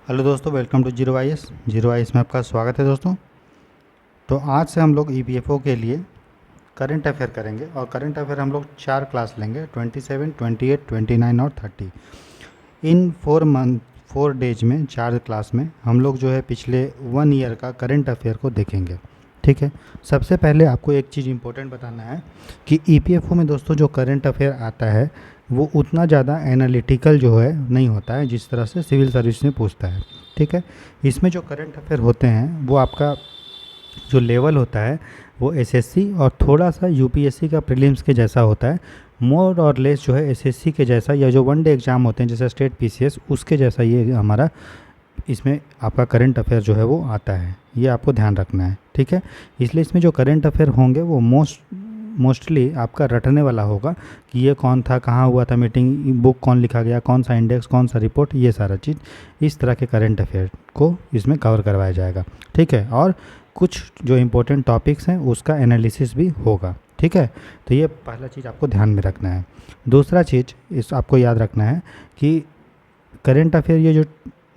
Hello दोस्तों, welcome to zero I S में आपका स्वागत है दोस्तों। तो आज से हम लोग ईपीएफओ के लिए करंट अफेयर करेंगे और करंट अफेयर हम लोग 4 क्लास लेंगे, 27, 28, 29 और 30। इन 4 डेज में 4 क्लास में हम लोग जो है पिछले 1 ईयर का करंट अफेयर को देखेंगे। ठीक है। सबसे पहले आपको एक चीज़ इंपॉर्टेंट बताना है कि ईपीएफओ में दोस्तों जो करंट अफेयर आता है वो उतना ज़्यादा एनालिटिकल जो है नहीं होता है जिस तरह से सिविल सर्विस में पूछता है। ठीक है। इसमें जो करंट अफेयर होते हैं वो आपका जो लेवल होता है वो एसएससी और थोड़ा सा यूपीएससी का प्रीलिम्स के जैसा होता है। मोर और लेस जो है एसएससी के जैसा या जो 1 डे एग्ज़ाम होते हैं जैसे स्टेट पीसीएस उसके जैसा ये हमारा इसमें आपका करंट अफेयर जो है वो आता है। ये आपको ध्यान रखना है। ठीक है। इसलिए इसमें जो करंट अफेयर होंगे वो मोस्टली आपका रटने वाला होगा कि ये कौन था, कहाँ हुआ था मीटिंग, बुक कौन लिखा गया, कौन सा इंडेक्स, कौन सा रिपोर्ट, ये सारा चीज़ इस तरह के करंट अफेयर को इसमें कवर करवाया जाएगा। ठीक है। और कुछ जो इम्पोर्टेंट टॉपिक्स हैं उसका एनालिसिस भी होगा। ठीक है। तो ये पहला चीज़ आपको ध्यान में रखना है। दूसरा चीज़ इस आपको याद रखना है कि करंट अफेयर ये जो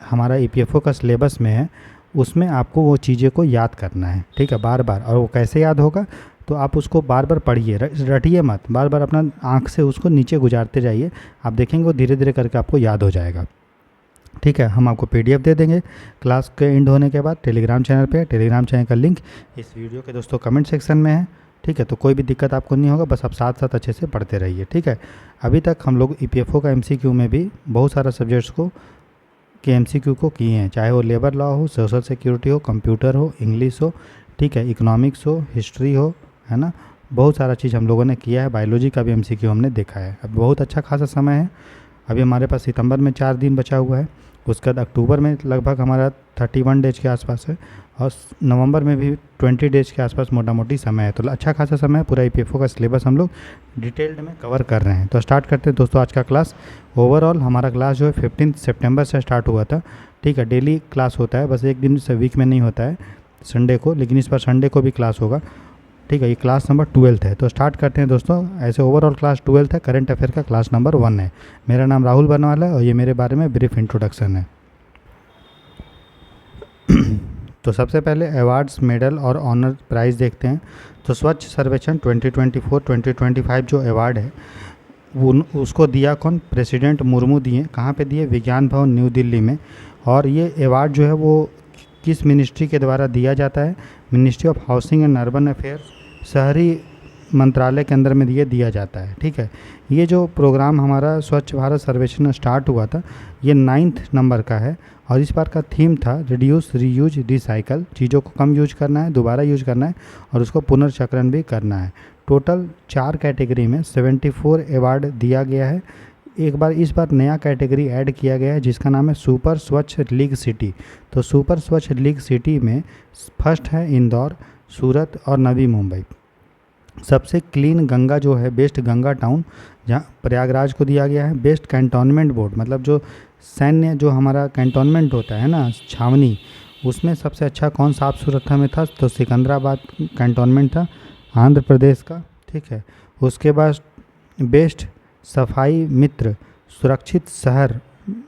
हमारा ईपीएफओ का सिलेबस में है उसमें आपको वो चीज़ें को याद करना है। ठीक है, बार बार। और वो कैसे याद होगा तो आप उसको बार बार पढ़िए, रटिए मत, बार बार अपना आँख से उसको नीचे गुजारते जाइए। आप देखेंगे वो धीरे धीरे करके आपको याद हो जाएगा। ठीक है। हम आपको पीडीएफ दे देंगे क्लास के एंड होने के बाद टेलीग्राम चैनल पे। टेलीग्राम चैनल का लिंक इस वीडियो के दोस्तों कमेंट सेक्शन में है। ठीक है। तो कोई भी दिक्कत आपको नहीं होगा, बस आप साथ साथ अच्छे से पढ़ते रहिए। ठीक है। अभी तक हम लोग ईपीएफओ का एमसीक्यू में भी बहुत सारा सब्जेक्ट्स को के एमसीक्यू को किए हैं, चाहे वो लेबर लॉ हो, सोशल सिक्योरिटी हो, कंप्यूटर हो, इंग्लिश हो, ठीक है, इकोनॉमिक्स हो, हिस्ट्री हो, है ना। बहुत सारा चीज़ हम लोगों ने किया है। बायोलॉजी का भी एमसीक्यू हमने देखा है। अब बहुत अच्छा खासा समय है। अभी हमारे पास सितंबर में 4 दिन बचा हुआ है। उसके बाद अक्टूबर में लगभग हमारा 31 डेज के आसपास है और नवंबर में भी 20 डेज के आसपास मोटा मोटी समय है। तो अच्छा खासा समय है। पूरा ईपीएफओ का सिलेबस हम लोग डिटेल्ड में कवर कर रहे हैं। तो स्टार्ट करते हैं दोस्तों आज का क्लास। ओवरऑल हमारा क्लास जो है 15 सितंबर से स्टार्ट हुआ था। ठीक है। डेली क्लास होता है, बस एक दिन से वीक में नहीं होता है संडे को, लेकिन इस बार संडे को भी क्लास होगा। ठीक है। ये क्लास नंबर 12 है। तो स्टार्ट करते हैं दोस्तों। ऐसे ओवरऑल क्लास 12 है, करंट अफेयर का क्लास नंबर 1 है। मेरा नाम राहुल बनवाला है और ये मेरे बारे में ब्रीफ इंट्रोडक्शन है। तो सबसे पहले अवार्ड्स, मेडल और ऑनर प्राइज़ देखते हैं। तो स्वच्छ सर्वेक्षण 2024-2025 जो अवार्ड है वो उसको दिया कौन? प्रेसिडेंट मुर्मू दिए। कहाँ पे दिए? विज्ञान भवन न्यू दिल्ली में। और ये अवार्ड जो है वो किस मिनिस्ट्री के द्वारा दिया जाता है? Ministry of housing and urban affairs, शहरी मंत्रालय के अंदर में ये दिया जाता है। ठीक है। ये जो प्रोग्राम हमारा स्वच्छ भारत सर्वेक्षण स्टार्ट हुआ था ये 9th नंबर का है और इस बार का थीम था रिड्यूस, रीयूज, रिसाइकल। चीज़ों को कम यूज करना है, दोबारा यूज करना है और उसको पुनर्चक्रण भी करना है। टोटल 4 कैटेगरी में 74 अवार्ड दिया गया है। एक बार इस बार नया कैटेगरी ऐड किया गया है जिसका नाम है सुपर स्वच्छ लीग सिटी। तो सुपर स्वच्छ लीग सिटी में फर्स्ट है इंदौर, सूरत और नवी मुंबई। सबसे क्लीन गंगा जो है, बेस्ट गंगा टाउन, जहाँ प्रयागराज को दिया गया है। बेस्ट कैंटोनमेंट बोर्ड, मतलब जो सैन्य जो हमारा कैंटोनमेंट होता है ना, छावनी, उसमें सबसे अच्छा कौन साफ सुथरा में था? तो सिकंदराबाद कैंटोनमेंट था, आंध्र प्रदेश का। ठीक है। उसके बाद बेस्ट सफाई मित्र सुरक्षित शहर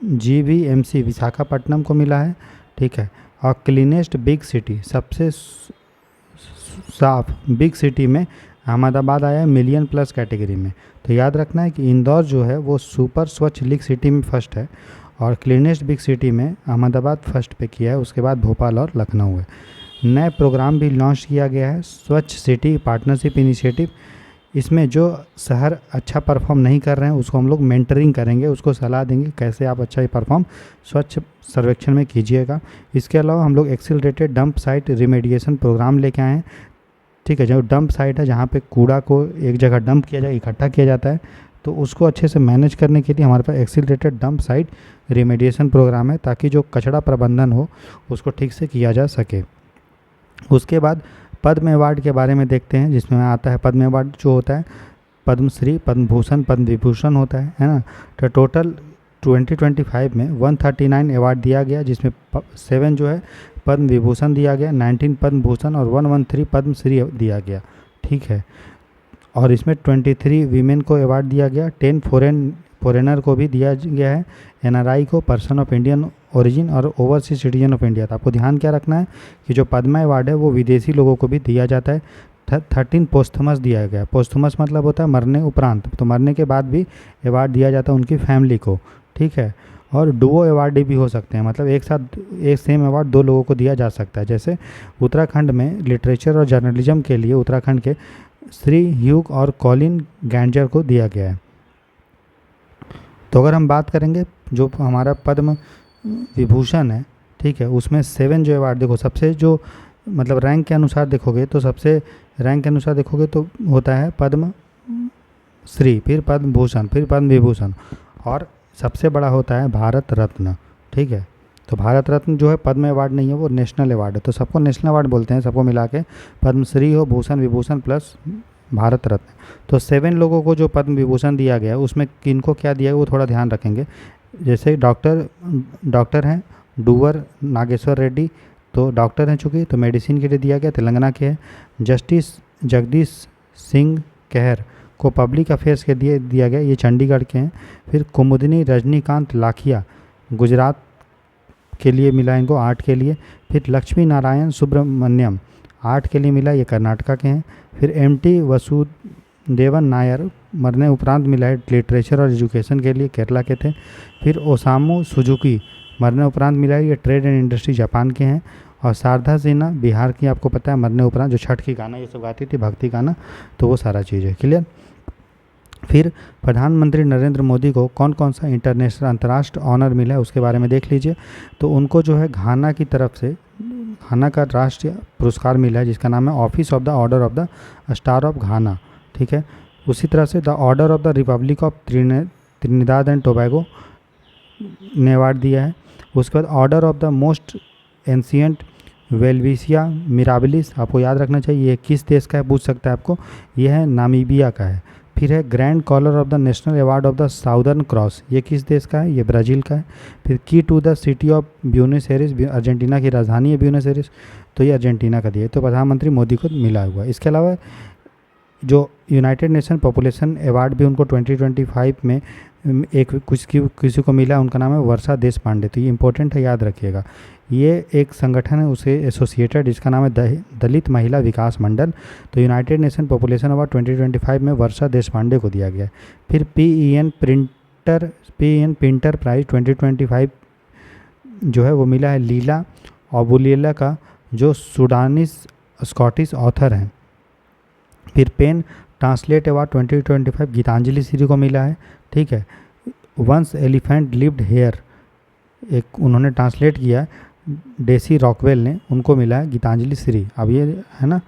जीवीएमसी विशाखापट्टनम को मिला है। ठीक है। और क्लीनेस्ट बिग सिटी, सबसे साफ बिग सिटी में अहमदाबाद आया है मिलियन+ कैटेगरी में। तो याद रखना है कि इंदौर जो है वो सुपर स्वच्छ लीग सिटी में फर्स्ट है और क्लीनेस्ट बिग सिटी में अहमदाबाद फर्स्ट पे किया है। उसके बाद भोपाल और लखनऊ है। नए प्रोग्राम भी लॉन्च किया गया है, स्वच्छ सिटी पार्टनरशिप इनिशिएटिव। इसमें जो शहर अच्छा परफॉर्म नहीं कर रहे हैं उसको हम लोग मेंटरिंग करेंगे, उसको सलाह देंगे कैसे आप अच्छा परफॉर्म स्वच्छ सर्वेक्षण में कीजिएगा। इसके अलावा हम लोग accelerated dump site remediation program लेके आए हैं। ठीक है। जो डंप साइट है जहाँ पे कूड़ा को एक जगह डंप किया जाए, इकट्ठा किया जाता है, तो उसको अच्छे से मैनेज करने के लिए हमारे पास accelerated dump site remediation program है ताकि जो कचरा प्रबंधन हो उसको ठीक से किया जा सके। उसके बाद पद्म अवार्ड के बारे में देखते हैं, जिसमें आता है पद्म अवार्ड जो होता है पद्मश्री, पद्म भूषण, पद्म विभूषण होता है ना। तो टोटल 2025 में 139 अवार्ड दिया गया जिसमें 7 जो है पद्म विभूषण दिया गया, 19 पद्म भूषण और 113 पद्मश्री दिया गया। ठीक है। और इसमें 23 वीमेन को अवार्ड दिया गया, 10 फॉरेनर को भी दिया गया है, NRI को, पर्सन ऑफ इंडियन ओरिजिन और ओवरसीज सिटीजन ऑफ इंडिया। तो आपको ध्यान क्या रखना है कि जो पद्मा अवार्ड है वो विदेशी लोगों को भी दिया जाता है। 13 पोस्थमस दिया गया है। पोस्थमस मतलब होता है मरने उपरांत, तो मरने के बाद भी अवार्ड दिया जाता है उनकी फैमिली को, ठीक है। और डुओ अवार्ड भी हो सकते हैं, मतलब एक साथ एक सेम अवार्ड 2 लोगों को दिया जा सकता है। जैसे उत्तराखंड में लिटरेचर और जर्नलिज्म के लिए उत्तराखंड के श्री ह्यूग और कॉलिन गैंजर को दिया गया है। तो अगर हम बात करेंगे जो हमारा पद्म विभूषण है, ठीक है, उसमें 7 जो अवार्ड देखो, सबसे जो मतलब रैंक के अनुसार देखोगे तो सबसे रैंक के अनुसार देखोगे तो होता है पद्म श्री, फिर पद्म भूषण, फिर पद्म विभूषण, और सबसे बड़ा होता है भारत रत्न, ठीक है। तो भारत रत्न जो है पद्म अवार्ड नहीं है, वो नेशनल अवार्ड है। तो सबको नेशनल अवार्ड बोलते हैं, सबको मिला के पद्मश्री हो, भूषण, विभूषण प्लस भारत रत्न। तो 7 लोगों को जो पद्म विभूषण दिया गया है उसमें किनको क्या दिया है वो थोड़ा ध्यान रखेंगे। जैसे डॉक्टर हैं डूवर नागेश्वर रेड्डी, तो डॉक्टर हैं चूँकि, तो मेडिसिन के लिए दिया गया, तेलंगाना के हैं। जस्टिस जगदीश सिंह केहर को पब्लिक अफेयर्स के दिया गया, ये चंडीगढ़ के हैं। फिर कुमुदिनी रजनीकांत लाखिया गुजरात के लिए मिला इनको, आर्ट के लिए। फिर लक्ष्मी नारायण सुब्रमण्यम आर्ट के लिए मिला, ये कर्नाटका के हैं। फिर MT वसुदेवन नायर मरने उपरांत मिला है लिटरेचर और एजुकेशन के लिए, केरला के थे। फिर ओसामू सुजुकी मरने उपरांत मिला है, ये ट्रेड एंड इंडस्ट्री जापान के हैं। और शारदा सिन्हा बिहार की, आपको पता है मरने उपरांत जो छठ की गाना ये सब गाती थी, भक्ति गाना, तो वो सारा चीज़ है, क्लियर। फिर प्रधानमंत्री नरेंद्र मोदी को कौन कौन सा इंटरनेशनल अंतर्राष्ट्रीय ऑनर मिला है उसके बारे में देख लीजिए। तो उनको जो है घाना की तरफ से घाना का राष्ट्रीय पुरस्कार मिला है जिसका नाम है office of the order of the star of Ghana, ठीक है। उसी तरह से the order of the republic of Trinidad and Tobago ने अवार्ड दिया है। उसके बाद order of the most ancient Welwitschia mirabilis, आपको याद रखना चाहिए ये किस देश का है, पूछ सकता है आपको, यह है नामीबिया का है। फिर है grand collar of the national award of the Southern Cross, ये किस देश का है, ये ब्राज़ील का है। फिर key to the city of Buenos Aires, Argentina की राजधानी है ब्यूनस एयर्स, तो ये अर्जेंटीना का दिया है। तो प्रधानमंत्री मोदी को मिला हुआ है। इसके अलावा जो यूनाइटेड नेशन पॉपुलेशन अवार्ड भी उनको 2025 में एक किसी को मिला, उनका नाम है वर्षा देश पांडे, तो ये इंपॉर्टेंट है, याद रखिएगा। ये एक संगठन है उसे एसोसिएटेड, जिसका नाम है दलित महिला विकास मंडल। तो यूनाइटेड नेशन पॉपुलेशन अवार्ड 2025 में वर्षा देश पांडे को दिया गया है। फिर PEN प्रिंटर प्राइज 2025 जो है वो मिला है लीला ओबुलेला का, जो सुडानिस स्कॉटिश ऑथर हैं। फिर PEN translate award 2025 Geetanjali Shree को मिला है, ठीक है। वंस एलिफेंट लिव्ड हेयर, एक उन्होंने ट्रांसलेट किया डेसी रॉकवेल ने, उनको मिला है गीतांजलि श्री। अब ये है ना,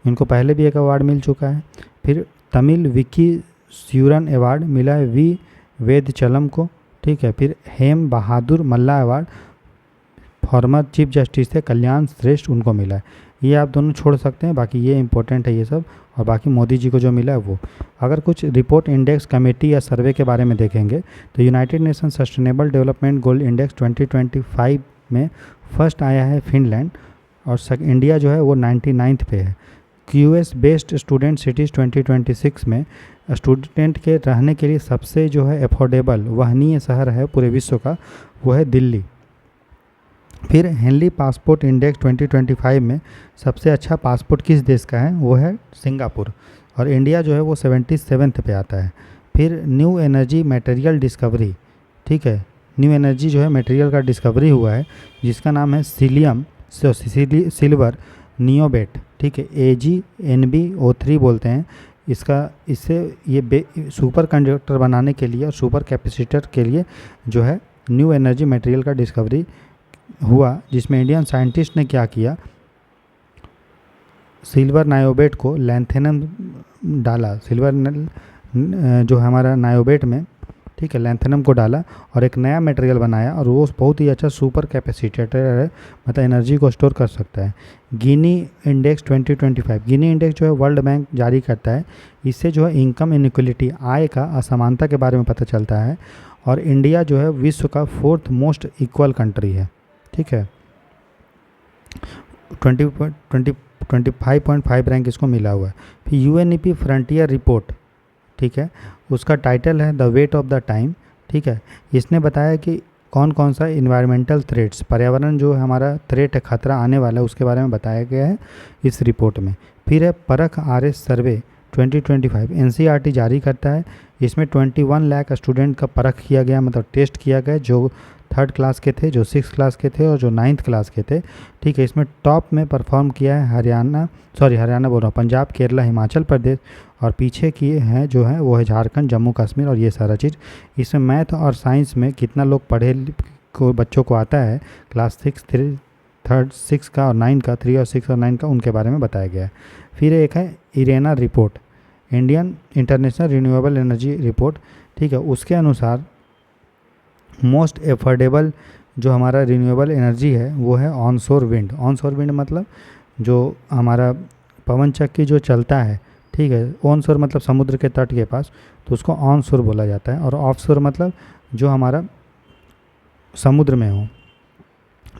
इनको पहले भी एक अवार्ड मिल चुका है। फिर तमिल विकी स्यूरन अवार्ड मिला है V वेदचलम को, ठीक है। फिर हेम बहादुर मल्ला अवार्ड फॉर्मर चीफ जस्टिस थे कल्याण श्रेष्ठ, उनको मिला है। ये आप दोनों छोड़ सकते हैं, बाकी ये इंपॉर्टेंट है ये सब। और बाकी मोदी जी को जो मिला है वो। अगर कुछ रिपोर्ट इंडेक्स कमेटी या सर्वे के बारे में देखेंगे तो United nation sustainable development goal index 2025 में फर्स्ट आया है फिनलैंड, और इंडिया जो है वो 99th पे है। QS बेस्ड स्टूडेंट सिटीज़ 2026 में स्टूडेंट के रहने के लिए सबसे जो है अफोर्डेबल वहनीय शहर है पूरे विश्व का, वो है दिल्ली। फिर हेनली पासपोर्ट इंडेक्स 2025 में सबसे अच्छा पासपोर्ट किस देश का है, वो है सिंगापुर, और इंडिया जो है वो 77th पे आता है। फिर न्यू एनर्जी मटेरियल डिस्कवरी, ठीक है, न्यू एनर्जी जो है मटेरियल का डिस्कवरी हुआ है जिसका नाम है सीलियम सिल्वर नियोबेट, ठीक है, AgNbO3 बोलते हैं इससे ये सुपर कंडक्टर बनाने के लिए और सुपर कैपेसिटर के लिए जो है न्यू एनर्जी मटेरियल का डिस्कवरी हुआ, जिसमें इंडियन साइंटिस्ट ने क्या किया, सिल्वर नायोबेट को लैंथेनम डाला, जो हमारा नायोबेट में, ठीक है, लैंथेनम को डाला और एक नया मटेरियल बनाया, और वो बहुत ही अच्छा सुपर कैपेसिटर है, मतलब एनर्जी को स्टोर कर सकता है। गिनी इंडेक्स 2025, गिनी इंडेक्स जो है वर्ल्ड बैंक जारी करता है, इससे जो है इनकम इनइक्वलिटी, आय का असमानता के बारे में पता चलता है, और इंडिया जो है विश्व का 4th मोस्ट इक्वल कंट्री है, ठीक है। 25.5 रैंक इसको मिला हुआ है। फिर UNEP फ्रंटियर रिपोर्ट, ठीक है, उसका टाइटल है the weight of the time, ठीक है। इसने बताया कि कौन कौन सा इन्वायरमेंटल थ्रेट्स, पर्यावरण जो हमारा थ्रेट है, खतरा आने वाला है, उसके बारे में बताया गया है इस रिपोर्ट में। फिर है परख RS सर्वे 2025, NCERT जारी करता है। इसमें 21 लाख स्टूडेंट का परख किया गया, मतलब टेस्ट किया गया, जो 3rd क्लास के थे, जो 6th क्लास के थे और जो 9th क्लास के थे। ठीक है। इसमें टॉप में परफॉर्म किया है हरियाणा बोल रहा हूँ, पंजाब, केरला, हिमाचल प्रदेश, और पीछे किए हैं जो है वो है झारखंड, जम्मू कश्मीर और ये सारा चीज़। इसमें मैथ और साइंस में कितना लोग पढ़े को बच्चों को आता है, क्लास 6, 3rd 6 का और 9 का, 3 और 6 और 9 का, उनके बारे में बताया गया है। फिर एक है Irena report, Indian international renewable energy report. ठीक है। उसके अनुसार मोस्ट एफोर्डेबल जो हमारा रिन्यूएबल एनर्जी है वो है ऑनशोर विंड। ऑनशोर विंड मतलब जो हमारा पवन चक्की जो चलता है, ठीक है, ऑनशोर मतलब समुद्र के तट के पास, तो उसको ऑनशोर बोला जाता है। और ऑफशोर मतलब जो हमारा समुद्र में हो।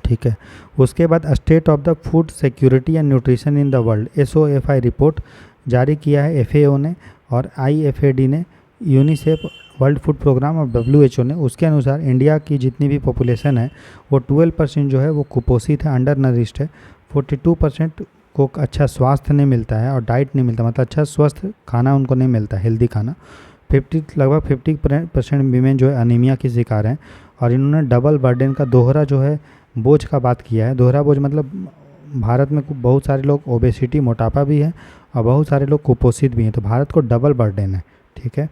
ठीक है। उसके बाद state of the food security and nutrition in the world, SOFI report जारी किया है FAO ने और IFAD ने, यूनिसेफ, वर्ल्ड फूड प्रोग्राम और WHO ने। उसके अनुसार इंडिया की जितनी भी पॉपुलेशन है वो 12% जो है वो कुपोषित है, अंडर नरिश्ड है। 42% को अच्छा स्वास्थ्य नहीं मिलता है और डाइट नहीं मिलता, मतलब अच्छा स्वस्थ खाना उनको नहीं मिलता, हेल्दी खाना। लगभग 50% वीमेन जो है अनीमिया की शिकार हैं। और इन्होंने डबल बर्डन का, दोहरा जो है बोझ का बात किया है। दोहरा बोझ मतलब भारत में बहुत सारे लोग ओबेसिटी, मोटापा भी है और बहुत सारे लोग कुपोषित भी हैं, तो भारत को डबल बर्डन है। ठीक है।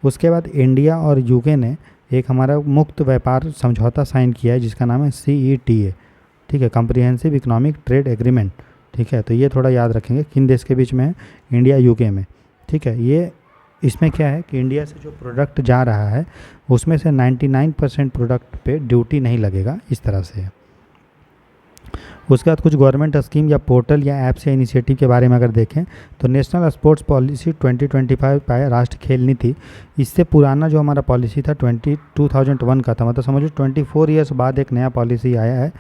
उसके बाद इंडिया और UK ने एक हमारा मुक्त व्यापार समझौता साइन किया है जिसका नाम है CETA। ठीक है, कम्प्रिहेंसिव इकोनॉमिक ट्रेड एग्रीमेंट। ठीक है। तो ये थोड़ा याद रखेंगे किन देश के बीच में है, इंडिया UK में। ठीक है। ये इसमें क्या है कि इंडिया से जो प्रोडक्ट जा रहा है उसमें से 99% प्रोडक्ट पे ड्यूटी नहीं लगेगा, इस तरह से है। उसके बाद कुछ गवर्नमेंट स्कीम या पोर्टल या ऐप्स या इनिशिएटिव के बारे में अगर देखें तो नेशनल स्पोर्ट्स पॉलिसी 2025 पाया, राष्ट्र खेल नीति। इससे पुराना जो हमारा पॉलिसी था 2001 का था, मतलब समझो 24 ईयर्स बाद एक नया पॉलिसी आया है।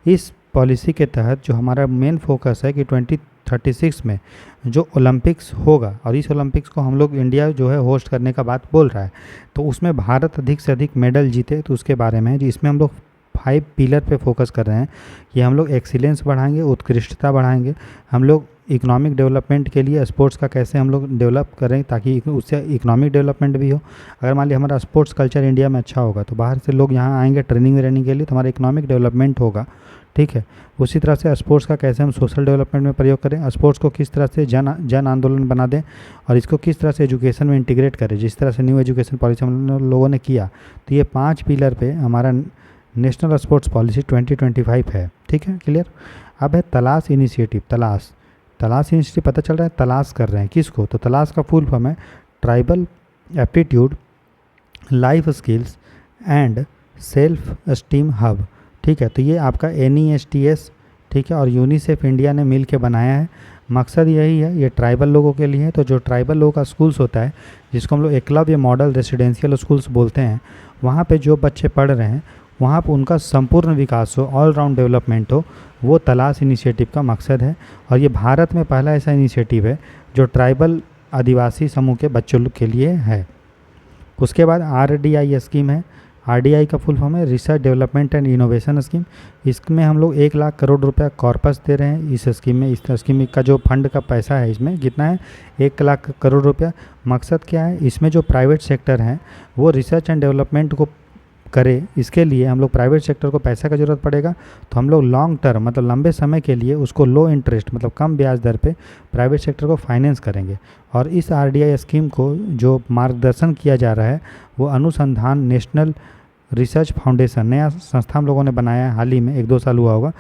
इस पॉलिसी के तहत जो हमारा मेन फोकस है कि 2036 में जो ओलंपिक्स होगा, और इस ओलंपिक्स को हम लोग इंडिया जो है होस्ट करने का बात बोल रहा है, तो उसमें भारत अधिक से अधिक मेडल जीते, तो उसके बारे में है जी। इसमें हम लोग 5 पिलर पे फोकस कर रहे हैं कि हम लोग एक्सीलेंस बढ़ाएंगे, उत्कृष्टता बढ़ाएंगे, हम लोग इकोनॉमिक डेवलपमेंट के लिए स्पोर्ट्स का कैसे हम लोग डेवलप करें ताकि उससे इकोनॉमिक डेवलपमेंट भी हो। अगर मान लिया हमारा स्पोर्ट्स कल्चर इंडिया में अच्छा होगा तो बाहर से लोग यहाँ आएंगे ट्रेनिंग व्रेनिंग के लिए, तो हमारा इकोनॉमिक डेवलपमेंट होगा। ठीक है। उसी तरह से स्पोर्ट्स का कैसे हम सोशल डेवलपमेंट में प्रयोग करें, स्पोर्ट्स को किस तरह से जन आंदोलन बना दें और इसको किस तरह से एजुकेशन में इंटीग्रेट करें, जिस तरह से न्यू एजुकेशन पॉलिसी हम लोगों ने किया। तो ये 5 पिलर पे हमारा नेशनल स्पोर्ट्स पॉलिसी 2025 है। ठीक है, क्लियर। अब है तलाश इनिशिएटिव। तलाश इनिशिएटिव पता चल रहा है, तलाश कर रहे हैं किसको, तो तलाश का फुल फॉर्म है tribal aptitude life skills and self esteem hub. ठीक है। तो ये आपका NESTS, ठीक है, और यूनिसेफ इंडिया ने मिल के बनाया है। मकसद यही है, ये ट्राइबल लोगों के लिए है। तो जो ट्राइबल लोगों का स्कूल्स होता है जिसको हम लोग एकलव्य मॉडल रेसिडेंशियल स्कूल्स बोलते हैं, वहाँ पे जो बच्चे पढ़ रहे हैं वहाँ पर उनका संपूर्ण विकास हो, ऑल राउंड डेवलपमेंट हो, वो तलाश इनिशिएटिव का मकसद है। और ये भारत में पहला ऐसा इनिशिएटिव है जो ट्राइबल आदिवासी समूह के बच्चों के लिए है। उसके बाद RDI स्कीम है। RDI का फुल फॉर्म है research development and innovation scheme. इसमें हम लोग 1 लाख करोड़ रुपया कॉर्पस दे रहे हैं इस स्कीम में। इस स्कीम का जो फंड का पैसा है इसमें कितना है, 1 लाख करोड़ रुपया। मकसद क्या है, इसमें जो प्राइवेट सेक्टर हैं वो रिसर्च एंड डेवलपमेंट को करे, इसके लिए हम लोग प्राइवेट सेक्टर को पैसा का ज़रूरत पड़ेगा, तो हम लोग लॉन्ग टर्म मतलब लंबे समय के लिए उसको लो इंटरेस्ट मतलब कम ब्याज दर पे प्राइवेट सेक्टर को फाइनेंस करेंगे। और इस RDI स्कीम को जो मार्गदर्शन किया जा रहा है वो अनुसंधान नेशनल रिसर्च फाउंडेशन, नया संस्था हम लोगों ने बनाया है हाल ही में, 1-2 साल हुआ होगा।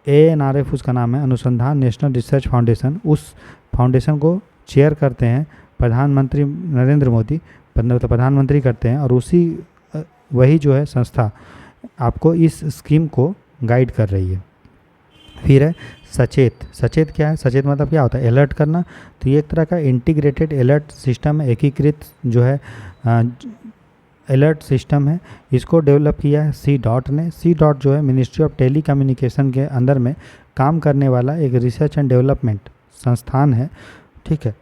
ANRF उसका नाम है, अनुसंधान नेशनल रिसर्च फाउंडेशन। उस फाउंडेशन को चेयर करते हैं प्रधानमंत्री नरेंद्र मोदी, मतलब प्रधानमंत्री करते हैं। और वही जो है संस्था आपको इस स्कीम को गाइड कर रही है। फिर है सचेत क्या है, सचेत मतलब क्या होता है, अलर्ट करना। तो ये एक तरह का इंटीग्रेटेड अलर्ट सिस्टम है, एकीकृत जो है अलर्ट सिस्टम है। इसको डेवलप किया है C.DOT ने। C.DOT जो है मिनिस्ट्री ऑफ टेली कम्युनिकेशन के अंदर में काम करने वाला एक रिसर्च एंड डेवलपमेंट संस्थान है। ठीक है।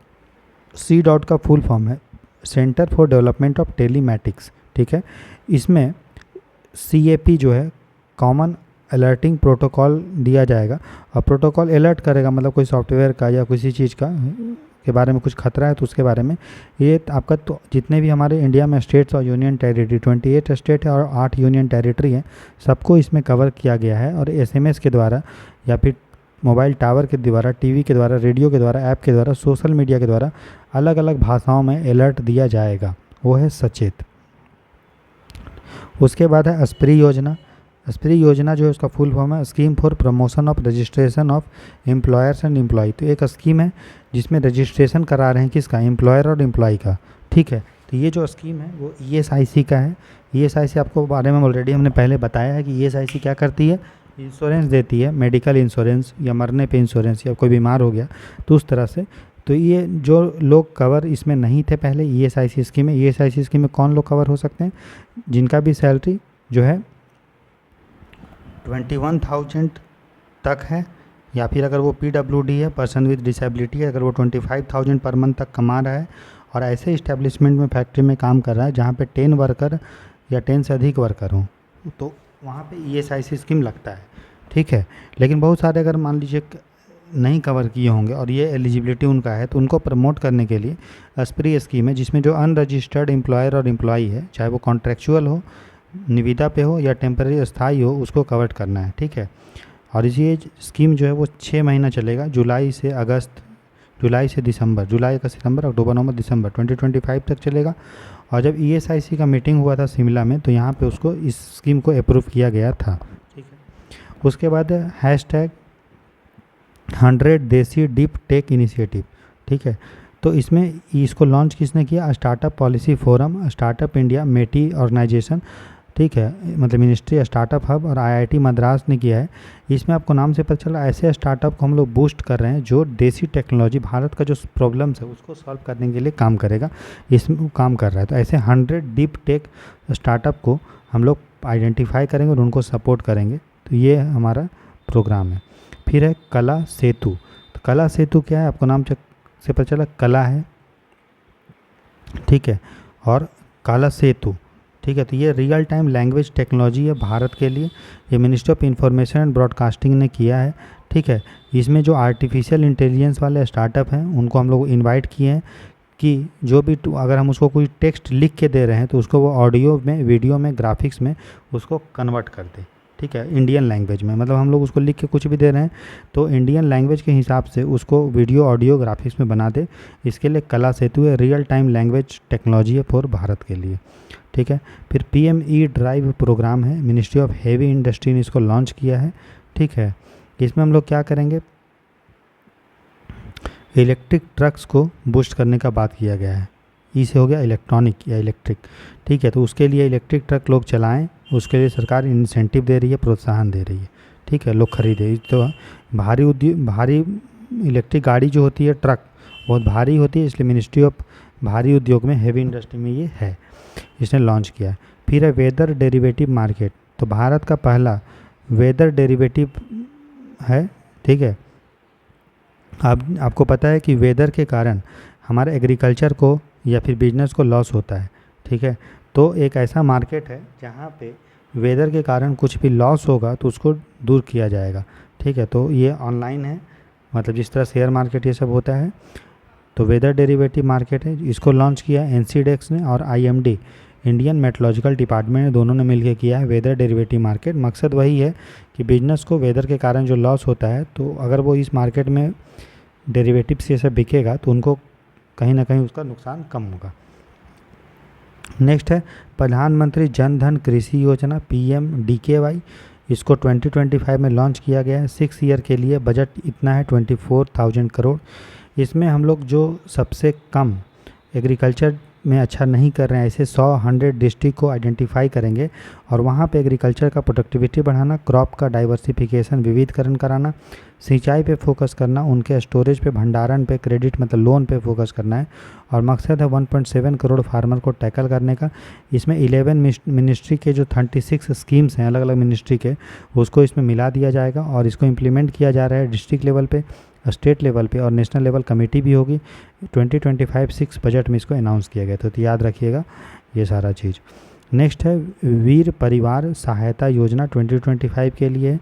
C.DOT का फुल फॉर्म है centre for development of telematics. ठीक है। इसमें CAP जो है कॉमन अलर्टिंग प्रोटोकॉल दिया जाएगा, और प्रोटोकॉल अलर्ट करेगा मतलब कोई सॉफ्टवेयर का या किसी चीज़ का के बारे में कुछ खतरा है तो उसके बारे में। ये आपका तो जितने भी हमारे इंडिया में स्टेट्स और यूनियन टेरिटरी 28 स्टेट है और 8 यूनियन टेरिटरी हैं, सबको इसमें कवर किया गया है। और SMS के द्वारा या फिर मोबाइल टावर के द्वारा, TV के द्वारा, रेडियो के द्वारा, ऐप के द्वारा, सोशल मीडिया के द्वारा अलग अलग भाषाओं में अलर्ट दिया जाएगा, वो है सचेत। उसके बाद है स्प्री योजना। स्प्री योजना जो है उसका फुल फॉर्म है scheme for promotion of registration of employers and employ. तो एक स्कीम है जिसमें रजिस्ट्रेशन करा रहे हैं किसका, एम्प्लॉयर और एम्प्लॉय का, ठीक है। तो ये जो स्कीम है वो ESIC का है। ESIC आपको बारे में ऑलरेडी हमने पहले बताया है कि ESIC क्या करती है, इंश्योरेंस देती है, मेडिकल इंश्योरेंस या मरने पे इंश्योरेंस या कोई बीमार हो गया तो उस तरह से। तो ये जो लोग कवर इसमें नहीं थे पहले ESIC स्कीम में, ESIC स्कीम में कौन लोग कवर हो सकते हैं, जिनका भी सैलरी जो है 21,000 तक है, या फिर अगर वो PWD है, पर्सन विद डिसेबिलिटी है, अगर वो 25,000 पर मंथ तक कमा रहा है और ऐसे इस्टेब्लिशमेंट में फैक्ट्री में काम कर रहा है जहाँ पे 10 वर्कर या 10 से अधिक वर्कर हों, तो वहाँ पे ESIC स्कीम लगता है, ठीक है। लेकिन बहुत सारे अगर मान लीजिए नहीं कवर किए होंगे और ये एलिजिबिलिटी उनका है, तो उनको प्रमोट करने के लिए स्प्री स्कीम है जिसमें जो अनरजिस्टर्ड एम्प्लॉयर और एम्प्लॉई है, चाहे वो कॉन्ट्रेक्चुअल हो, निविदा पे हो या टेम्पररी स्थायी हो, उसको कवर करना है, ठीक है। और ये स्कीम जो है वो 6 महीना चलेगा, जुलाई से दिसंबर, जुलाई अगस्त सितंबर अक्टूबर नवंबर दिसंबर 2025 तक चलेगा। और जब ESIC का मीटिंग हुआ था शिमला में तो यहाँ पे उसको इस स्कीम को अप्रूव किया गया था, ठीक है। उसके बाद #100 देसी डीप टेक इनिशिएटिव, ठीक है। तो इसमें इसको लॉन्च किसने किया, startup policy forum, startup India, MeitY organisation, ठीक है, मतलब मिनिस्ट्री, स्टार्टअप हब और IIT मद्रास ने किया है। इसमें आपको नाम से पता चला ऐसे स्टार्टअप को हम लोग बूस्ट कर रहे हैं जो देसी टेक्नोलॉजी, भारत का जो प्रॉब्लम्स है उसको सॉल्व करने के लिए काम करेगा, इसमें काम कर रहा है। तो ऐसे 100 डीप टेक स्टार्टअप को हम लोग आइडेंटिफाई करेंगे और उनको सपोर्ट करेंगे। तो ये हमारा प्रोग्राम है। फिर है कला सेतु। तो कला सेतु क्या है, आपको नाम से पता चला कला है, ठीक है, और काला सेतु, ठीक है। तो ये रियल टाइम लैंग्वेज टेक्नोलॉजी है भारत के लिए, ये ministry of information and broadcasting ने किया है, ठीक है। इसमें जो आर्टिफिशियल इंटेलिजेंस वाले स्टार्टअप हैं उनको हम लोग इनवाइट किए हैं कि जो भी अगर हम उसको कोई टेक्स्ट लिख के दे रहे हैं तो उसको वो ऑडियो में, वीडियो में, ग्राफिक्स में उसको कन्वर्ट कर दे, ठीक है, इंडियन लैंग्वेज में। मतलब हम लोग उसको लिख के कुछ भी दे रहे हैं तो इंडियन लैंग्वेज के हिसाब से उसको वीडियो, ऑडियो, ग्राफिक्स में बना दे। इसके लिए कला सेतु है, रियल टाइम लैंग्वेज टेक्नोलॉजी है फॉर भारत के लिए, ठीक है। फिर PME ड्राइव प्रोग्राम है, मिनिस्ट्री ऑफ हेवी इंडस्ट्री ने इसको लॉन्च किया है, ठीक है। इसमें हम लोग क्या करेंगे, इलेक्ट्रिक ट्रक्स को बूस्ट करने का बात किया गया है। इसे हो गया इलेक्ट्रॉनिक या इलेक्ट्रिक, ठीक है। तो उसके लिए इलेक्ट्रिक ट्रक लोग चलाएं, उसके लिए सरकार इंसेंटिव दे रही है, प्रोत्साहन दे रही है, ठीक है, लोग खरीदे। तो भारी इलेक्ट्रिक गाड़ी जो होती है, ट्रक बहुत भारी होती है, इसलिए मिनिस्ट्री ऑफ भारी उद्योग में, हेवी इंडस्ट्री में ये है, इसने लॉन्च किया है। फिर है वेदर डेरिवेटिव मार्केट। तो भारत का पहला वेदर डेरिवेटिव है, ठीक है। आपको पता है कि वेदर के कारण हमारे एग्रीकल्चर को या फिर बिजनेस को लॉस होता है, ठीक है। तो एक ऐसा मार्केट है जहाँ पे वेदर के कारण कुछ भी लॉस होगा तो उसको दूर किया जाएगा, ठीक है। तो ये ऑनलाइन है, मतलब जिस तरह शेयर मार्केट ये सब होता है, तो वेदर डेरिवेटिव मार्केट है, इसको लॉन्च किया NCDEX ने और IMD, इंडियन मेट्रोलॉजिकल डिपार्टमेंट ने, दोनों ने मिलकर किया है वेदर डेरिवेटिव मार्केट। मकसद वही है कि बिजनेस को वेदर के कारण जो लॉस होता है तो अगर वो इस मार्केट में डेरिवेटिव से सब बिकेगा तो उनको कहीं ना कहीं उसका नुकसान कम होगा। नेक्स्ट है प्रधानमंत्री जन धन कृषि योजना, PMDKY। इसको 2025 में लॉन्च किया गया है। 6 ईयर के लिए बजट इतना है 24,000 करोड़। इसमें हम लोग जो सबसे कम एग्रीकल्चर में अच्छा नहीं कर रहे हैं ऐसे 100 डिस्ट्रिक्ट को आइडेंटिफाई करेंगे और वहाँ पे एग्रीकल्चर का प्रोडक्टिविटी बढ़ाना, क्रॉप का डाइवर्सिफिकेशन, विविधकरण कराना, सिंचाई पे फोकस करना, उनके स्टोरेज पे, भंडारण पे, क्रेडिट मतलब लोन पे फोकस करना है। और मकसद है 1.7 करोड़ फार्मर को टैकल करने का। इसमें 11 मिनिस्ट्री के जो 36 स्कीम्स हैं अलग अलग मिनिस्ट्री के, उसको इसमें मिला दिया जाएगा और इसको इम्प्लीमेंट किया जा रहा है डिस्ट्रिक्ट लेवल पे, स्टेट लेवल पे और नेशनल लेवल कमेटी भी होगी। 2025-6 बजट में इसको अनाउंस किया गया, तो याद रखिएगा ये सारा चीज़। नेक्स्ट है वीर परिवार सहायता योजना 2025 के लिए।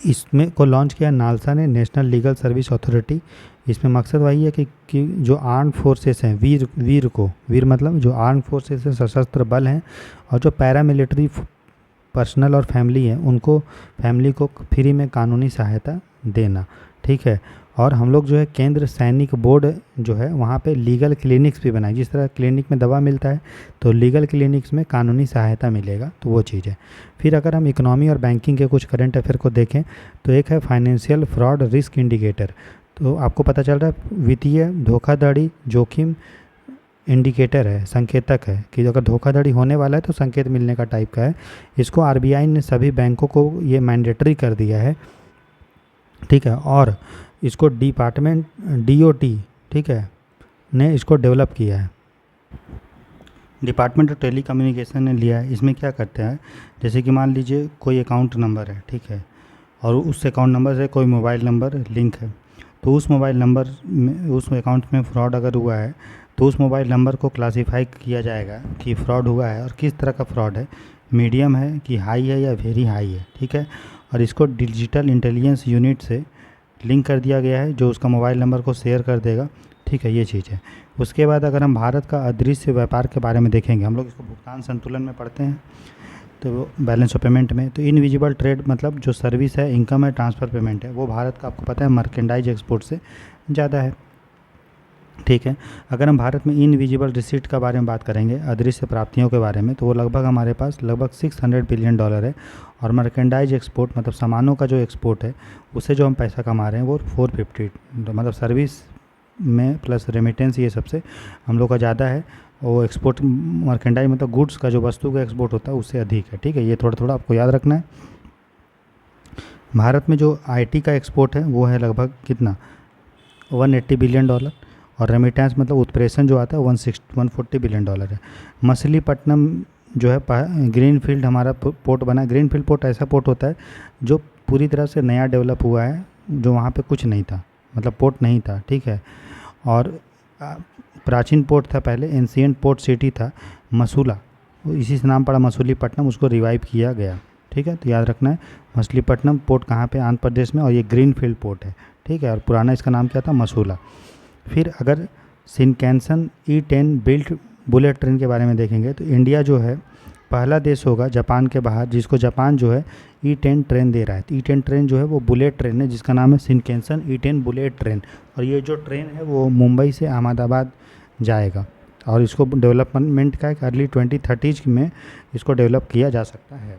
इसमें को लॉन्च किया नालसा ने, नेशनल लीगल सर्विस अथॉरिटी। इसमें मकसद वही है कि जो आर्म फोर्सेस हैं, वीर मतलब जो आर्म फोर्सेस हैं, सशस्त्र बल हैं, और जो पैरामिलिट्री पर्सनल और फैमिली को फ्री में कानूनी सहायता देना। ठीक है। और हम लोग जो है केंद्र सैनिक बोर्ड जो है वहाँ पे लीगल क्लिनिक्स भी बनाए। जिस तरह क्लिनिक में दवा मिलता है तो लीगल क्लिनिक्स में कानूनी सहायता मिलेगा, तो वो चीज़ है। फिर अगर हम इकोनॉमी और बैंकिंग के कुछ करंट अफेयर को देखें तो एक है फाइनेंशियल फ्रॉड रिस्क इंडिकेटर। तो आपको पता चल रहा है वित्तीय धोखाधड़ी जोखिम इंडिकेटर है, संकेतक है कि अगर धोखाधड़ी होने वाला है तो संकेत मिलने का टाइप का है। इसको आरबीआई ने सभी बैंकों को ये मैंडेटरी कर दिया है। ठीक है। और इसको डीओटी, ठीक है, ने इसको डेवलप किया है। डिपार्टमेंट ऑफ टेली कम्युनिकेशन ने लिया है। इसमें क्या करते हैं, जैसे कि मान लीजिए कोई अकाउंट नंबर है, ठीक है, और उस अकाउंट नंबर से कोई मोबाइल नंबर लिंक है, तो उस मोबाइल नंबर में, उस अकाउंट में फ्रॉड अगर हुआ है तो उस मोबाइल नंबर को क्लासीफाई किया जाएगा कि फ्रॉड हुआ है और किस तरह का फ्रॉड है, मीडियम है कि हाई है या वेरी हाई है। ठीक है। और इसको डिजिटल इंटेलिजेंस यूनिट से लिंक कर दिया गया है जो उसका मोबाइल नंबर को शेयर कर देगा। ठीक है, ये चीज़ है। उसके बाद अगर हम भारत का अदृश्य व्यापार के बारे में देखेंगे, हम लोग इसको भुगतान संतुलन में पढ़ते हैं, तो बैलेंस ऑफ पेमेंट में, तो इनविजिबल ट्रेड मतलब जो सर्विस है, इनकम है, ट्रांसफ़र पेमेंट है, वो भारत का आपको पता है मर्केंडाइज एक्सपोर्ट से ज़्यादा है। ठीक है। अगर हम भारत में इनविजिबल रिसीट का बारे में बात करेंगे, अदृश्य प्राप्तियों के बारे में, तो वो लगभग हमारे पास लगभग $600 बिलियन है। और मर्केंडाइज एक्सपोर्ट मतलब सामानों का जो एक्सपोर्ट है, उससे जो हम पैसा कमा रहे हैं वो 450, मतलब सर्विस में प्लस रेमिटेंस, ये सबसे हम लोग का ज़्यादा है। वो एक्सपोर्ट मर्केंडाइज मतलब गुड्स का जो वस्तु का एक्सपोर्ट होता है उससे अधिक है। ठीक है, ये थोड़ा थोड़ा आपको याद रखना है। भारत में जो आईटी का एक्सपोर्ट है वो है लगभग कितना, $180 बिलियन, और रेमिटेंस मतलब उत्प्रेषण जो आता है 140 बिलियन है। मछलीपट्टनम जो है ग्रीन फील्ड हमारा पोर्ट बना। ग्रीन फील्ड पोर्ट ऐसा पोर्ट होता है जो पूरी तरह से नया डेवलप हुआ है, जो वहाँ पे कुछ नहीं था, मतलब पोर्ट नहीं था। ठीक है। और प्राचीन पोर्ट था पहले, एंशिएंट पोर्ट सिटी था मसूला, इसी से नाम पड़ा मसूलीपट्टनम, उसको रिवाइव किया गया। ठीक है, तो याद रखना है मछलीपट्टनम पोर्ट कहाँ पे, आंध्र प्रदेश में, और ये ग्रीन फील्ड पोर्ट है। ठीक है। और पुराना इसका नाम क्या था, मसूला। फिर अगर शिनकैनसन E10 बिल्ट बुलेट ट्रेन के बारे में देखेंगे तो इंडिया जो है पहला देश होगा जापान के बाहर जिसको जापान जो है E10 ट्रेन दे रहा है। तो E10 ट्रेन जो है वो बुलेट ट्रेन है जिसका नाम है शिनकैनसन E10 बुलेट ट्रेन। और ये जो ट्रेन है वो मुंबई से अहमदाबाद जाएगा, और इसको डेवलपमेंट का एक अर्ली 2030 में इसको डेवलप किया जा सकता है।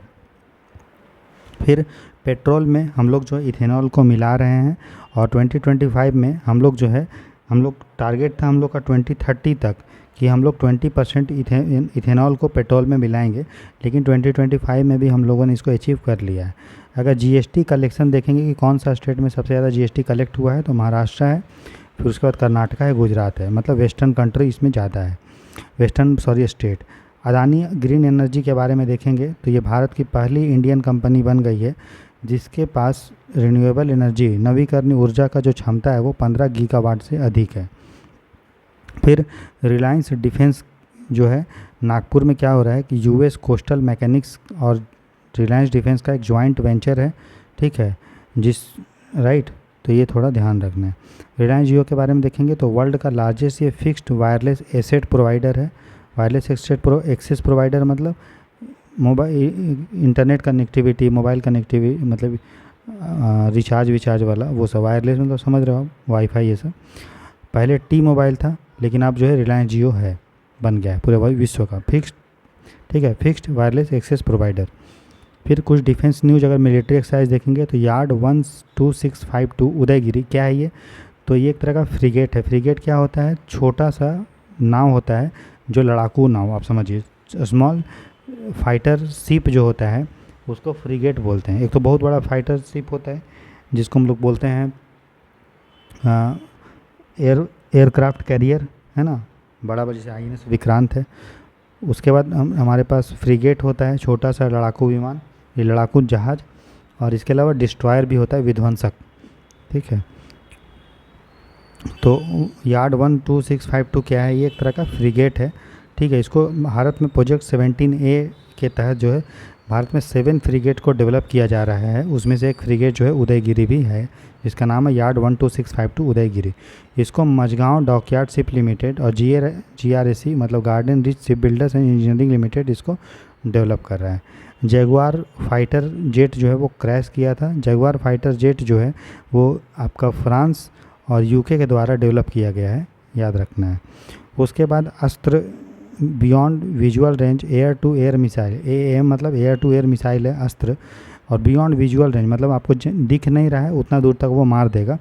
फिर पेट्रोल में हम लोग जो इथेनॉल को मिला रहे हैं, और 2025 में हम लोग टारगेट था हम लोग का 2030 तक कि हम लोग 20% इथेनॉल को पेट्रोल में मिलाएंगे, लेकिन 2025 में भी हम लोगों ने इसको अचीव कर लिया है। अगर जीएसटी कलेक्शन देखेंगे कि कौन सा स्टेट में सबसे ज़्यादा जीएसटी कलेक्ट हुआ है, तो महाराष्ट्र है, फिर उसके बाद कर्नाटक है, गुजरात है, मतलब वेस्टर्न कंट्री इसमें ज़्यादा है, स्टेट। अदानी ग्रीन एनर्जी के बारे में देखेंगे तो ये भारत की पहली इंडियन कंपनी बन गई है जिसके पास रिन्यूएबल एनर्जी, नवीकरणीय ऊर्जा का जो क्षमता है वो 15 गीगावाट से अधिक है। फिर रिलायंस डिफेंस जो है नागपुर में क्या हो रहा है कि यूएस कोस्टल मैकेनिक्स और रिलायंस डिफेंस का एक जॉइंट वेंचर है। ठीक है, तो ये थोड़ा ध्यान रखना है। रिलायंस जियो के बारे में देखेंगे तो वर्ल्ड का लार्जेस्ट ये फिक्स्ड वायरलेस एसेट प्रोवाइडर है। वायरलेस एक्सेस प्रोवाइडर मतलब mobile internet connectivity, mobile connectivity, मतलब रिचार्ज वाला वो सब। वायरलेस मतलब समझ रहे हो आप, वाईफाई ये सब। पहले टी मोबाइल था, लेकिन अब जो है रिलायंस जियो है, बन गया है पूरे भाई विश्व का फिक्स्ड। ठीक है, फिक्स्ड वायरलेस एक्सेस प्रोवाइडर। फिर कुछ डिफेंस न्यूज़, अगर मिलिट्री एक्सरसाइज देखेंगे तो यार्ड 12652 उदयगिरी, क्या है ये, तो ये एक तरह का फ्रिगेट है। फ्रिगेट क्या होता है, छोटा सा नाव होता है जो लड़ाकू नाव, आप समझिए, स्मॉल फाइटर शिप जो होता है उसको फ्रिगेट बोलते हैं। एक तो बहुत बड़ा फाइटर शिप होता है जिसको हम लोग बोलते हैं एयरक्राफ्ट कैरियर, है ना, बड़ा जैसे INS विक्रांत है। उसके बाद हमारे पास फ्रिगेट होता है, छोटा सा लड़ाकू विमान, ये लड़ाकू जहाज़, और इसके अलावा डिस्ट्रॉयर भी होता है, विध्वंसक। ठीक है, तो यार्ड 12652 क्या है, ये एक तरह का फ्रिगेट है। ठीक है। इसको भारत में प्रोजेक्ट 17A के तहत जो है भारत में 7 फ्रिगेट को डेवलप किया जा रहा है। उसमें से एक फ्रिगेट जो है उदयगिरी भी है, जिसका नाम है यार्ड 12652 उदयगिरी। इसको मझगांव डॉकयार्ड शिप लिमिटेड और GRAC मतलब garden rich ship builders and engineering limited इसको डेवलप कर रहा है। जगुआर फाइटर जेट जो है वो क्रैश किया था। जगुआर फाइटर जेट जो है वो आपका फ्रांस और यूके के द्वारा डेवलप किया गया है, याद रखना है। उसके बाद Astra beyond visual range air to air missile, AAM मतलब एयर टू एयर मिसाइल है अस्त्र, और बियॉन्ड विजुअल रेंज मतलब आपको दिख नहीं रहा है उतना दूर तक वो मार देगा,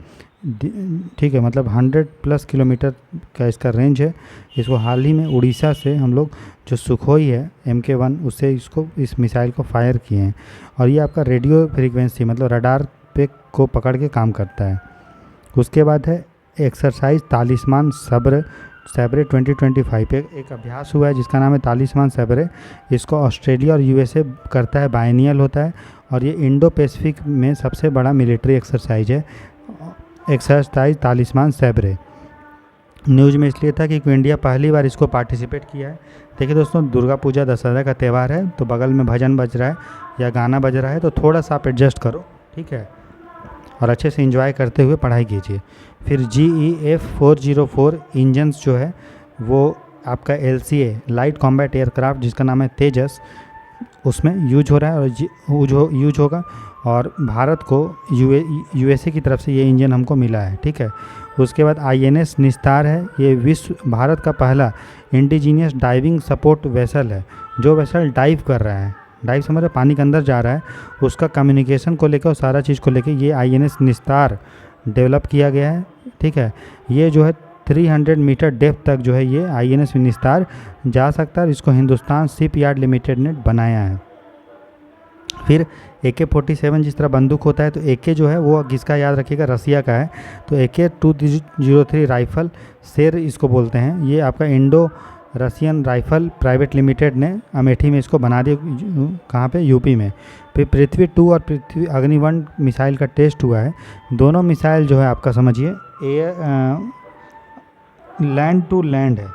ठीक है। मतलब 100+ किलोमीटर का इसका रेंज है। इसको हाल ही में उड़ीसा से हम लोग जो सुखोई है MK1 उससे इस मिसाइल को फायर किए हैं, और ये आपका रेडियो फ्रीक्वेंसी मतलब रडार पे को पकड़ के काम करता है। उसके बाद है एक्सरसाइज तालिस्मान सब्रे 2025 पे एक अभ्यास हुआ है जिसका नाम है तालिस्मान सब्रे। इसको ऑस्ट्रेलिया और USA करता है, बायनियल होता है, और ये इंडो पैसिफिक में सबसे बड़ा मिलिट्री एक्सरसाइज है, एक्सरसाइज तालिस्मान सब्रे। न्यूज़ में इसलिए था कि इंडिया पहली बार इसको पार्टिसिपेट किया है। देखिए दोस्तों, दुर्गा पूजा दशहरा का त्यौहार है, तो बगल में भजन बज रहा है या गाना बज रहा है तो थोड़ा सा आप एडजस्ट करो, ठीक है, और अच्छे से एंजॉय करते हुए पढ़ाई कीजिए। फिर GEF 404 इंजन्स जो है वो आपका LCA लाइट कॉम्बैट एयरक्राफ्ट जिसका नाम है तेजस, उसमें यूज हो रहा है और यूज होगा, और भारत को USA की तरफ से ये इंजन हमको मिला है, ठीक है। उसके बाद INS निस्तार है, ये भारत का पहला इंडिजीनियस डाइविंग सपोर्ट वेसल है। जो वेसल डाइव कर रहा है, डाइव समझ रहे, पानी के अंदर जा रहा है, उसका कम्युनिकेशन को लेकर और सारा चीज़ को लेकर ये INS निस्तार डेवलप किया गया है, ठीक है। ये जो है 300 मीटर डेप्थ तक जो है ये INS निस्तार जा सकता है, इसको हिंदुस्तान शिप यार्ड लिमिटेड ने बनाया है। फिर AK-47 जिस तरह बंदूक होता है, तो AK जो है वो किसका याद रखिएगा, रसिया का है। तो AK-203 राइफल शेर इसको बोलते हैं, ये आपका Indo Russian rifle private limited ने अमेठी में इसको बना दिया, कहाँ पे, UP में। फिर पृथ्वी 2 और पृथ्वी अग्नि 1 मिसाइल का टेस्ट हुआ है। दोनों मिसाइल जो है आपका समझिए लैंड टू लैंड है,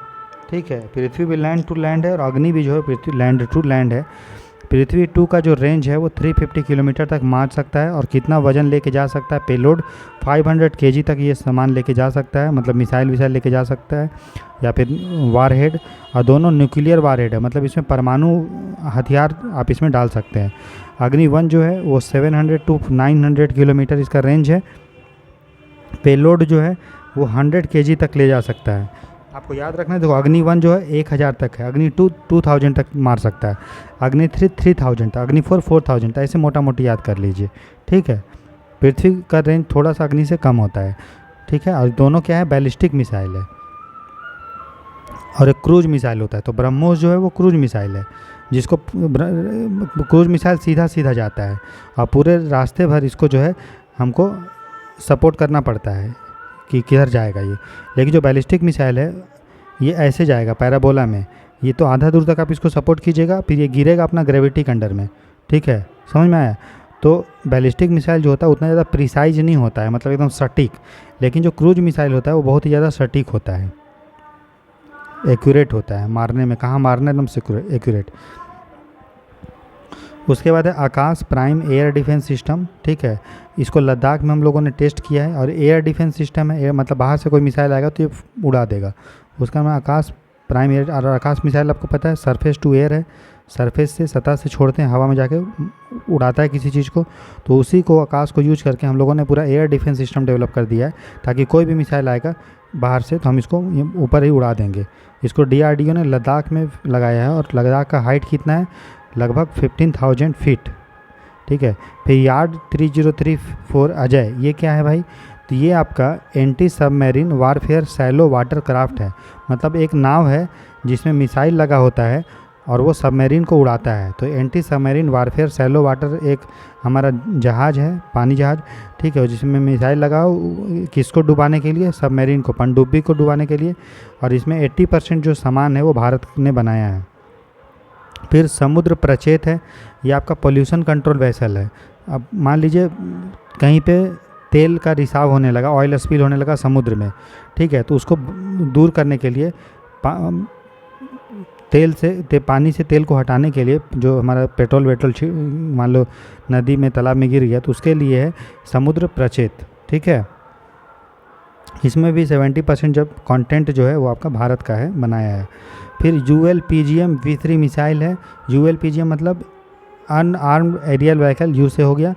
ठीक है। पृथ्वी भी लैंड टू लैंड है और अग्नि भी जो है पृथ्वी लैंड टू लैंड है। पृथ्वी 2 का जो रेंज है वो 350 किलोमीटर तक मार सकता है, और कितना वजन लेके जा सकता है, पेलोड 500 kg तक ये सामान लेके जा सकता है, मतलब मिसाइल लेके जा सकता है, या फिर वारहेड, और दोनों न्यूक्लियर वारहेड है, मतलब इसमें परमाणु हथियार आप इसमें डाल सकते हैं। अग्नि 1 जो है वो 700 to 900 किलोमीटर इसका रेंज है। पेलोड जो है वो 100 kg तक ले जा सकता है। आपको याद रखना है, देखो अग्नि 1 जो है 1000 तक है, अग्नि 2 2000 तक मार सकता है, अग्नि 3 3000 तक, अग्नि 4 4000 तक, ऐसे मोटा मोटी याद कर लीजिए, ठीक है। पृथ्वी का रेंज थोड़ा सा अग्नि से कम होता है, ठीक है। और दोनों क्या है, बैलिस्टिक मिसाइल है, और एक क्रूज मिसाइल होता है। तो ब्रह्मोस जो है वो क्रूज मिसाइल है, जिसको क्रूज मिसाइल सीधा सीधा जाता है, और पूरे रास्ते भर इसको जो है हमको सपोर्ट करना पड़ता है कि किधर जाएगा ये। लेकिन जो बैलिस्टिक मिसाइल है ये ऐसे जाएगा पैराबोला में, ये तो आधा दूर तक आप इसको सपोर्ट कीजिएगा, फिर ये गिरेगा अपना ग्रेविटी के अंडर में, ठीक है, समझ में आया। तो बैलिस्टिक मिसाइल जो होता है उतना ज़्यादा प्रिसाइज नहीं होता है, मतलब एकदम सटीक, लेकिन जो क्रूज मिसाइल होता है वो बहुत ही ज़्यादा सटीक होता है, एक्यूरेट होता है, मारने में कहाँ मारना एकदम एक्यूरेट। उसके बाद है आकाश प्राइम एयर डिफेंस सिस्टम, ठीक है। इसको लद्दाख में हम लोगों ने टेस्ट किया है, और एयर डिफेंस सिस्टम है, एयर मतलब बाहर से कोई मिसाइल आएगा तो ये उड़ा देगा, उसका नाम आकाश प्राइम एयर। और आकाश मिसाइल आपको पता है सरफेस टू एयर है, सरफेस से सतह से छोड़ते हैं, हवा में जाके उड़ाता है किसी चीज़ को, तो उसी को आकाश को यूज करके हम लोगों ने पूरा एयर डिफेंस सिस्टम डेवलप कर दिया है, ताकि कोई भी मिसाइल आएगा बाहर से तो हम इसको ऊपर ही उड़ा देंगे। इसको DRDO ने लद्दाख में लगाया है, और लद्दाख का हाइट कितना है, लगभग 15,000 फीट, ठीक है। फिर यार्ड 3034 अजय, ये क्या है भाई, तो ये आपका anti submarine warfare shallow water craft है, मतलब एक नाव है जिसमें मिसाइल लगा होता है और वो सबमरीन को उड़ाता है। तो anti submarine warfare shallow water एक हमारा जहाज़ है, पानी जहाज़, ठीक है, जिसमें मिसाइल लगा हो, किसको डुबाने के लिए, सबमरीन को, पनडुब्बी को डुबाने के लिए, और इसमें 80% जो सामान है वो भारत ने बनाया है। फिर समुद्र प्रचेत है, ये आपका पोल्यूशन कंट्रोल वेसल है। अब मान लीजिए कहीं पे तेल का रिसाव होने लगा, ऑयल स्पिल होने लगा समुद्र में, ठीक है, तो उसको दूर करने के लिए पानी से तेल को हटाने के लिए, जो हमारा पेट्रोल वेट्रोल मान लो नदी में तालाब में गिर गया तो उसके लिए है समुद्र प्रचेत। ठीक है, इसमें भी 70% जब कंटेंट जो है वो आपका भारत का है, बनाया है। फिर ULPGM V3 मिसाइल है। ULPGM मतलब अनआर्म्ड एरियल व्हीकल, यू से हो गया,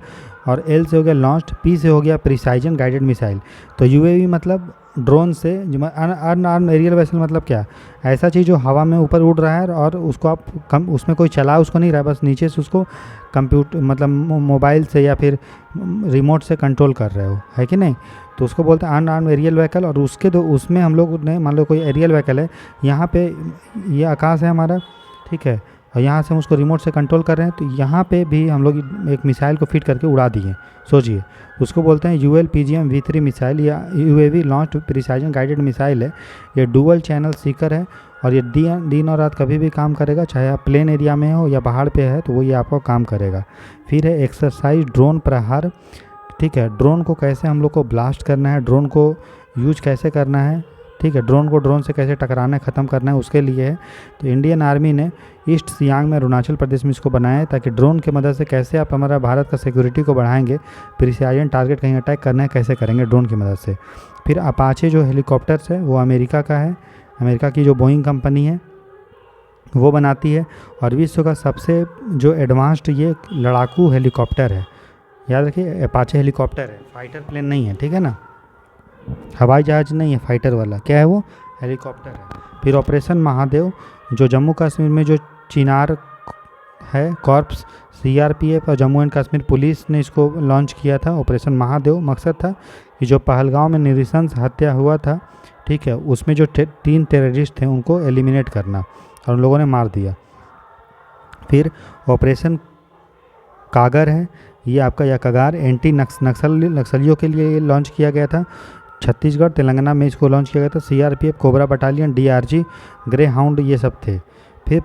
और एल से हो गया लॉन्च्ड, पी से हो गया प्रिसाइजन गाइडेड मिसाइल। तो UAV मतलब ड्रोन से, अनआर्म्ड एरियल व्हीकल मतलब क्या, ऐसा चीज़ जो हवा में ऊपर उड़ रहा है और उसको आप उसमें कोई चला उसको नहीं रहा है, बस नीचे से उसको कंप्यूटर मतलब मोबाइल से या फिर रिमोट से कंट्रोल कर रहे हो, है कि नहीं, तो उसको बोलते हैं अनआर्म्ड एरियल व्हीकल। और उसमें हम लोग ने मान लो कोई एरियल व्हीकल है, यहाँ पे ये आकाश है हमारा, ठीक है, और यहाँ से हम उसको रिमोट से कंट्रोल कर रहे हैं, तो यहाँ पे भी हम लोग एक मिसाइल को फिट करके उड़ा दिए। सोचिए, उसको बोलते हैं ULPGM V3 मिसाइल या UAV launch precision guided missile है। ये डुअल चैनल सीकर है और ये दिन और रात कभी भी काम करेगा, चाहे आप प्लेन एरिया में हो या पहाड़ पे है तो वो ये आपको काम करेगा। फिर है एक्सरसाइज ड्रोन प्रहार। ठीक है, ड्रोन को कैसे हम लोग को ब्लास्ट करना है, ड्रोन को यूज कैसे करना है, ठीक है, ड्रोन से कैसे टकराना है, ख़त्म करना है, उसके लिए है। तो इंडियन आर्मी ने ईस्ट सियांग में अरुणाचल प्रदेश में इसको बनाया है, ताकि ड्रोन की मदद से कैसे आप हमारा भारत का सिक्योरिटी को बढ़ाएंगे, प्रिसाइजन टारगेट कहीं अटैक करना है कैसे करेंगे ड्रोन की मदद से। फिर अपाचे जो हेलीकॉप्टर्स है वो अमेरिका का है, अमेरिका की जो बोइंग कंपनी है वो बनाती है, और विश्व का सबसे जो एडवांस्ड ये लड़ाकू हेलीकॉप्टर है। याद रखिए, अपाचे हेलीकॉप्टर है, फाइटर प्लेन नहीं है, ठीक है ना, हवाई जहाज़ नहीं है, फाइटर वाला क्या है वो, हेलीकॉप्टर है। फिर ऑपरेशन महादेव, जो जम्मू कश्मीर में जो चिनार है कॉर्प्स, CRPF और जम्मू एंड कश्मीर पुलिस ने इसको लॉन्च किया था। ऑपरेशन महादेव मकसद था कि जो पहलगांव में नृशंस हत्या हुआ था, ठीक है, उसमें जो 3 टेररिस्ट थे उनको एलिमिनेट करना, और उन लोगों ने मार दिया। फिर ऑपरेशन कागर है, ये आपका या कगार एंटी नक्सलियों के लिए लॉन्च किया गया था। छत्तीसगढ़ तेलंगाना में इसको लॉन्च किया गया था। CRPF, cobra battalion, DRG, grey hound ये सब थे। फिर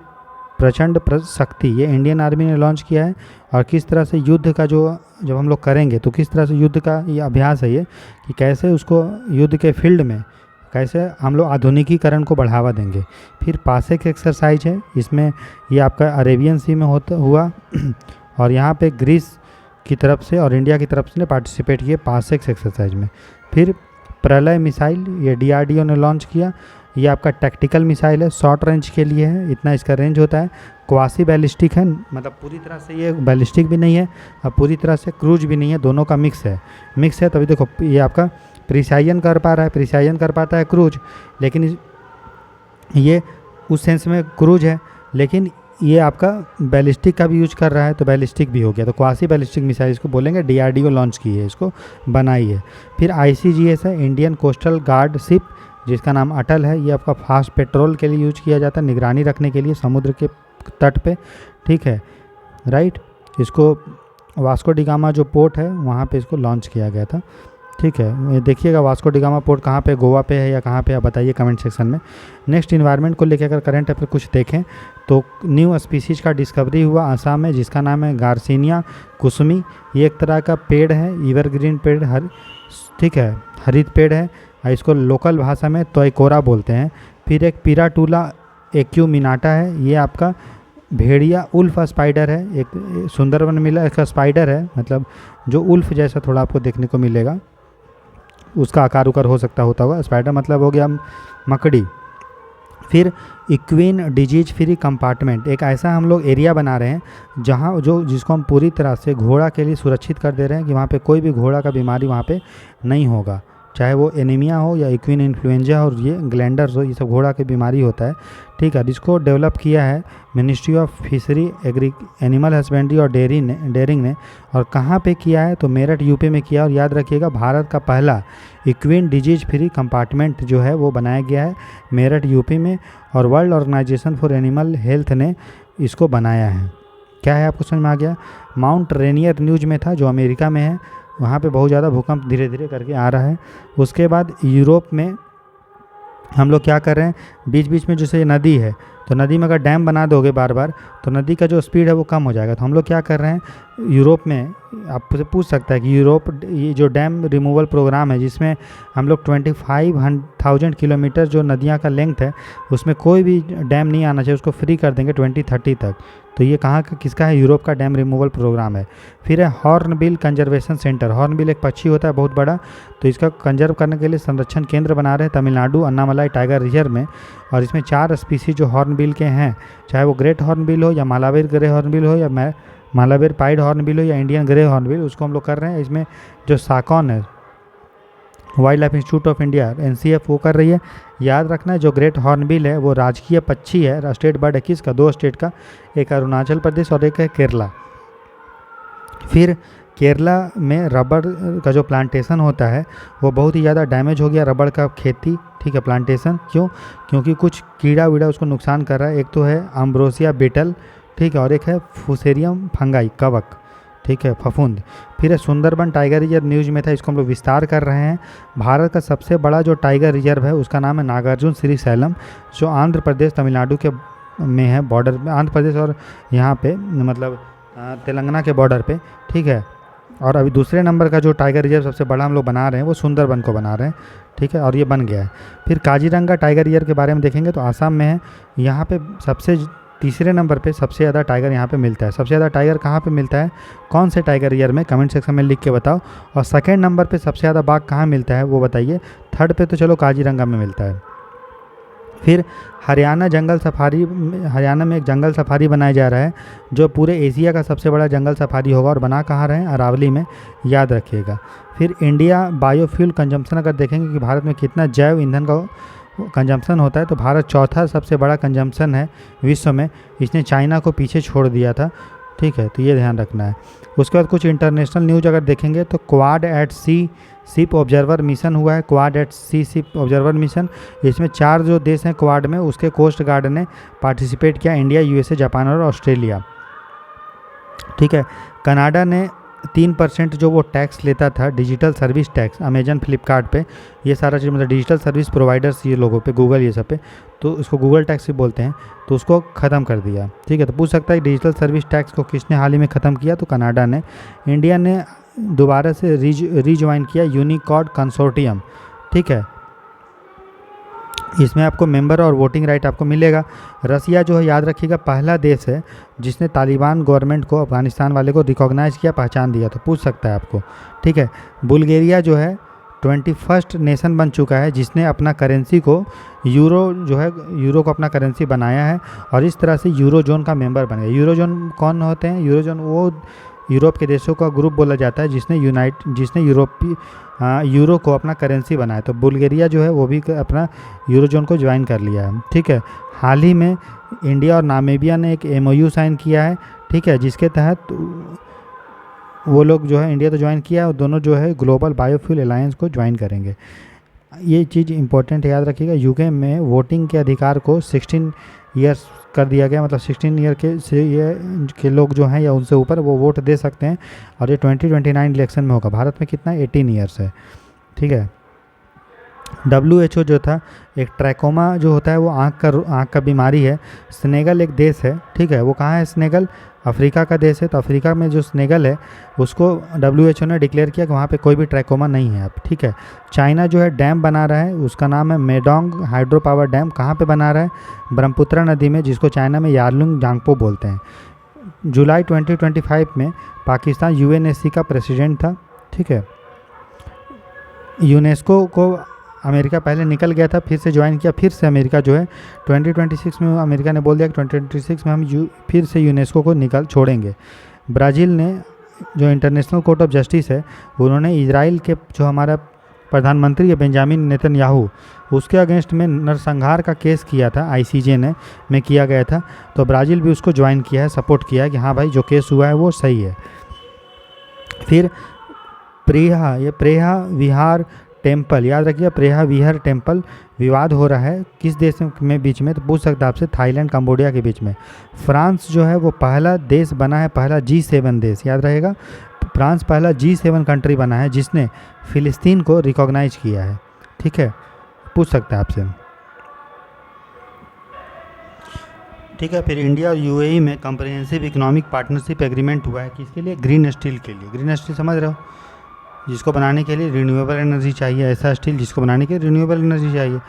प्रचंड शक्ति, ये इंडियन आर्मी ने लॉन्च किया है। और किस तरह से युद्ध का जो जब हम लोग करेंगे तो किस तरह से युद्ध का ये अभ्यास है, ये कि कैसे उसको युद्ध के फील्ड में कैसे हम लोग आधुनिकीकरण को बढ़ावा देंगे। फिर पासेक एक्सरसाइज है, इसमें ये आपका अरेबियन सी में हुआ और यहाँ पे ग्रीस की तरफ से और इंडिया की तरफ से ने पार्टिसिपेट किए पासेक एक्सरसाइज में। फिर प्रलय मिसाइल, ये DRDO ने लॉन्च किया, ये आपका टैक्टिकल मिसाइल है, शॉर्ट रेंज के लिए है, इतना इसका रेंज होता है। क्वासी बैलिस्टिक है, मतलब पूरी तरह से ये बैलिस्टिक भी नहीं है और पूरी तरह से क्रूज भी नहीं है, दोनों का मिक्स है। तभी देखो ये आपका प्रिसाइजन कर पा रहा है, प्रिसाइजन कर पाता है क्रूज, लेकिन ये उस सेंस में क्रूज है, लेकिन ये आपका बैलिस्टिक का भी यूज कर रहा है, तो बैलिस्टिक भी हो गया। तो क्वासी बैलिस्टिक मिसाइल इसको बोलेंगे, DRDO लॉन्च की है, इसको बनाई है। फिर ICGS है, इंडियन कोस्टल गार्ड शिप, जिसका नाम अटल है। ये आपका फास्ट पेट्रोल के लिए यूज किया जाता है, निगरानी रखने के लिए समुद्र के तट पे, ठीक है, राइट। इसको वास्को डिगामा जो पोर्ट है वहाँ पे इसको लॉन्च किया गया था, ठीक है। देखिएगा वास्को डिगामा पोर्ट कहाँ पे, गोवा पे है या कहाँ पे, आप बताइए कमेंट सेक्शन में। नेक्स्ट इन्वायरमेंट को लेकर अगर करंट अफेयर कुछ देखें तो न्यू स्पीसीज का डिस्कवरी हुआ आसाम में, जिसका नाम है गार्सिनिया कुसुमी। ये एक तरह का पेड़ है, एवरग्रीन पेड़, ठीक है, हरित पेड़ है। इसको लोकल भाषा में तोयकोरा बोलते हैं। फिर एक पिराटूला एक्यूमिनाटा है, ये आपका भेड़िया उल्फ स्पाइडर है, एक सुंदरवन मिला इसका स्पाइडर है, मतलब जो उल्फ जैसा थोड़ा आपको देखने को मिलेगा, उसका आकार उकार होता होगा। स्पाइडर मतलब हो गया मकड़ी। फिर इक्वीन डिजीज फ्री कंपार्टमेंट, एक ऐसा हम लोग एरिया बना रहे हैं जहाँ जिसको हम पूरी तरह से घोड़ा के लिए सुरक्षित कर दे रहे हैं कि वहाँ पे कोई भी घोड़ा का बीमारी वहाँ पे नहीं होगा, चाहे वो एनीमिया हो या इक्वीन इन्फ्लुएंजा और ये ग्लैंडर्स हो, ये सब घोड़ा की बीमारी होता है, ठीक है। जिसको डेवलप किया है ministry of fishery animal husbandry और डेयरिंग ने। और कहाँ पे किया है, तो मेरठ यूपी में किया। और याद रखिएगा भारत का पहला इक्वीन डिजीज फ्री कंपार्टमेंट जो है वो बनाया गया है मेरठ यूपी में, और world organisation for animal health ने इसको बनाया है। क्या है आपको समझ में आ गया। माउंट रेनियर न्यूज में था, जो अमेरिका में है, वहाँ पे बहुत ज़्यादा भूकंप धीरे धीरे करके आ रहा है। उसके बाद यूरोप में हम लोग क्या कर रहे हैं, बीच बीच में जैसे नदी है, तो नदी में अगर डैम बना दोगे बार बार तो नदी का जो स्पीड है वो कम हो जाएगा। तो हम लोग क्या कर रहे हैं, यूरोप में आपसे पूछ सकता है कि यूरोप ये जो डैम रिमूवल प्रोग्राम है जिसमें हम लोग 25,000 किलोमीटर जो नदियाँ का लेंथ है उसमें कोई भी डैम नहीं आना चाहिए, उसको फ्री कर देंगे 2030 तक। तो ये कहाँ का किसका है? यूरोप का डैम रिमूवल प्रोग्राम है। फिर है हॉर्नबिल कंजर्वेशन सेंटर। हॉर्नबिल एक पक्षी होता है बहुत बड़ा, तो इसका कंजर्व करने के लिए संरक्षण केंद्र बना रहे हैं तमिलनाडु अन्नामलाई टाइगर रिजर्व में। और इसमें 4 स्पीसीज जो हॉर्नबिल के हैं, चाहे वो ग्रेट हॉर्नबिल हो या मालाबार ग्रे हॉर्नबिल हो या मालाबार पाइड हॉर्नबिल हो या इंडियन ग्रे हॉर्नबिल, उसको हम लोग कर रहे हैं। इसमें जो साकॉन है, wild life institute of India NCF वो कर रही है। याद रखना है जो ग्रेट हॉर्नबिल है वो राजकीय पक्षी है। स्टेट बर्ड है किसका? 2 स्टेट का, एक अरुणाचल प्रदेश और एक है केरला। फिर केरला में रबड़ का जो प्लांटेशन होता है वो बहुत ही ज़्यादा डैमेज हो गया, रबड़ का खेती, ठीक है, प्लांटेशन। क्यों? क्योंकि कुछ कीड़ा वीड़ा उसको नुकसान कर रहा है। एक तो है अम्ब्रोसिया बीटल, ठीक है, और एक है फुसेरियम फंगाई, कवक, ठीक है, फफूंद। फिर है सुंदरबन टाइगर रिजर्व, न्यूज में था, इसको हम लोग विस्तार कर रहे हैं। भारत का सबसे बड़ा जो टाइगर रिजर्व है उसका नाम है नागार्जुन श्री सैलम, जो आंध्र प्रदेश तमिलनाडु के में है, बॉर्डर में, आंध्र प्रदेश और यहाँ पे मतलब तेलंगाना के बॉर्डर पे, ठीक है। और अभी दूसरे नंबर का जो टाइगर रिजर्व सबसे बड़ा हम लोग बना रहे हैं वो सुंदरबन को बना रहे हैं, ठीक है, और ये बन गया है। फिर काजीरंगा टाइगर रिजर्व के बारे में देखेंगे तो आसाम में है। यहाँ पे सबसे तीसरे नंबर पे सबसे ज़्यादा टाइगर यहाँ पे मिलता है। सबसे ज़्यादा टाइगर कहाँ पे मिलता है? कौन से टाइगर रिजर्व में? कमेंट सेक्शन में लिख के बताओ। और सेकेंड नंबर पे सबसे ज़्यादा बाघ कहाँ मिलता है वो बताइए। थर्ड पे तो चलो काजीरंगा में मिलता है। फिर हरियाणा में एक जंगल सफारी बनाया जा रहा है जो पूरे एशिया का सबसे बड़ा जंगल सफारी होगा, और बना कहाँ रहे? अरावली में, याद रखिएगा। फिर इंडिया बायोफ्यूल कंजम्पशन अगर देखेंगे कि भारत में कितना जैव ईंधन का कंजम्पशन होता है, तो भारत चौथा सबसे बड़ा कंजम्पशन है विश्व में। इसने चाइना को पीछे छोड़ दिया था, ठीक है, तो ये ध्यान रखना है। उसके बाद कुछ इंटरनेशनल न्यूज अगर देखेंगे तो क्वाड एट सी शिप ऑब्जर्वर मिशन हुआ है। क्वाड एट सी शिप ऑब्जर्वर मिशन, इसमें 4 जो देश हैं क्वाड में उसके कोस्ट गार्ड ने पार्टिसिपेट किया, इंडिया, USA, जापान और ऑस्ट्रेलिया, ठीक है। कनाडा ने 3% जो वो टैक्स लेता था, digital service tax, Amazon, Flipkart पे, ये सारा चीज़ मतलब डिजिटल सर्विस प्रोवाइडर्स ये लोगों पे, गूगल ये सब पे, तो इसको गूगल टैक्स भी बोलते हैं, तो उसको ख़त्म कर दिया, ठीक है। तो पूछ सकता है डिजिटल सर्विस टैक्स को किसने हाल ही में ख़त्म किया? तो कनाडा ने। इंडिया ने दोबारा से रीज्वाइन किया यूनिकॉड कंसोर्टियम, ठीक है। इसमें आपको मेंबर और वोटिंग राइट आपको मिलेगा। रसिया जो है, याद रखिएगा, पहला देश है जिसने तालिबान गवर्नमेंट को, अफगानिस्तान वाले को रिकॉग्नाइज किया, पहचान दिया, तो पूछ सकता है आपको, ठीक है। बुल्गारिया जो है 21st नेशन बन चुका है जिसने अपना करेंसी को यूरो को अपना करेंसी बनाया है, और इस तरह से यूरो जोन का मेंबर बन गया। यूरो जोन कौन होते हैं? यूरो जोन वो यूरोप के देशों का ग्रुप बोला जाता है जिसने यूरो को अपना करेंसी बनाया। तो बुल्गारिया जो है वो भी अपना यूरो जोन को ज्वाइन कर लिया है, ठीक है। हाल ही में इंडिया और नामीबिया ने एक MOU साइन किया है, ठीक है, जिसके तहत वो लोग जो है, इंडिया तो ज्वाइन किया है, और दोनों जो है ग्लोबल बायोफ्यूल अलायंस को ज्वाइन करेंगे। ये चीज़ इंपॉर्टेंट याद रखिएगा। UK में वोटिंग के अधिकार को 16 ईयर्स कर दिया गया, मतलब 16 ईयर के लोग जो हैं या उनसे ऊपर वो वोट दे सकते हैं, और ये 2029 इलेक्शन में होगा। भारत में कितना? 18 ईयर्स है, ठीक है। WHO जो था, एक ट्रैकोमा जो होता है वो आँख का बीमारी है। सेनेगल एक देश है, ठीक है, वो कहाँ है? सेनेगल अफ्रीका का देश है। तो अफ्रीका में जो सेनेगल है उसको WHO ने डिक्लेयर किया कि वहाँ पे कोई भी ट्रैकोमा नहीं है अब, ठीक है। चाइना जो है डैम बना रहा है, उसका नाम है मेडोंग हाइड्रो पावर डैम। कहाँ पे बना रहा है? ब्रह्मपुत्र नदी में, जिसको चाइना में यारलुंग जांगपो बोलते हैं। जुलाई 2025 में पाकिस्तान UNSC का प्रेसिडेंट था, ठीक है। यूनेस्को को अमेरिका पहले निकल गया था, फिर से ज्वाइन किया, फिर से अमेरिका जो है 2026 में अमेरिका ने बोल दिया कि 2026 में हम फिर से यूनेस्को को छोड़ेंगे। ब्राज़ील ने जो इंटरनेशनल कोर्ट ऑफ जस्टिस है, उन्होंने इजराइल के जो हमारा प्रधानमंत्री है बेंजामिन नेतन्याहू, उसके अगेंस्ट में नरसंहार का केस किया था, ICJ में किया गया था। तो ब्राज़ील भी उसको ज्वाइन किया है, सपोर्ट किया है कि हाँ भाई जो केस हुआ है वो सही है। फिर प्रेहा विहार टेम्पल, याद रखिए, प्रेहा विहार टेम्पल विवाद हो रहा है किस देश में बीच में? तो पूछ सकता है आपसे, थाईलैंड, कंबोडिया के बीच में। फ्रांस जो है वो पहला देश बना है, पहला G7 देश, याद रहेगा, फ्रांस पहला G7 कंट्री बना है जिसने फ़िलिस्तीन को रिकॉग्नाइज किया है, ठीक है, पूछ सकता है आपसे। ठीक है। फिर इंडिया और यूएई में कम्प्रिहेंसिव इकोनॉमिक पार्टनरशिप एग्रीमेंट हुआ है, किसके लिए? ग्रीन स्टील के लिए। ग्रीन स्टील समझ रहे हो, जिसको बनाने के लिए रिन्यूएबल एनर्जी चाहिए, ऐसा स्टील जिसको बनाने के लिए रिन्यूएबल एनर्जी चाहिए,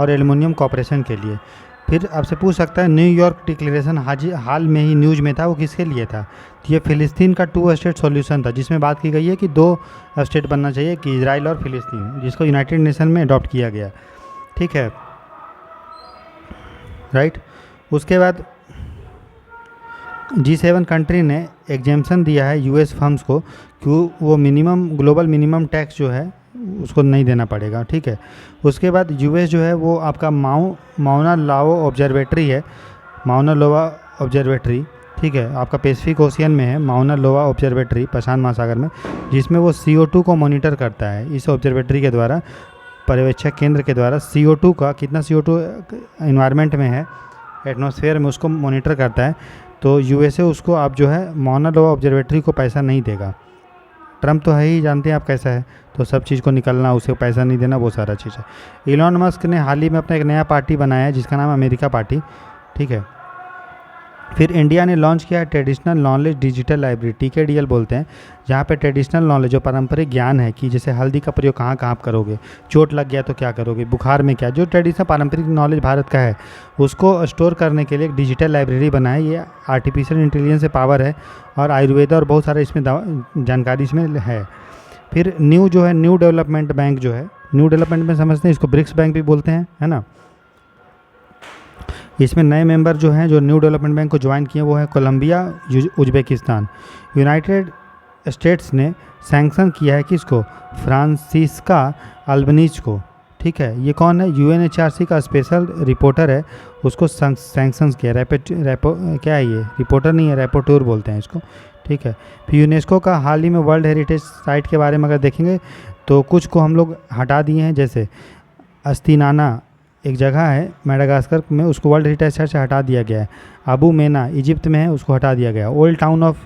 और एल्युमिनियम कॉर्पोरेशन के लिए। फिर आपसे पूछ सकता है न्यूयॉर्क डिक्लेरेशन हाल में ही न्यूज में था, वो किसके लिए था? तो ये फ़िलिस्तीन का 2 स्टेट सॉल्यूशन था, जिसमें बात की गई है कि 2 स्टेट बनना चाहिए, कि इजराइल और फ़िलिस्तीन, जिसको यूनाइटेड नेशन में अडॉप्ट किया गया। ठीक है, राइट। उसके बाद G7 कंट्री ने एग्जेम्पशन दिया है यूएस फर्म्स को कि वो ग्लोबल मिनिमम टैक्स जो है उसको नहीं देना पड़ेगा। ठीक है। उसके बाद यूएस जो है वो आपका माउना लोआ ऑब्जर्वेटरी है, माउना लोआ ऑब्जर्वेटरी, ठीक है, आपका पैसिफिक ओशियन में है माउना लोआ ऑब्जर्वेटरी, प्रशांत महासागर में, जिसमें वो CO2 को मॉनिटर करता है। इस ऑब्जर्वेटरी के द्वारा, पर्यवेक्षक केंद्र के द्वारा CO2 का कितना CO2 इन्वायरमेंट में है, एटमॉस्फेयर में, उसको मॉनिटर करता है। तो यूएसए उसको आप जो है माउना लोआ ऑब्जर्वेटरी को पैसा नहीं देगा। ट्रम्प तो है ही, जानते हैं आप कैसा है, तो सब चीज़ को निकलना, उसे पैसा नहीं देना, वो सारा चीज़ है। इलॉन मस्क ने हाल ही में अपना एक नया पार्टी बनाया है जिसका नाम है अमेरिका पार्टी। ठीक है। फिर इंडिया ने लॉन्च किया है traditional knowledge digital library, TKDL बोलते हैं, जहाँ पे ट्रेडिशनल नॉलेज जो पारंपरिक ज्ञान है, कि जैसे हल्दी का प्रयोग कहाँ कहाँ करोगे, चोट लग गया तो क्या करोगे, बुखार में क्या, जो ट्रेडिशनल पारंपरिक नॉलेज भारत का है उसको स्टोर करने के लिए एक डिजिटल लाइब्रेरी बनाए। ये आर्टिफिशियल इंटेलिजेंस से पावर है, और आयुर्वेद और बहुत सारा इसमें जानकारी इसमें है। फिर न्यू डेवलपमेंट बैंक जो है, न्यू डेवलपमेंट में समझते हैं इसको, ब्रिक्स बैंक भी बोलते हैं, है ना। इसमें नए मेंबर जो हैं जो न्यू डेवलपमेंट बैंक को ज्वाइन किए वो है कोलंबिया, उज्बेकिस्तान। यूनाइटेड स्टेट्स ने सैंक्शन किया है किसको? फ्रांसिस्का अल्बनीज को। ठीक है, ये कौन है? UNHRC का स्पेशल रिपोर्टर है, उसको सैंक्शन किया। क्या है ये? रिपोर्टर नहीं है, रैपोटोर बोलते हैं इसको। ठीक है। फिर यूनेस्को का हाल ही में वर्ल्ड हेरिटेज साइट के बारे में अगर देखेंगे तो कुछ को हम लोग हटा दिए हैं, जैसे अस्तिनाना एक जगह है मेडागास्कर में, उसको वर्ल्ड हेरिटेज साइट से हटा दिया गया है। अबू मेना इजिप्ट में है, उसको हटा दिया गया। ओल्ड टाउन ऑफ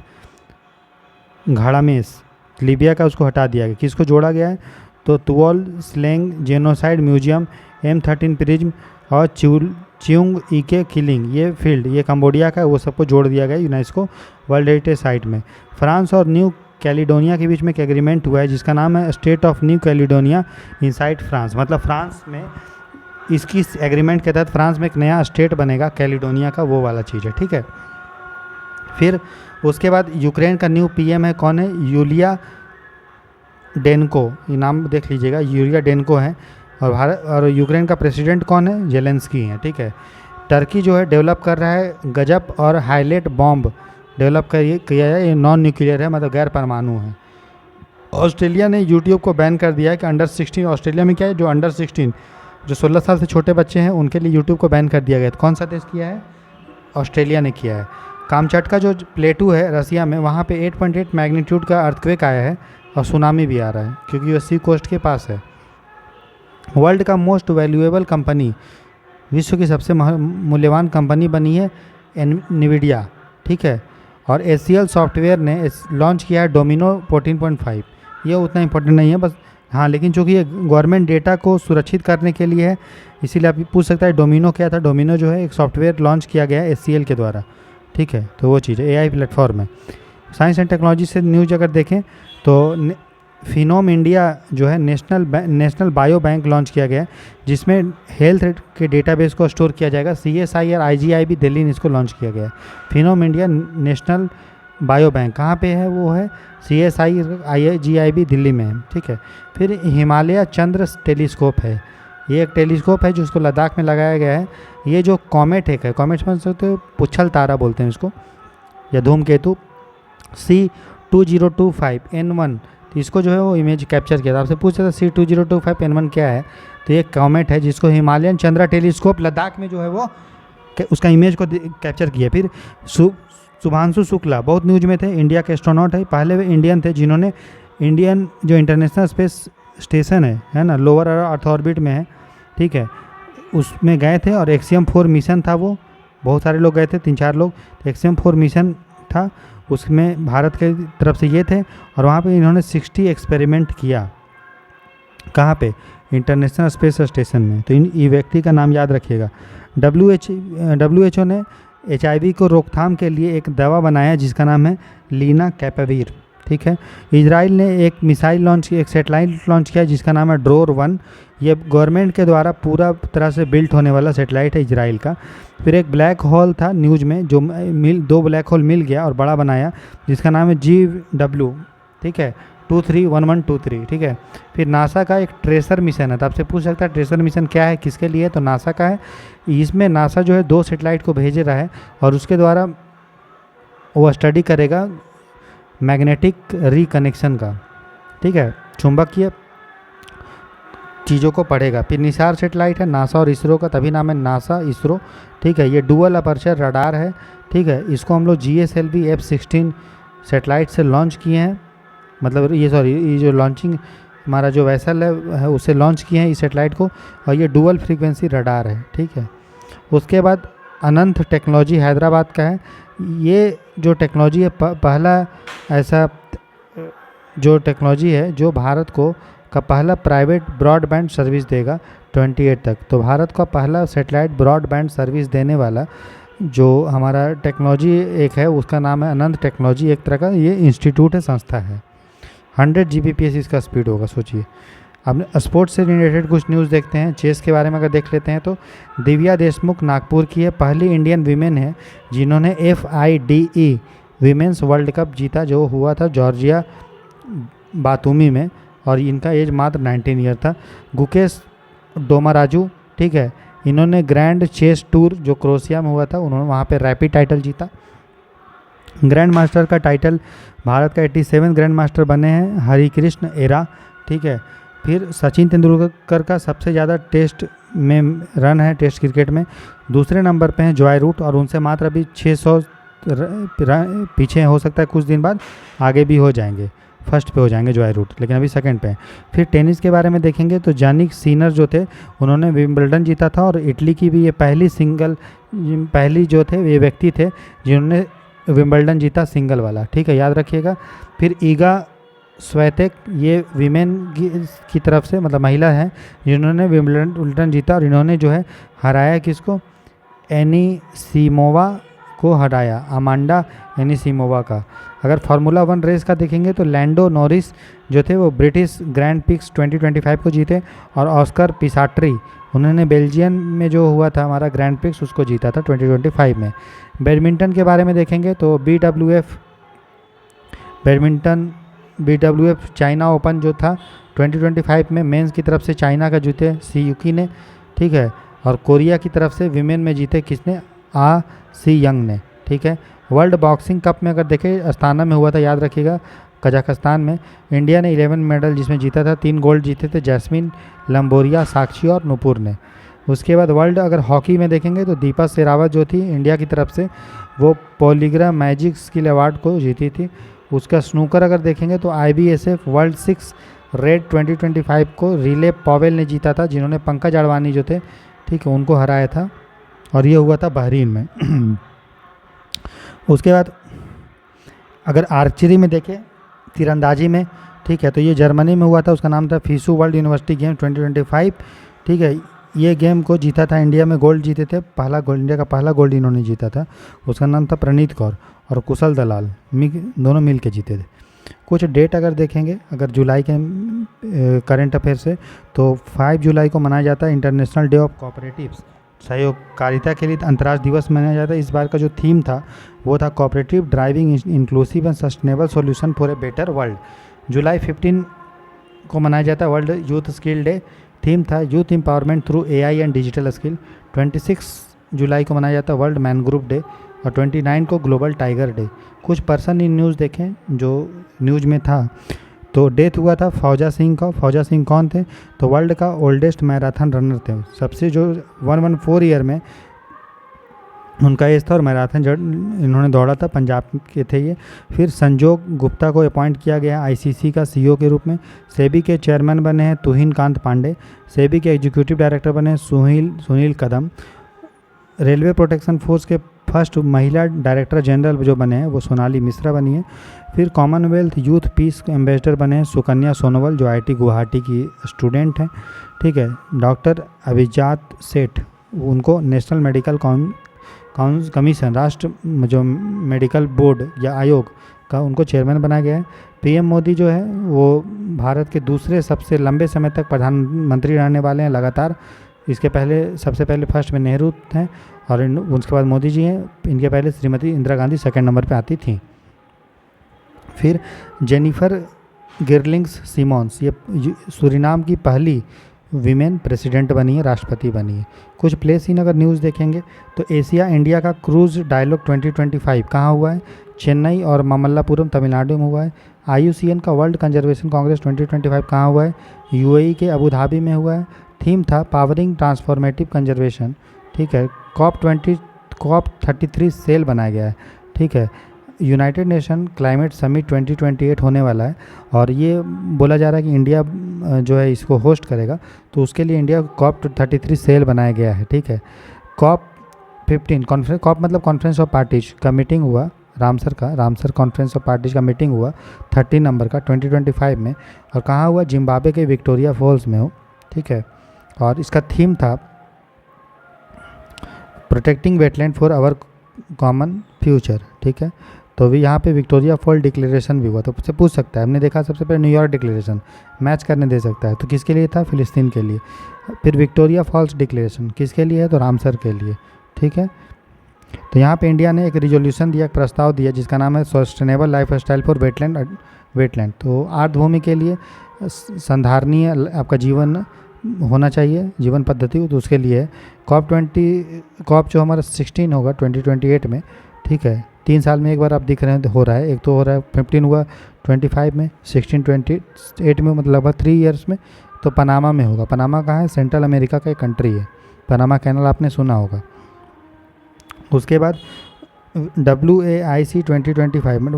घाड़ामेस लीबिया का, उसको हटा दिया गया। किसको जोड़ा गया है? तो तुअल स्लेंग जेनोसाइड म्यूजियम, M13 प्रिज्म और चिउंग ईके किलिंग, ये फील्ड, ये कंबोडिया का है, वो सबको जोड़ दिया गया यूनेस्को वर्ल्ड हेरिटेज साइट में। फ्रांस और न्यू कैलिडोनिया के बीच में एक एग्रीमेंट हुआ है जिसका नाम है state of new Caledonia inside France. मतलब फ्रांस में इसकी एग्रीमेंट के तहत फ्रांस में एक नया स्टेट बनेगा कैलिडोनिया का, वो वाला चीज़ है। ठीक है। फिर उसके बाद यूक्रेन का न्यू PM है, कौन है? यूलिया डेनको, ये नाम देख लीजिएगा, यूलिया डेनको है। और यूक्रेन का प्रेसिडेंट कौन है? जेलेंस्की है। ठीक है। टर्की जो है डेवलप कर रहा है गजब और हाइलेट बॉम्ब डेवलप किया है, ये नॉन न्यूक्लियर है, मतलब गैर परमाणु है। ऑस्ट्रेलिया ने यूट्यूब को बैन कर दिया है कि अंडर 16, ऑस्ट्रेलिया में क्या है, जो अंडर 16 जो 16 साल से छोटे बच्चे हैं उनके लिए यूट्यूब को बैन कर दिया गया। तो कौन सा देश किया है? ऑस्ट्रेलिया ने किया है। कामचटका जो प्लेटू है रसिया में, वहाँ पे 8.8 मैग्नीट्यूड का अर्थक्वेक आया है और सुनामी भी आ रहा है, क्योंकि वो सी कोस्ट के पास है। वर्ल्ड का मोस्ट वैल्यूएबल कंपनी, विश्व की सबसे मूल्यवान कंपनी बनी है NVIDIA। ठीक है। और HCL सॉफ्टवेयर ने लॉन्च किया है डोमिनो 14.5। ये उतना इंपॉर्टेंट नहीं है बस, हाँ, लेकिन चूँकि ये गवर्नमेंट डेटा को सुरक्षित करने के लिए है, इसीलिए आप पूछ सकता है डोमिनो क्या था। डोमिनो जो है एक सॉफ्टवेयर लॉन्च किया गया है HCL के द्वारा। ठीक है, तो वो चीज़ है, AI प्लेटफॉर्म है। साइंस एंड टेक्नोलॉजी से न्यूज अगर देखें तो फिनोम इंडिया जो है नेशनल बायो बैंक लॉन्च किया गया है, जिसमें हेल्थ के डेटाबेस को स्टोर किया जाएगा। CSI और IGI भी दिल्ली ने इसको लॉन्च किया गया है। फिनोम इंडिया नेशनल बायो बैंक कहाँ पे है? वो है CSI IGI भी दिल्ली में है। ठीक है। फिर हिमालय चंद्र टेलीस्कोप है, ये एक टेलीस्कोप है जो उसको लद्दाख में लगाया गया है। ये जो कॉमेट है, कॉमेट समझ सकते हो, पुच्छल तारा बोलते हैं इसको, या धूमकेतु, C2025 N1, तो इसको जो है वो इमेज कैप्चर किया था। आपसे पूछा था C2025 N1 क्या है, तो ये कॉमेट है जिसको हिमालयन चंद्रा टेलीस्कोप लद्दाख में जो है वो उसका इमेज को कैप्चर किया। फिर शुभांशु शुक्ला बहुत न्यूज में थे, इंडिया के एस्ट्रोनॉट है, पहले वे इंडियन थे जिन्होंने इंडियन जो इंटरनेशनल स्पेस स्टेशन है ना, लोअर अर्थ ऑर्बिट में है। ठीक है, उसमें गए थे और एक्सियम 4 मिशन था, वो बहुत सारे लोग गए थे, 3-4 लोग। तो एक्सियम 4 मिशन था, उसमें भारत के तरफ से ये थे, और वहाँ पे इन्होंने 60 एक्सपेरिमेंट किया। कहाँ पे? इंटरनेशनल स्पेस स्टेशन में। तो ये व्यक्ति का नाम याद रखिएगा। WHO ने HIV को रोकथाम के लिए एक दवा बनाया जिसका नाम है लीना कैपेवीर। ठीक है, इजराइल ने एक मिसाइल लॉन्च की, एक सेटेलाइट लॉन्च किया जिसका नाम है ड्रोर-1। ये गवर्नमेंट के द्वारा पूरा तरह से बिल्ट होने वाला सेटेलाइट है इजराइल का। फिर एक ब्लैक होल था न्यूज़ में, जो दो ब्लैक होल मिल गया और बड़ा बनाया जिसका नाम है GW, ठीक है, 231123। ठीक है, फिर नासा का एक ट्रेसर मिशन है। तो आपसे पूछ सकता है ट्रेसर मिशन क्या है, किसके लिए? तो नासा का है। इसमें नासा जो है 2 सेटेलाइट को भेज रहा है और उसके द्वारा वो स्टडी करेगा मैग्नेटिक रिकनेक्शन का, ठीक है, चुंबकीय चीज़ों को पढ़ेगा। फिर निसार सेटेलाइट है नासा और इसरो का, तभी नाम है नासा इसरो। ठीक है, ये डुअल अपर्चर रडार है। ठीक है, इसको हम लोग GSLV F-16 सेटेलाइट से लॉन्च किए हैं, मतलब ये जो लॉन्चिंग हमारा जो वेसल है उससे लॉन्च किए हैं इस सेटेलाइट को, और ये डुअल फ्रीक्वेंसी रडार है। ठीक है, उसके बाद अनंत टेक्नोलॉजी हैदराबाद का है। ये जो टेक्नोलॉजी है पहला ऐसा जो टेक्नोलॉजी है जो भारत को का पहला प्राइवेट ब्रॉडबैंड सर्विस देगा 28 तक। तो भारत का पहला सैटेलाइट ब्रॉडबैंड सर्विस देने वाला जो हमारा टेक्नोलॉजी एक है उसका नाम है अनंत टेक्नोलॉजी। एक तरह का ये इंस्टीट्यूट है, संस्था है। 100 Gbps इसका स्पीड होगा, सोचिए। अब स्पोर्ट्स से रिलेटेड कुछ न्यूज़ देखते हैं। चेस के बारे में अगर देख लेते हैं तो दिव्या देशमुख नागपुर की है, पहली इंडियन वीमेन है जिन्होंने FIDE वीमेंस वर्ल्ड कप जीता, जो हुआ था जॉर्जिया बातूमी में, और इनका एज मात्र 19 ईयर था। गुकेश डोमाराजू, ठीक है, इन्होंने ग्रैंड चेस टूर जो क्रोएशिया में हुआ था, उन्होंने वहाँ पे रैपिड टाइटल जीता। ग्रैंड मास्टर का टाइटल भारत का 87 ग्रैंड मास्टर बने हैं हरिकृष्ण एरा। ठीक है, फिर सचिन तेंदुलकर का सबसे ज़्यादा टेस्ट में रन है टेस्ट क्रिकेट में। दूसरे नंबर पे हैं जॉय रूट और उनसे मात्र अभी 600 पीछे हो सकता है, कुछ दिन बाद आगे भी हो जाएंगे, फर्स्ट पे हो जाएंगे जॉय रूट, लेकिन अभी सेकंड पे हैं। फिर टेनिस के बारे में देखेंगे तो जानिक सीनर जो थे उन्होंने विंबलडन जीता था, और इटली की भी ये पहली जो थे ये व्यक्ति थे जिन्होंने विंबलडन जीता सिंगल वाला। ठीक है, याद रखिएगा। फिर ईगा स्वेतेक ये वीमेन की तरफ से मतलब महिला है जिन्होंने विंबलडन जीता, और इन्होंने जो है हराया किसको, एनिसीमोवा को हराया, अमांडा एनिसीमोवा का। अगर फार्मूला 1 रेस का देखेंगे तो लैंडो नॉरिस जो थे वो ब्रिटिश ग्रैंड पिक्स 2025 को जीते, और ऑस्कर पिसाट्री उन्होंने बेल्जियम में जो हुआ था हमारा ग्रैंड पिक्स उसको जीता था 2025 में। बैडमिंटन के बारे में देखेंगे तो BWF चाइना ओपन जो था 2025 में मेंस की तरफ से चाइना का जीते सी युकी ने। ठीक है, और कोरिया की तरफ से विमेन में जीते किसने, सी यंग ने। ठीक है, वर्ल्ड बॉक्सिंग कप में अगर देखें अस्ताना में हुआ था, याद रखिएगा, कजाकिस्तान में। इंडिया ने 11 मेडल जिसमें जीता था, 3 गोल्ड जीते थे जैस्मिन लंबोरिया, साक्षी और नुपुर ने। उसके बाद वर्ल्ड अगर हॉकी में देखेंगे तो दीपा शेरावत जो थी इंडिया की तरफ से वो पॉलीग्राफ मैजिक स्किल अवार्ड को जीती थी। उसका स्नूकर अगर देखेंगे तो IBSF वर्ल्ड 6 रेड 2025 को रिले पॉवेल ने जीता था, जिन्होंने पंकज अडवाणी जो थे, ठीक है, उनको हराया था, और ये हुआ था बहरीन में। उसके बाद अगर आर्चरी में देखें, तीरंदाजी में, ठीक है, तो ये जर्मनी में हुआ था, उसका नाम था फीसू वर्ल्ड यूनिवर्सिटी गेम 2025। ठीक है, ये गेम को जीता था, इंडिया में गोल्ड जीते थे, इंडिया का पहला गोल्ड इन्होंने जीता था, उसका नाम था प्रणीत कौर, और कुशल दलाल दोनों मिल के जीते थे। कुछ डेट अगर देखेंगे, अगर जुलाई के करंट अफेयर से, तो 5 जुलाई को मनाया जाता है इंटरनेशनल डे ऑफ कोऑपरेटिव्स, सहयोगकारिता के लिए अंतर्राष्ट्रीय दिवस मनाया जाता है। इस बार का जो थीम था वो था cooperative driving inclusive and sustainable solution for a better world. जुलाई 15 को मनाया जाता है world youth skill day, theme था youth empowerment through AI and digital skill. 26 जुलाई को मनाया जाता है वर्ल्ड मैनग्रोव डे, और 29 को ग्लोबल टाइगर डे। कुछ पर्सन इन न्यूज़ देखें जो न्यूज़ में था, तो डेथ हुआ था फौजा सिंह का। फौजा सिंह कौन थे, तो वर्ल्ड का ओल्डेस्ट मैराथन रनर थे, सबसे जो 114 ईयर में उनका एज था, और मैराथन इन्होंने दौड़ा था, पंजाब के थे ये। फिर संजोग गुप्ता को अपॉइंट किया गया ICC का CEO के रूप में। सेबी के चेयरमैन बने हैं तुहिन कांत पांडे। सेबी के एग्जीक्यूटिव डायरेक्टर बने हैं सुनील कदम। रेलवे प्रोटेक्शन फोर्स के फर्स्ट महिला डायरेक्टर जनरल जो बने हैं वो सोनाली मिश्रा बनी है। फिर कॉमनवेल्थ यूथ पीस एम्बेसडर बने हैं सुकन्या सोनोवाल, जो IIT गुवाहाटी की स्टूडेंट हैं। ठीक है, डॉक्टर अभिजात सेठ उनको नेशनल मेडिकल कमीशन, राष्ट्र जो मेडिकल बोर्ड या आयोग का उनको चेयरमैन बनाया गया है। पीएम मोदी जो है वो भारत के दूसरे सबसे लंबे समय तक प्रधानमंत्री रहने वाले हैं लगातार। इसके पहले सबसे पहले फर्स्ट में नेहरू हैं और उसके बाद मोदी जी हैं। इनके पहले श्रीमती इंदिरा गांधी सेकंड नंबर पे आती थी। फिर जेनिफर गिरलिंग्स सिमोन्स, ये सूरीनाम की पहली वीमेन प्रेसिडेंट बनी है, राष्ट्रपति बनी है। कुछ प्लेस इन अगर न्यूज़ देखेंगे तो एशिया इंडिया का क्रूज डायलॉग 2025 कहाँ हुआ है? चेन्नई और मामल्लापुरम तमिलनाडु में हुआ है। IUCN का वर्ल्ड कंजर्वेशन कांग्रेस 2025 कहाँ हुआ है? UAE के अबू धाबी में हुआ है। थीम था पावरिंग ट्रांसफॉर्मेटिव कंजर्वेशन, ठीक है। COP33 सेल बनाया गया है, ठीक है। यूनाइटेड नेशन क्लाइमेट समिट 2028 होने वाला है और ये बोला जा रहा है कि इंडिया जो है इसको होस्ट करेगा, तो उसके लिए इंडिया COP33 सेल बनाया गया है, ठीक है। COP15 कॉन्फ्रेंस, COP मतलब कॉन्फ्रेंस ऑफ पार्टीज का मीटिंग हुआ, रामसर कॉन्फ्रेंस ऑफ पार्टीज का मीटिंग हुआ 13 नंबर का 2025 में, और कहाँ हुआ? जिम्बाब्वे के विक्टोरिया फॉल्स में हो, ठीक है। और इसका थीम था protecting wetland for our common future, ठीक है। तो अभी यहाँ पे विक्टोरिया फॉल डिक्लेरेशन भी हुआ, तो उससे पूछ सकता है। हमने देखा सबसे पहले न्यूयॉर्क डिक्लेरेशन मैच करने दे सकता है, तो किसके लिए था? फिलिस्तीन के लिए। फिर विक्टोरिया फॉल्स डिक्लेरेशन किसके लिए है? तो रामसर के लिए, ठीक है। तो यहाँ पे इंडिया ने एक रिजोल्यूशन दिया, एक प्रस्ताव दिया जिसका नाम है sustainable life style for wetland. तो आर्द्रभूमि के लिए संधारणीय आपका जीवन होना चाहिए, जीवन पद्धति, तो उसके लिए COP जो हमारा 16 होगा 2028 में, ठीक है। 3 साल में एक बार आप दिख रहे हैं हो रहा है, एक तो हो रहा है 15 हुआ 25 में, 16 28 में, मतलब लगभग 3 ईयर्स में। तो पनामा में होगा। पनामा कहाँ है? सेंट्रल अमेरिका का एक कंट्री है, पनामा कैनल आपने सुना होगा। उसके बाद WAIC 2025 में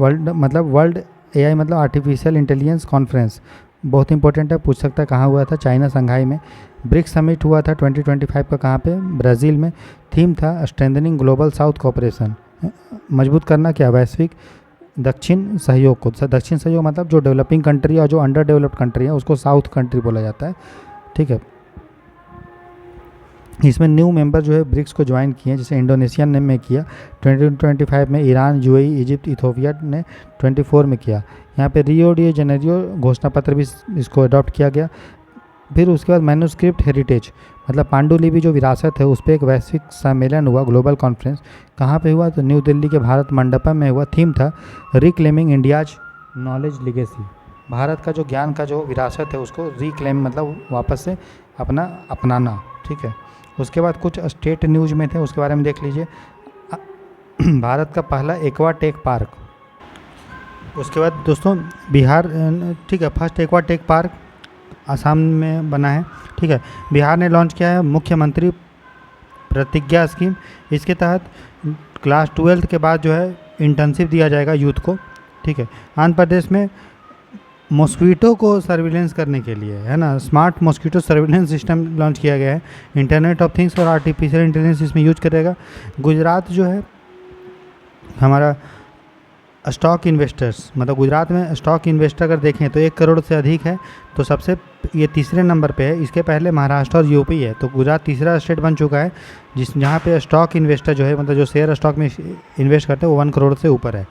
वर्ल्ड AI मतलब आर्टिफिशियल इंटेलिजेंस कॉन्फ्रेंस, बहुत इंपॉर्टेंट है, पूछ सकता है कहाँ हुआ था? चाइना संघाई में। ब्रिक्स समिट हुआ था 2025 का, कहाँ पे? ब्राज़ील में। थीम था स्ट्रेंथनिंग ग्लोबल साउथ कोऑपरेशन, मजबूत करना क्या? वैश्विक दक्षिण सहयोग को। दक्षिण सहयोग मतलब जो डेवलपिंग कंट्री और जो अंडर डेवलप्ड कंट्री है उसको साउथ कंट्री बोला जाता है, ठीक है। इसमें न्यू मेंबर जो है ब्रिक्स को ज्वाइन किए हैं, जैसे इंडोनेशिया ने में किया 2025 में, ईरान, UAE, इजिप्ट, इथोपिया ने 24 में किया। यहाँ पे रियो डी जेनेरियो घोषणा पत्र भी इसको अडॉप्ट किया गया। फिर उसके बाद मैन्यूस्क्रिप्ट हेरिटेज मतलब पांडुलिपि जो विरासत है उस पर एक वैश्विक सम्मेलन हुआ, ग्लोबल कॉन्फ्रेंस। कहाँ पे हुआ? तो न्यू दिल्ली के भारत मंडपम में हुआ। थीम था reclaiming India's knowledge legacy, Bharat का जो ज्ञान का जो विरासत है उसको रिक्लेम मतलब वापस से अपनाना, ठीक है। उसके बाद कुछ स्टेट न्यूज़ में थे, उसके बारे में देख लीजिए। भारत का पहला एक्वा टेक पार्क। उसके बाद दोस्तों बिहार, ठीक है, first aqua tech park Assam में बना है, ठीक है। बिहार ने लॉन्च किया है मुख्यमंत्री प्रतिज्ञा स्कीम। इसके तहत क्लास 12 के बाद जो है इंटर्नशिप दिया जाएगा यूथ को, ठीक है। आंध्र प्रदेश में मॉस्क्वीटो को सर्विलेंस करने के लिए, है ना, smart mosquito surveillance system launch किया गया है। इंटरनेट ऑफ थिंग्स और आर्टिफिशियल इंटेलिजेंस इसमें यूज करेगा। गुजरात जो है हमारा स्टॉक इन्वेस्टर्स, मतलब गुजरात में स्टॉक इन्वेस्टर अगर देखें तो 1 करोड़ से अधिक है, तो सबसे ये तीसरे नंबर पे है। इसके पहले महाराष्ट्र और यूपी है, तो गुजरात तीसरा स्टेट बन चुका है जहाँ पे स्टॉक इन्वेस्टर जो है मतलब जो शेयर स्टॉक में इन्वेस्ट करते हैं वो 1 करोड़ से ऊपर है।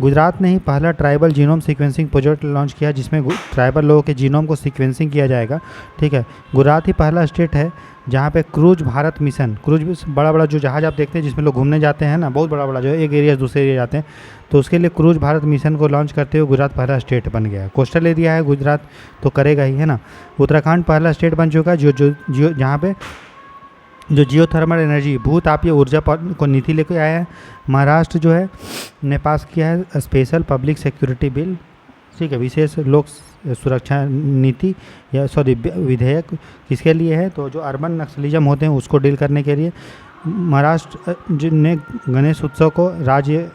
गुजरात ने ही पहला tribal genome sequencing project launch किया जिसमें ट्राइबल लोगों के जीनोम को सीक्वेंसिंग किया जाएगा, ठीक है। गुजरात ही पहला स्टेट है जहाँ पे क्रूज भारत मिशन, क्रूज बड़ा बड़ा जो जहाज़ आप देखते हैं जिसमें लोग घूमने जाते हैं ना, बहुत बड़ा बड़ा जो है एक एरिया से दूसरे एरिया जाते हैं, तो उसके लिए क्रूज भारत मिशन को लॉन्च करते हुए गुजरात पहला स्टेट बन गया है। कोस्टल एरिया है गुजरात तो करेगा ही, है ना। उत्तराखंड पहला स्टेट बन चुका है जो जहाँ पे जो जियोथर्मल एनर्जी भूतापीय ऊर्जा को नीति लेकर आया है। महाराष्ट्र जो है ने पास किया है स्पेशल पब्लिक सिक्योरिटी बिल, ठीक है, विशेष लोक सुरक्षा नीति या विधेयक किसके लिए है? तो जो अर्बन नक्सलिज्म होते हैं उसको डील करने के लिए। महाराष्ट्र ने गणेश उत्सव को राज्य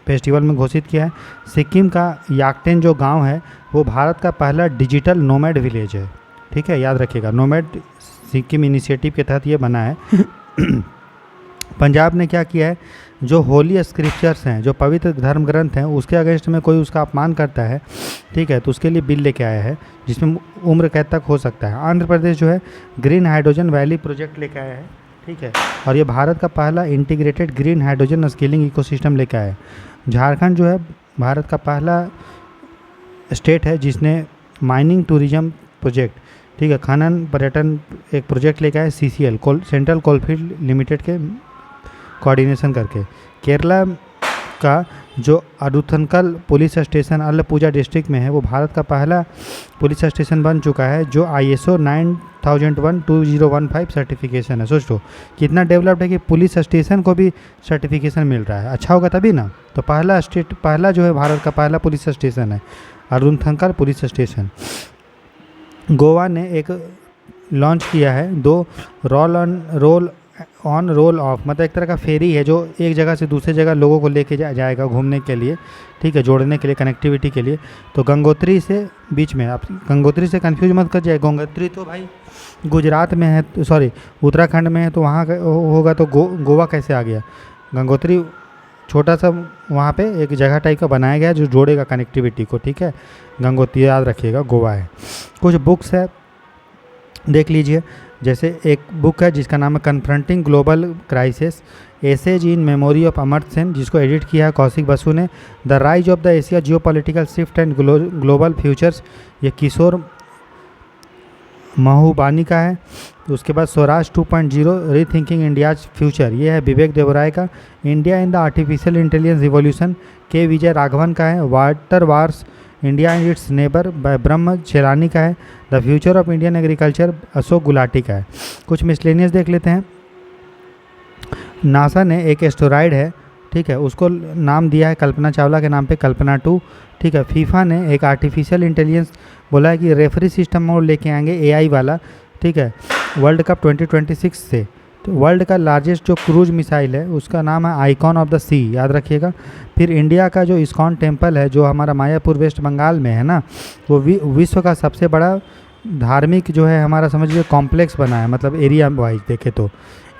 फेस्टिवल में घोषित किया है। सिक्किम का याकटेन जो गांव है वो भारत का पहला डिजिटल नोमैड विलेज है, ठीक है, याद रखिएगा। नोमैड सिक्किम इनिशिएटिव के तहत ये बना है। पंजाब ने क्या किया है? जो होली स्क्रिप्चर्स हैं, जो पवित्र धर्म ग्रंथ हैं, उसके अगेंस्ट में कोई उसका अपमान करता है, ठीक है, तो उसके लिए बिल लेके आया है जिसमें उम्र कैद तक हो सकता है। आंध्र प्रदेश जो है ग्रीन हाइड्रोजन वैली प्रोजेक्ट लेके आया है, ठीक है। और ये भारत का पहला integrated green hydrogen scaling ecosystem लेकर आया है। झारखंड जो है भारत का पहला स्टेट है जिसने माइनिंग टूरिज्म प्रोजेक्ट, ठीक है, खनन पर्यटन एक प्रोजेक्ट लेकर आया CCL सेंट्रल कोलफील्ड लिमिटेड के कोऑर्डिनेशन करके। केरला का जो अरुथनकल पुलिस स्टेशन अलपुजा डिस्ट्रिक्ट में है वो भारत का पहला पुलिस स्टेशन बन चुका है जो ISO 9001:2015 सर्टिफिकेशन है। सोच लो कितना डेवलप्ड है कि पुलिस स्टेशन को भी सर्टिफिकेशन मिल रहा है। अच्छा होगा तभी ना। तो पहला जो है भारत का पहला पुलिस स्टेशन है अरुथनकल पुलिस स्टेशन। गोवा ने एक लॉन्च किया है 2 रोल ऑफ, मतलब एक तरह का फेरी है जो एक जगह से दूसरी जगह लोगों को लेके जाएगा घूमने के लिए, ठीक है, जोड़ने के लिए, कनेक्टिविटी के लिए। तो गंगोत्री से बीच में, आप गंगोत्री से कंफ्यूज मत कर जाए, गंगोत्री तो भाई गुजरात में है, सॉरी उत्तराखंड में है, तो वहाँ होगा तो गोवा कैसे आ गया। गंगोत्री छोटा सा वहाँ पे एक जगह टाइप का बनाया गया है जो जोड़ेगा कनेक्टिविटी को, ठीक है। गंगोत्री याद रखिएगा, गोवा है। कुछ बुक्स है देख लीजिए, जैसे एक बुक है जिसका नाम है confronting global crisis, essays in memory of Amartya Sen, जिसको एडिट किया है कौशिक बसु ने। The rise of the Asia geopolitical shift and global futures, ये किशोर महूबानी का है। उसके बाद स्वराज 2.0 रीथिंकिंग इंडियाज फ्यूचर, ये है विवेक देवराय का। India in the artificial intelligence revolution, K Vijay Raghavan का है। Water wars India and its neighbour by Brahma Chellaney का है। The future of Indian agriculture Ashok Gulati का है। कुछ मिसलेनियस देख लेते हैं। नासा ने एक एस्टेरॉयड है, ठीक है, उसको नाम दिया है कल्पना चावला के नाम पे, कल्पना 2, ठीक है। फीफा ने एक आर्टिफिशियल इंटेलिजेंस बोला है कि रेफरी सिस्टम और लेके आएंगे AI वाला, ठीक है, वर्ल्ड कप 2026 से। तो वर्ल्ड का लार्जेस्ट जो क्रूज मिसाइल है उसका नाम है आइकॉन ऑफ द सी, याद रखिएगा। फिर इंडिया का जो इस्कॉन टेम्पल है जो हमारा मायापुर वेस्ट बंगाल में है ना, वो विश्व का सबसे बड़ा धार्मिक जो है हमारा समझिए कॉम्प्लेक्स बना है, मतलब एरिया वाइज देखे तो।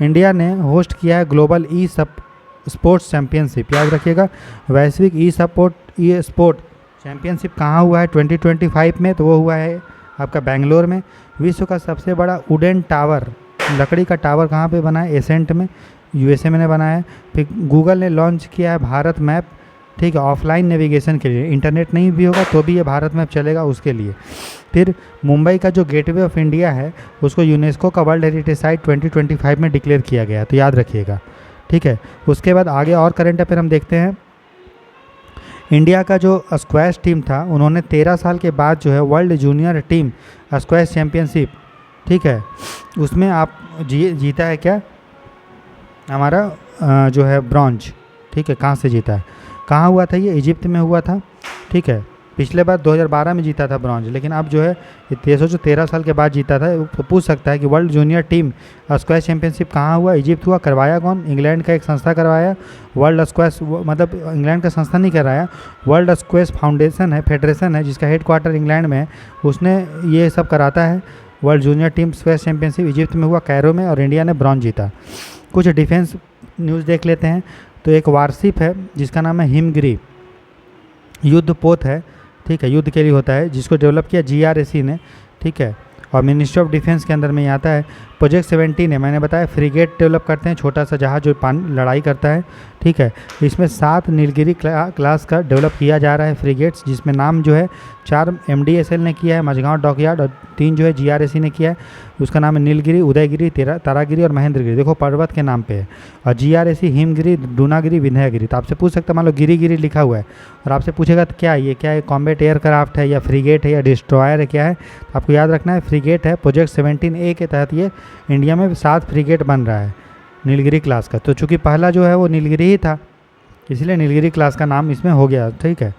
इंडिया ने होस्ट किया है ग्लोबल स्पोर्ट्स चैम्पियनशिप, याद रखिएगा। वैश्विक स्पोर्ट चैम्पियनशिप कहाँ हुआ है 2025 में, तो वो हुआ है आपका बेंगलोर में। विश्व का सबसे बड़ा वुडन टावर, लकड़ी का टावर कहाँ पे बना है, एसेंट में, USA में ने बनाया है। फिर गूगल ने लॉन्च किया है भारत मैप, ठीक है, ऑफलाइन नेविगेशन के लिए, इंटरनेट नहीं भी होगा तो भी ये भारत मैप चलेगा उसके लिए। फिर मुंबई का जो गेटवे ऑफ इंडिया है उसको यूनेस्को का वर्ल्ड हेरिटेज साइट 2025 में डिक्लेयर किया गया, तो याद रखिएगा, ठीक है। उसके बाद आगे और करंट अफेयर हम देखते हैं। इंडिया का जो स्क्वैश टीम था उन्होंने 13 साल के बाद जो है world junior team squash championship, ठीक है, उसमें आप जीता है क्या हमारा जो है ब्रॉन्ज, ठीक है। कहाँ से जीता है, कहाँ हुआ था ये, इजिप्ट में हुआ था, ठीक है। पिछले बार 2012 में जीता था ब्रॉन्ज, लेकिन अब जो है जो 13 साल के बाद जीता था। तो पूछ सकता है कि world junior team squash championship कहाँ हुआ, इजिप्ट हुआ, करवाया कौन, इंग्लैंड का एक संस्था करवाया। वर्ल्ड स्क्वैश मतलब इंग्लैंड का संस्था नहीं कराया, वर्ल्ड स्क्वैश फाउंडेशन है, फेडरेशन है जिसका हेडक्वार्टर इंग्लैंड में है, उसने ये सब कराता है। World junior team squash championship Egypt में हुआ, कैरो में, और इंडिया ने ब्रॉन्ज जीता। कुछ डिफेंस न्यूज़ देख लेते हैं। तो एक वारशिप है जिसका नाम है हिमगिरी, युद्ध पोत है, ठीक है, युद्ध के लिए होता है, जिसको डेवलप किया GRAC ने, ठीक है, और मिनिस्ट्री ऑफ डिफेंस के अंदर में आता है। प्रोजेक्ट 17 है, मैंने बताया फ्रिगेट डेवलप करते हैं, छोटा सा जहाज जो लड़ाई करता है, ठीक है। इसमें 7 नीलगिरी क्लास का डेवलप किया जा रहा है फ्रिगेट्स, जिसमें नाम जो है 4 MDSL ने किया है, मझगांव डॉकयार्ड, और 3 जो है GRAC ने किया है। उसका नाम है नीलगिरी, उदयगिरी, तारागिरी और महेंद्रगिरी, देखो पर्वत के नाम पे है। और GRAC हिमगिरी, दूनागिरी, विंध्यगिरी। तो आपसे पूछ सकता है, मान लो गिरी लिखा हुआ है और आपसे पूछेगा तो क्या है कॉम्बैट एयरक्राफ्ट है या फ्रिगेट है या डिस्ट्रॉयर है, क्या है, तो आपको याद रखना है फ्रिगेट है। प्रोजेक्ट 17A के तहत ये इंडिया में 7 फ्रिगेट बन रहा है नीलगिरी क्लास का। तो चूँकि पहला जो है वो नीलगिरी ही था, इसलिए नीलगिरी क्लास का नाम इसमें हो गया, ठीक है।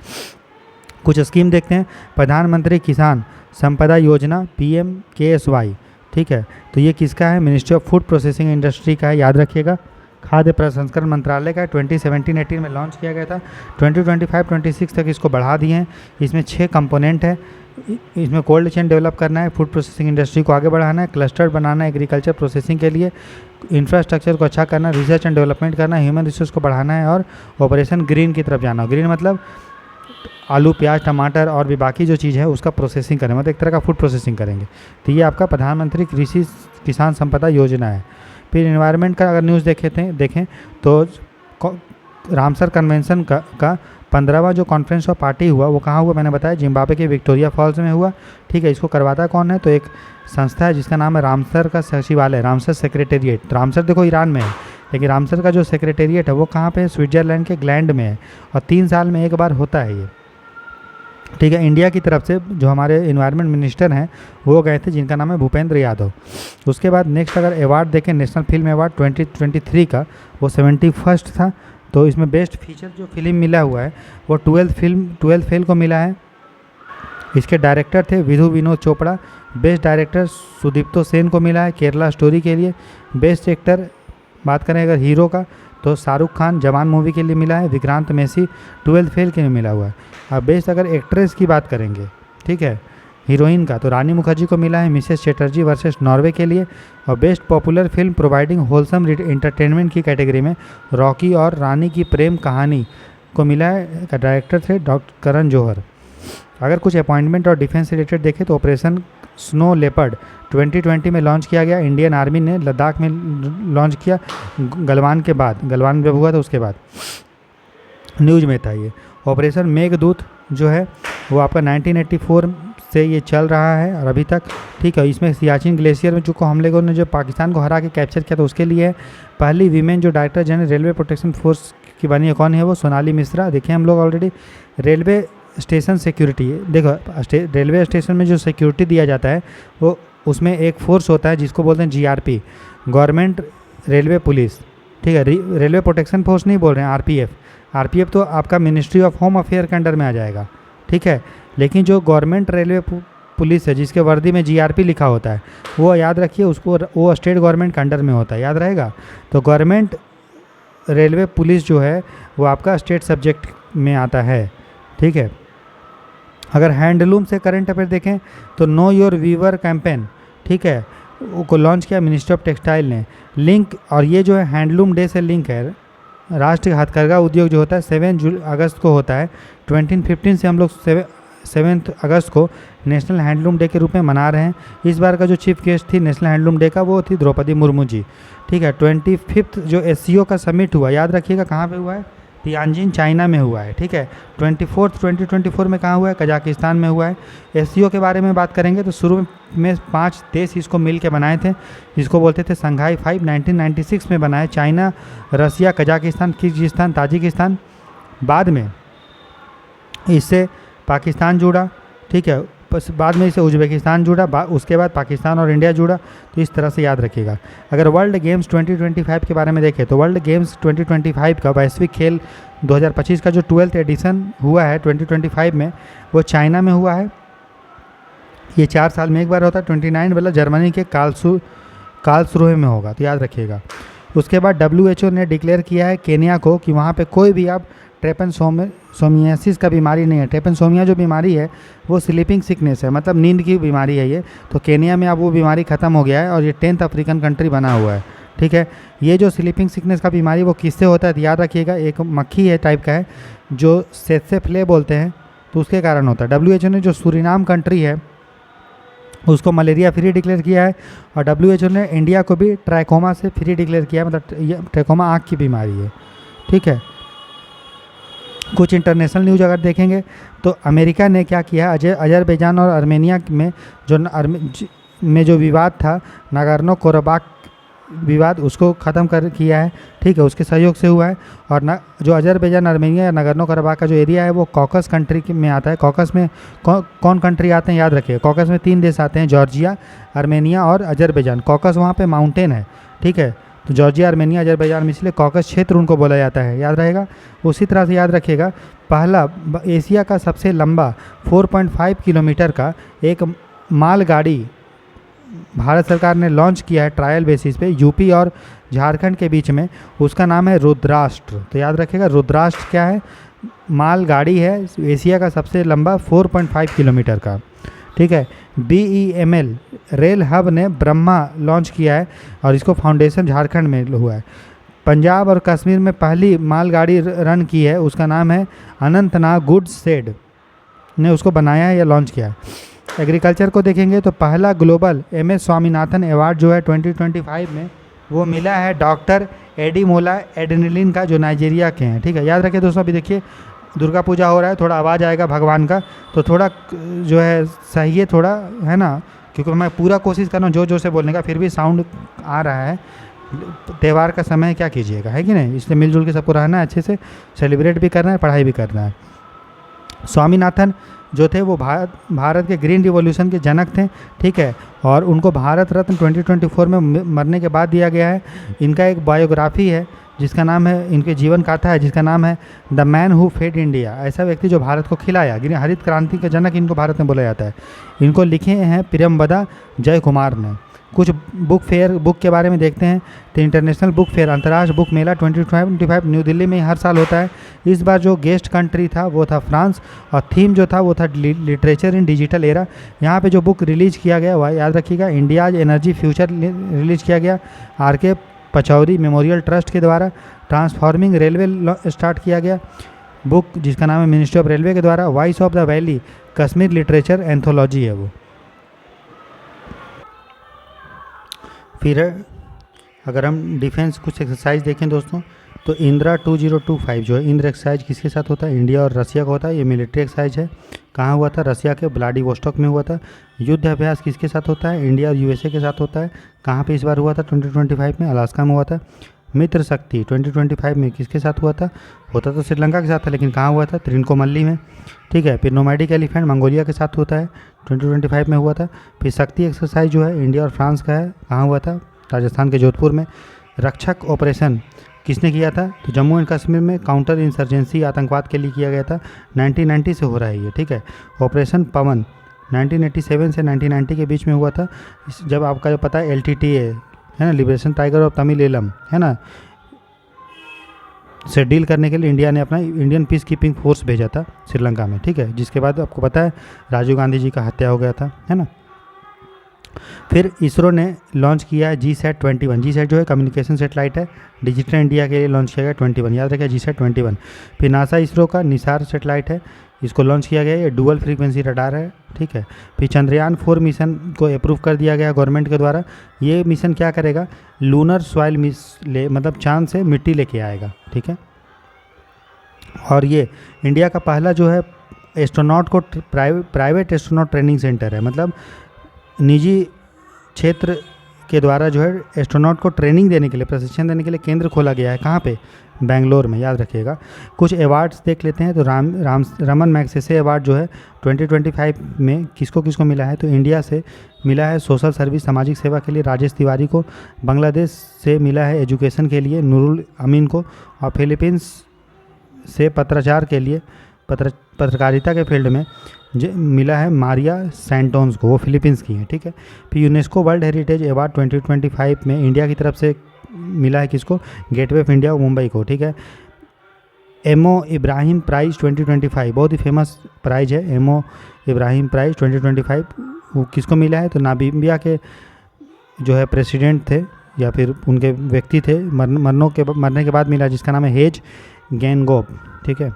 कुछ स्कीम देखते हैं। प्रधानमंत्री किसान संपदा योजना PMKSY, ठीक है, तो ये किसका है, ministry of food processing industry का है, याद रखिएगा। खाद्य प्रसंस्करण मंत्रालय का 2017-18 में लॉन्च किया गया था, 2025-26 तक इसको बढ़ा दिए हैं। इसमें 6 कंपोनेंट है, इसमें कोल्ड चेन डेवलप करना है, फूड प्रोसेसिंग इंडस्ट्री को आगे बढ़ाना है, क्लस्टर बनाना है एग्रीकल्चर प्रोसेसिंग के लिए, इंफ्रास्ट्रक्चर को अच्छा करना, रिसर्च एंड डेवलपमेंट करना, ह्यूमन रिसोर्स को बढ़ाना है, और ऑपरेशन ग्रीन की तरफ जाना। ग्रीन मतलब आलू, प्याज, टमाटर और भी बाकी जो चीज़ है उसका प्रोसेसिंग करें, मतलब एक तरह का फूड प्रोसेसिंग करेंगे। तो ये आपका प्रधानमंत्री कृषि किसान संपदा योजना है। फिर इन्वायरमेंट का अगर न्यूज़ देखें तो रामसर कन्वेंशन का 15वां जो कॉन्फ्रेंस ऑफ पार्टी हुआ वो कहाँ हुआ, मैंने बताया जिम्बाब्वे के विक्टोरिया फॉल्स में हुआ। ठीक है, इसको करवाता कौन है, तो एक संस्था है जिसका नाम है रामसर का सचिवालय, रामसर सेक्रेटेरिएट। रामसर देखो ईरान में है, लेकिन रामसर का जो सेक्रेटेरिएट है वो कहाँ पे है, स्विट्जरलैंड के ग्लैंड में है, और 3 साल में एक बार होता है ये। ठीक है, इंडिया की तरफ से जो हमारे इन्वायरमेंट मिनिस्टर हैं वो गए थे, जिनका नाम है भूपेंद्र यादव। उसके बाद नेक्स्ट अगर अवार्ड देखें, नेशनल फिल्म अवार्ड 2023 का, वो 71st था। तो इसमें बेस्ट फीचर जो फिल्म मिला हुआ है वो 12th फेल को मिला है। इसके डायरेक्टर थे विधु विनोद चोपड़ा। बेस्ट डायरेक्टर सुदीप्तो सेन को मिला है केरला स्टोरी के लिए। बेस्ट एक्टर बात करें अगर हीरो का तो शाहरुख खान जवान मूवी के लिए मिला है। विक्रांत मैसी 12th फेल के लिए मिला हुआ है। अब बेस्ट अगर एक्ट्रेस की बात करेंगे, ठीक है, हीरोइन का, तो रानी मुखर्जी को मिला है मिसेस चैटर्जी वर्सेस नॉर्वे के लिए। और best popular film providing wholesome entertainment की कैटेगरी में रॉकी और रानी की प्रेम कहानी को मिला है। डायरेक्टर थे डॉक्टर करण जौहर। अगर कुछ अपॉइंटमेंट और डिफेंस से रिलेटेड देखें तो ऑपरेशन स्नो लेपर्ड 2020 में लॉन्च किया गया। इंडियन आर्मी ने लद्दाख में लॉन्च किया गलवान के बाद, गलवान जब हुआ था उसके बाद न्यूज में था ये। ऑपरेशन मेघदूत जो है वो आपका 1984 से ये चल रहा है और अभी तक। ठीक है, इसमें सियाचिन ग्लेशियर में जो हम लोगों ने जो पाकिस्तान को हरा के कैप्चर किया था उसके लिए है। पहली वीमेन जो director general railway protection force की बनी है, कौन है वो, सोनाली मिश्रा। देखिए हम लोग ऑलरेडी रेलवे स्टेशन सिक्योरिटी, देखो रेलवे स्टेशन में जो सिक्योरिटी दिया जाता है वो उसमें एक फोर्स होता है जिसको बोलते हैं GRP, गवर्नमेंट रेलवे पुलिस। ठीक है, रेलवे प्रोटेक्शन फोर्स नहीं बोल रहे हैं, RPF तो आपका मिनिस्ट्री ऑफ होम अफेयर के अंडर में आ जाएगा। ठीक है, लेकिन जो गवर्नमेंट रेलवे पुलिस है जिसके वर्दी में GRP लिखा होता है वो याद रखिए, उसको वो स्टेट गवर्नमेंट के अंडर में होता है, याद रहेगा। तो गवर्नमेंट रेलवे पुलिस जो है वो आपका स्टेट सब्जेक्ट में आता है। ठीक है, अगर हैंडलूम से करंट अफेयर देखें तो नो योर वीवर कैंपेन, ठीक है, को लॉन्च किया मिनिस्ट्री ऑफ टेक्सटाइल ने। लिंक, और ये जो है हैंडलूम डे से लिंक है। राष्ट्रीय हथकरघा उद्योग जो होता है 7 अगस्त को होता है। 2015 से हम लोग 7 अगस्त को नेशनल हैंडलूम डे के रूप में मना रहे हैं। इस बार का जो चीफ गेस्ट थी नेशनल हैंडलूम डे का वो थी द्रौपदी मुर्मू जी। ठीक है, 25th जो SCO का समिट हुआ, याद रखिएगा कहाँ पे हुआ है, तियानजिन चाइना में हुआ है। ठीक है, 24th 2024 में कहाँ हुआ है, कजाकिस्तान में हुआ है। SCO के बारे में बात करेंगे तो शुरू में 5 देश इसको मिल के बनाए थे, जिसको बोलते थे संघाई 5। 1996 में बनाए चाइना, रसिया, कजाकिस्तान, किर्गिस्तान, ताजिकिस्तान। बाद में इससे पाकिस्तान जुड़ा। ठीक है, बाद में इसे उज्बेकिस्तान जुड़ा, उसके बाद पाकिस्तान और इंडिया जुड़ा। तो इस तरह से याद रखिएगा। अगर वर्ल्ड गेम्स 2025 के बारे में देखें तो वर्ल्ड गेम्स 2025 का वैश्विक खेल 2025 का जो 12th एडिशन हुआ है 2025 में वो चाइना में हुआ है। ये 4 साल में एक बार होता है। 29 वाला जर्मनी के कार्लसरूहे में होगा, तो याद रखिएगा। उसके बाद WHO ने डिक्लेयर किया है केन्या को कि वहाँ पे कोई भी आप ट्रेपनसोमियासिस का बीमारी नहीं है। ट्रेपनसोमिया जो बीमारी है वो स्लीपिंग सिकनेस है, मतलब नींद की बीमारी है ये। तो केन्या में अब वो बीमारी ख़त्म हो गया है और ये 10th अफ्रीकन कंट्री बना हुआ है। ठीक है, ये जो स्लीपिंग सिकनेस का बीमारी वो किससे होता है, तो याद रखिएगा एक मक्खी है टाइप का है जो सेत्से फ्ले बोलते हैं, तो उसके कारण होता है। WHO ने जो सूरीनाम कंट्री है उसको मलेरिया फ्री डिक्लेयर किया है और WHO ने इंडिया को भी ट्राइकोमा से फ्री डिक्लेयर किया है, मतलब ये ट्राइकोमा आँख की बीमारी है। ठीक है, कुछ इंटरनेशनल न्यूज़ अगर देखेंगे तो अमेरिका ने क्या किया, अजरबैजान और आर्मेनिया में जो विवाद था, नागोर्नो कराबाख विवाद, उसको ख़त्म किया है। ठीक है, उसके सहयोग से हुआ है। और जो अजरबैजान, आर्मेनिया या नागोर्नो कराबाख का जो एरिया है वो कॉकस कंट्री में आता है। कॉकस में कौन कंट्री आते हैं याद रखिए। कॉकस में 3 देश आते हैं, जॉर्जिया, आर्मेनिया और अजरबैजान। कॉकस वहाँ पे माउंटेन है। ठीक है, तो जॉर्जिया, आर्मेनिया, अजरबैजान में इसलिए कॉकस क्षेत्र उनको बोला जाता है, याद रहेगा। उसी तरह से याद रखिएगा पहला एशिया का सबसे लंबा 4.5 किलोमीटर का एक मालगाड़ी भारत सरकार ने लॉन्च किया है ट्रायल बेसिस पे यूपी और झारखंड के बीच में। उसका नाम है रुद्राष्ट्र। तो याद रखिएगा रुद्राष्ट्र क्या है, मालगाड़ी है, एशिया का सबसे लंबा 4.5 किलोमीटर का। ठीक है, BEML रेल हब ने ब्रह्मा लॉन्च किया है और इसको फाउंडेशन झारखंड में हुआ है। पंजाब और कश्मीर में पहली मालगाड़ी रन की है, उसका नाम है अनंतनाग गुड्स शेड ने उसको बनाया है या लॉन्च किया है। एग्रीकल्चर को देखेंगे तो पहला ग्लोबल MS स्वामीनाथन अवार्ड जो है 2025 में वो मिला है डॉक्टर एडिमोला एडेनिलिन का, जो नाइजीरिया के हैं, ठीक है। याद रखिए दोस्तों, अभी देखिए दुर्गा पूजा हो रहा है, थोड़ा आवाज़ आएगा भगवान का, तो थोड़ा जो है सही है थोड़ा, है ना, क्योंकि मैं पूरा कोशिश कर रहा हूँ जोर से बोलने का, फिर भी साउंड आ रहा है। त्यौहार का समय है, क्या कीजिएगा, है कि नहीं, इसलिए मिलजुल के सबको रहना है, अच्छे से सेलिब्रेट भी करना है, पढ़ाई भी करना है। स्वामीनाथन जो थे वो भारत के ग्रीन रिवॉल्यूशन के जनक थे, ठीक है, और उनको भारत रत्न 2024 में मरने के बाद दिया गया है। इनका एक बायोग्राफी है जिसका नाम है, इनके जीवन गाथा है जिसका नाम है the man who fed India, ऐसा व्यक्ति जो भारत को खिलाया। हरित क्रांति के जनक इनको भारत में बोला जाता है। इनको लिखे हैं प्रियंवदा जय कुमार ने। कुछ बुक के बारे में देखते हैं। तो इंटरनेशनल बुक फेयर, अंतर्राष्ट्रीय बुक मेला 2025 न्यू दिल्ली में हर साल होता है। इस बार जो गेस्ट कंट्री था वो था फ्रांस, और थीम जो था वो था लिटरेचर इन डिजिटल एरा। यहाँ पे जो बुक रिलीज किया गया वह याद रखिएगा, इंडियाज एनर्जी फ्यूचर रिलीज किया गया RK पचौरी मेमोरियल ट्रस्ट के द्वारा। ट्रांसफॉर्मिंग रेलवे स्टार्ट किया गया बुक जिसका नाम है मिनिस्ट्री ऑफ रेलवे के द्वारा। Voice of the valley Kashmir literature anthology है वो। फिर अगर हम डिफेंस कुछ एक्सरसाइज देखें दोस्तों, तो इंदिरा 2025 जो है, इंद्र एक्सरसाइज किसके साथ होता है, इंडिया और रसिया का होता है। ये मिलिट्री एक्सरसाइज है। कहाँ हुआ था, रसिया के व्लादिवोस्टॉक में हुआ था। युद्ध अभ्यास किसके साथ होता है, इंडिया और USA के साथ होता है। कहाँ पे इस बार हुआ था, 2025 में अलास्का में हुआ था। मित्र शक्ति 2025 में किसके साथ हुआ था, होता तो श्रीलंका के साथ था, लेकिन कहाँ हुआ था, त्रिनकोमल्ली में, ठीक है। फिर नोमैडिक एलिफेंट मंगोलिया के साथ होता है, 2025 में हुआ था। फिर शक्ति एक्सरसाइज जो है इंडिया और फ्रांस का है, कहाँ हुआ था, राजस्थान के जोधपुर में। रक्षक ऑपरेशन किसने किया था, तो जम्मू एंड कश्मीर में काउंटर इंसर्जेंसी आतंकवाद के लिए किया गया था। 1990 से हो रहा है ये, ठीक है। ऑपरेशन पवन 1987 से 1990 के बीच में हुआ था। जब आपका जो पता है LTTA है ना, लिबरेशन टाइगर ऑफ तमिल, है ना, से डील करने के लिए इंडिया ने अपना इंडियन पीस कीपिंग फोर्स भेजा था श्रीलंका में, ठीक है। जिसके बाद आपको पता है राजीव गांधी जी का हत्या हो गया था, है ना। फिर इसरो ने लॉन्च किया है GSAT-21। GSAT जो है कम्युनिकेशन सेटेलाइट है, डिजिटल इंडिया के लिए लॉन्च किया गया 21, याद रखिए GSAT-21। फिर नासा इसरो का निसार सेटेलाइट है, इसको लॉन्च किया गया है। ये डुअल फ्रीक्वेंसी रडार है, ठीक है। फिर चंद्रयान 4 मिशन को अप्रूव कर दिया गया गवर्नमेंट के द्वारा। ये मिशन क्या करेगा, लूनर सॉइल मतलब चांद से मिट्टी लेके आएगा, ठीक है। और ये इंडिया का पहला जो है एस्ट्रोनॉट को प्राइवेट एस्ट्रोनॉट ट्रेनिंग सेंटर है, मतलब निजी क्षेत्र के द्वारा जो है एस्ट्रोनॉट को ट्रेनिंग देने के लिए, प्रशिक्षण देने के लिए केंद्र खोला गया है। कहाँ पे, बेंगलोर में, याद रखिएगा। कुछ अवार्ड्स देख लेते हैं। तो रमन मैग्सेसे अवार्ड जो है 2025 में किसको किसको मिला है, तो इंडिया से मिला है सोशल सर्विस सामाजिक सेवा के लिए राजेश तिवारी को, बांग्लादेश से मिला है एजुकेशन के लिए नूरुल अमीन को, और फिलीपींस से पत्राचार के लिए पत्रकारिता के फील्ड में मिला है मारिया सैंटोन्स को, वो फिलीपींस की हैं, ठीक है। फिर यूनेस्को वर्ल्ड हेरिटेज अवार्ड 2025 में इंडिया की तरफ से मिला है किसको, गेटवे ऑफ इंडिया मुंबई को, ठीक है। एमओ इब्राहिम प्राइज़ 2025 बहुत ही फेमस प्राइज़ है, एमओ इब्राहिम प्राइज़ 2025 वो किसको मिला है, तो नामीबिया के जो है प्रेसिडेंट थे या फिर उनके व्यक्ति थे, मरने के बाद मिला, जिसका नाम है हेज गैनगोब, ठीक है।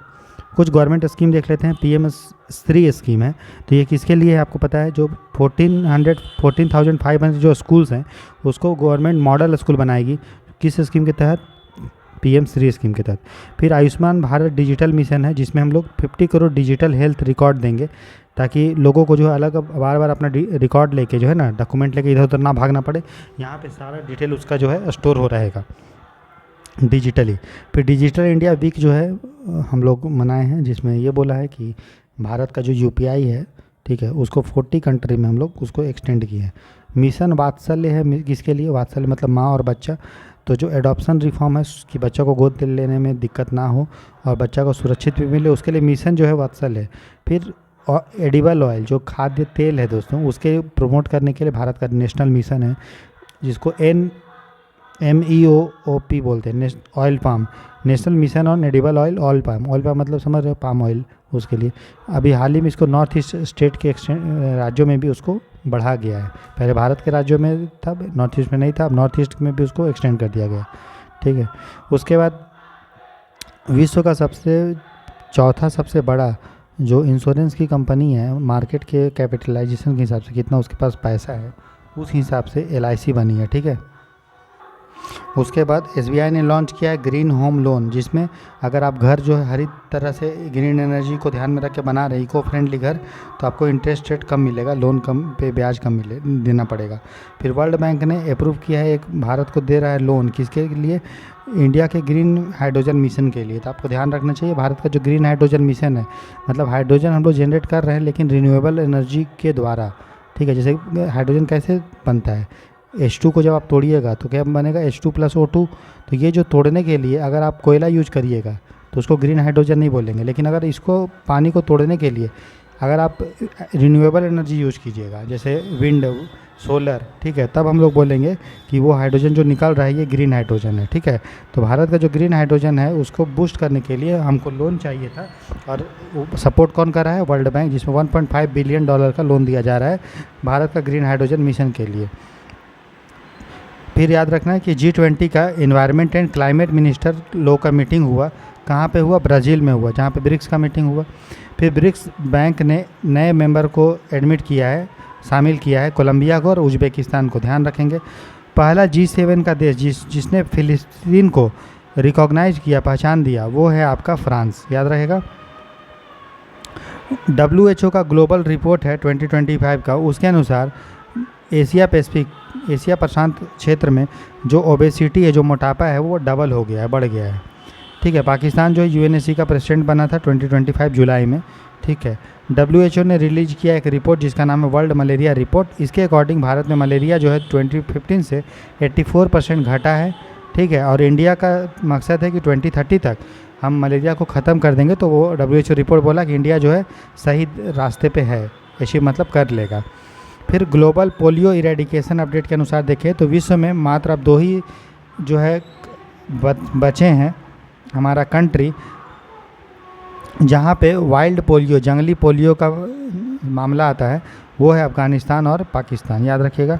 कुछ गवर्नमेंट स्कीम देख लेते हैं। PM श्री स्कीम है, तो ये किसके लिए है आपको पता है, जो 14,500 जो स्कूल्स हैं उसको गवर्नमेंट मॉडल स्कूल बनाएगी, किस स्कीम के तहत, PM श्री स्कीम के तहत। फिर आयुष्मान भारत डिजिटल मिशन है, जिसमें हम लोग 50 करोड़ डिजिटल हेल्थ रिकॉर्ड देंगे, ताकि लोगों को जो है अलग बार बार अपना रिकॉर्ड लेके जो है ना, डॉक्यूमेंट लेके इधर उधर ना भागना पड़े, यहाँ पे सारा डिटेल उसका जो है स्टोर हो रहेगा डिजिटली। फिर डिजिटल इंडिया वीक जो है हम लोग मनाए हैं, जिसमें ये बोला है कि भारत का जो UPI है, ठीक है, उसको 40 कंट्री में हम लोग उसको एक्सटेंड किए हैं। मिशन वात्सल्य है, किसके लिए, वात्सल्य मतलब माँ और बच्चा। तो जो एडॉप्शन रिफॉर्म है कि बच्चों को गोद लेने में दिक्कत ना हो और बच्चा को सुरक्षित भी मिले, उसके लिए मिशन जो है वात्सल्य है। फिर एडिबल ऑयल जो खाद्य तेल है दोस्तों, उसके प्रमोट करने के लिए भारत का नेशनल मिशन है, जिसको MEOP बोलते हैं, oil palm, national mission on edible oil oil palm. Oil palm मतलब समझ रहे हो, पाम ऑयल, उसके लिए अभी हाल ही में इसको नॉर्थ ईस्ट स्टेट के राज्यों में भी उसको बढ़ा गया है। पहले भारत के राज्यों में था, नॉर्थ ईस्ट में नहीं था, अब नॉर्थ ईस्ट में भी उसको एक्सटेंड कर दिया गया, ठीक है। उसके बाद विश्व का चौथा सबसे बड़ा जो इंश्योरेंस की कंपनी है, मार्केट के कैपिटलाइजेशन के हिसाब से कितना उसके पास पैसा है, उस हिसाब से LIC बनी है, ठीक है। उसके बाद एसबीआई ने लॉन्च किया है ग्रीन होम लोन, जिसमें अगर आप घर जो है हर तरह से ग्रीन एनर्जी को ध्यान में रख के बना रहे, इको फ्रेंडली घर, तो आपको इंटरेस्ट रेट कम मिलेगा, लोन कम पे ब्याज कम मिले देना पड़ेगा। फिर वर्ल्ड बैंक ने अप्रूव किया है, एक भारत को दे रहा है लोन, किसके लिए? इंडिया के ग्रीन हाइड्रोजन मिशन के लिए। तो आपको ध्यान रखना चाहिए, भारत का जो ग्रीन हाइड्रोजन मिशन है, मतलब हाइड्रोजन हम लोग जनरेट कर रहे हैं लेकिन रिन्यूएबल एनर्जी के द्वारा, ठीक है। जैसे हाइड्रोजन कैसे बनता है, H2 को जब आप तोड़िएगा तो क्या बनेगा, H2+O2। तो ये जो तोड़ने के लिए अगर आप कोयला यूज करिएगा तो उसको ग्रीन हाइड्रोजन नहीं बोलेंगे, लेकिन अगर इसको पानी को तोड़ने के लिए अगर आप रिन्यूएबल एनर्जी यूज कीजिएगा, जैसे विंड, सोलर, ठीक है, तब हम लोग बोलेंगे कि वो हाइड्रोजन जो निकल रहा है ये ग्रीन हाइड्रोजन है, ठीक है। तो भारत का जो ग्रीन हाइड्रोजन है उसको बूस्ट करने के लिए हमको लोन चाहिए था, और सपोर्ट कौन कर रहा है? वर्ल्ड बैंक, जिसमें $1.5 बिलियन का लोन दिया जा रहा है भारत का ग्रीन हाइड्रोजन मिशन के लिए। फिर याद रखना है कि G20 का इन्वायरमेंट एंड क्लाइमेट मिनिस्टर लोग का मीटिंग हुआ, कहाँ पे हुआ? ब्राज़ील में हुआ, जहाँ पे ब्रिक्स का मीटिंग हुआ। फिर ब्रिक्स बैंक ने नए मेंबर को एडमिट किया है, शामिल किया है, कोलंबिया को और उज़्बेकिस्तान को, ध्यान रखेंगे। पहला G7 का देश जिसने फ़िलिस्तीन को रिकॉग्नाइज किया, पहचान दिया, वो है आपका फ्रांस, याद रहेगा। WHO का ग्लोबल रिपोर्ट है 2025 का, उसके अनुसार एशिया प्रशांत क्षेत्र में जो ओबेसिटी है, जो मोटापा है, वो डबल हो गया है, बढ़ गया है, ठीक है। पाकिस्तान जो है UNSC का प्रेसिडेंट बना था 2025 जुलाई में, ठीक है। WHO ने रिलीज किया एक रिपोर्ट जिसका नाम है वर्ल्ड मलेरिया रिपोर्ट। इसके अकॉर्डिंग भारत में मलेरिया जो है 2015 से 84% घटा है, ठीक है। और इंडिया का मकसद है कि 2030 तक हम मलेरिया को ख़त्म कर देंगे। तो वो WHO रिपोर्ट बोला कि इंडिया जो है सही रास्ते पे है, ऐसी मतलब कर लेगा। फिर ग्लोबल पोलियो इरेडिकेशन अपडेट के अनुसार देखें तो विश्व में मात्र अब 2 ही जो है बचे हैं हमारा कंट्री जहाँ पे वाइल्ड पोलियो, जंगली पोलियो का मामला आता है, वो है अफ़गानिस्तान और पाकिस्तान, याद रखिएगा।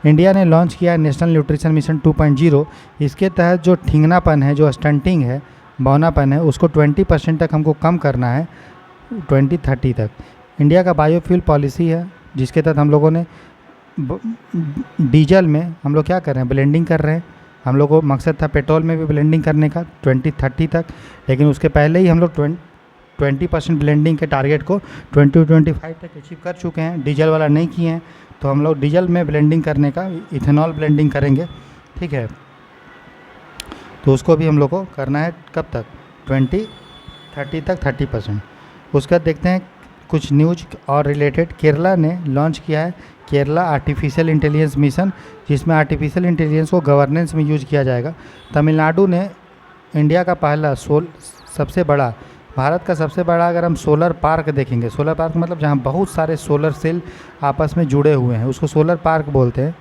इंडिया ने लॉन्च किया है नेशनल न्यूट्रिशन मिशन 2.0। इसके तहत जो ठिंगनापन है, जो स्टंटिंग है, बौनापन है, उसको 20% तक हमको कम करना है 2030 तक। इंडिया का बायोफ्यूल पॉलिसी है, जिसके तहत हम लोगों ने डीजल में हम लोग क्या कर रहे हैं? ब्लेंडिंग कर रहे हैं। हम लोग को मकसद था पेट्रोल में भी ब्लेंडिंग करने का 2030 तक, लेकिन उसके पहले ही हम लोग 20% ब्लेंडिंग के टारगेट को 2025 तक अचीव कर चुके हैं। डीजल वाला नहीं किए हैं, तो हम लोग डीजल में ब्लेंडिंग करने का इथेनॉल ब्लेंडिंग करेंगे, ठीक है। तो उसको भी हम लोग को करना है कब तक? 2030 तक 30%। उसके बाद देखते हैं कुछ न्यूज और रिलेटेड। केरला ने लॉन्च किया है केरला आर्टिफिशियल इंटेलिजेंस मिशन, जिसमें आर्टिफिशियल इंटेलिजेंस को गवर्नेंस में यूज किया जाएगा। तमिलनाडु ने इंडिया का पहला सबसे बड़ा, भारत का सबसे बड़ा अगर हम सोलर पार्क देखेंगे, सोलर पार्क मतलब जहाँ बहुत सारे सोलर सेल आपस में जुड़े हुए हैं, उसको सोलर पार्क बोलते हैं,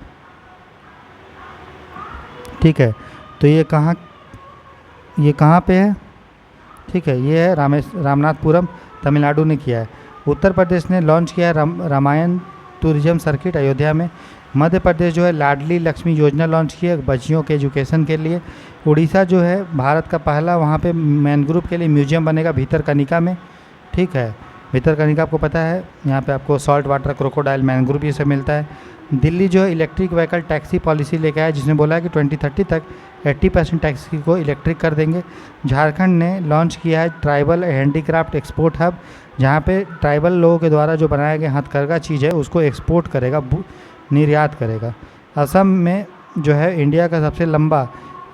ठीक है। तो ये कहाँ पे है? ठीक है, ये है रामनाथपुरम, तमिलनाडु ने किया है। उत्तर प्रदेश ने लॉन्च किया है रामायण टूरिज्म सर्किट अयोध्या में। मध्य प्रदेश जो है लाडली लक्ष्मी योजना लॉन्च की है बच्चियों के एजुकेशन के लिए। उड़ीसा जो है भारत का पहला, वहाँ पे मैनग्रोव के लिए म्यूजियम बनेगा भितरकनिका में, ठीक है। भितरकनिका आपको पता है, यहाँ पे आपको सॉल्ट वाटर, क्रोकोडाइल, मैनग्रोव ये सब मिलता है। दिल्ली जो है इलेक्ट्रिक व्हीकल टैक्सी पॉलिसी लेके आया, जिसने बोला है कि 2030 तक 80% टैक्सी को इलेक्ट्रिक कर देंगे। झारखंड ने लॉन्च किया है ट्राइबल हैंडीक्राफ्ट एक्सपोर्ट हब, जहाँ पे ट्राइबल लोगों के द्वारा जो बनाया गया हथकरघा चीज़ है उसको एक्सपोर्ट करेगा, निर्यात करेगा। असम में जो है इंडिया का सबसे लंबा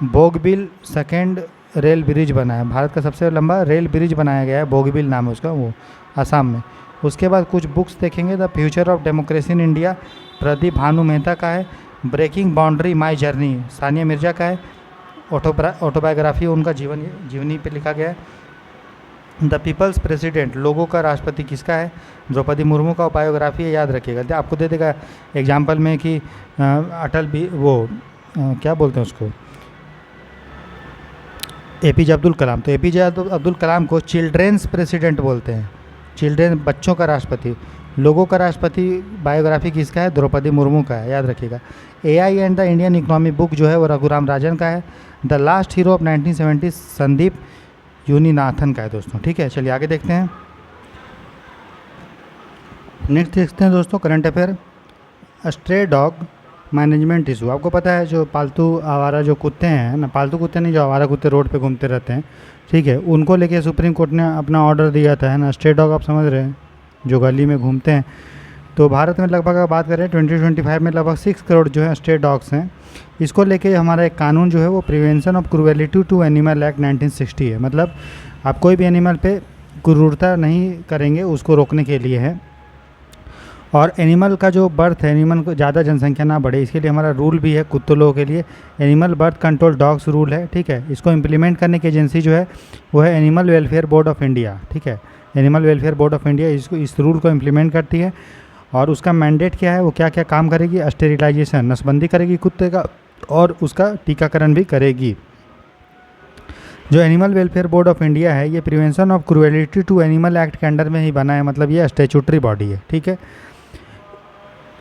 बोगबिल सेकेंड रेल ब्रिज बना है, भारत का सबसे लंबा रेल ब्रिज बनाया गया है, बोगबिल नाम है उसका, वो असम में। उसके बाद कुछ बुक्स देखेंगे, the future of democracy in India, Pradeep Bhanu Mehta का है। Breaking boundary my journey, Sania Mirza का है। ऑटोबायोग्राफी उनका जीवनी पे लिखा गया है। द पीपल्स प्रेसिडेंट, लोगों का राष्ट्रपति किसका है? द्रौपदी मुर्मू का बायोग्राफी है, याद रखिएगा। आपको दे देगा एग्जाम्पल में कि अटल भी क्या बोलते हैं उसको, APJ अब्दुल कलाम। तो APJ अब्दुल कलाम को चिल्ड्रेंस प्रेसिडेंट बोलते हैं, चिल्ड्रेन, बच्चों का राष्ट्रपति। लोगों का राष्ट्रपति बायोग्राफी किसका है? द्रौपदी मुर्मू का है, याद रखिएगा। AI and the Indian economy book जो है वो रघुराम राजन का है। The last hero of 1970 Sandeep Unnithan का है दोस्तों, ठीक है। चलिए आगे देखते हैं। नेक्स्ट देखते हैं दोस्तों current affair. Stray dog management issue. आपको पता है जो पालतू आवारा जो कुत्ते हैं ना, पालतू कुत्ते नहीं, जो आवारा कुत्ते रोड पे घूमते रहते हैं, ठीक है, उनको लेके सुप्रीम कोर्ट ने अपना ऑर्डर दिया था, है ना, स्ट्रे डॉग आप समझ रहे हैं, जो गली में घूमते हैं। तो भारत में लगभग अगर बात करें 2025 में लगभग 6 करोड़ जो है स्ट्रे डॉग्स हैं। इसको लेके हमारा एक कानून जो है वो prevention of cruelty to animal act 1960 है। मतलब आप कोई भी एनिमल पे क्रूरता नहीं करेंगे, उसको रोकने के लिए है। और एनिमल का जो बर्थ है, एनिमल को ज़्यादा जनसंख्या ना बढ़े, इसके लिए हमारा रूल भी है कुत्तों लोगों के लिए, animal birth control dogs rule है, ठीक है। इसको इम्प्लीमेंट करने की एजेंसी जो है वो है animal welfare board of India, ठीक है। Animal welfare board of India इसको इस रूल को इम्प्लीमेंट करती है। और उसका मैंडेट क्या है, वो क्या क्या काम करेगी, स्टेरिलाइजेशन, नसबंदी करेगी कुत्ते का, और उसका टीकाकरण भी करेगी। जो animal welfare board of India है ये prevention of cruelty to animal act के अंडर में ही बना है, मतलब ये स्टैट्यूटरी बॉडी है, ठीक है।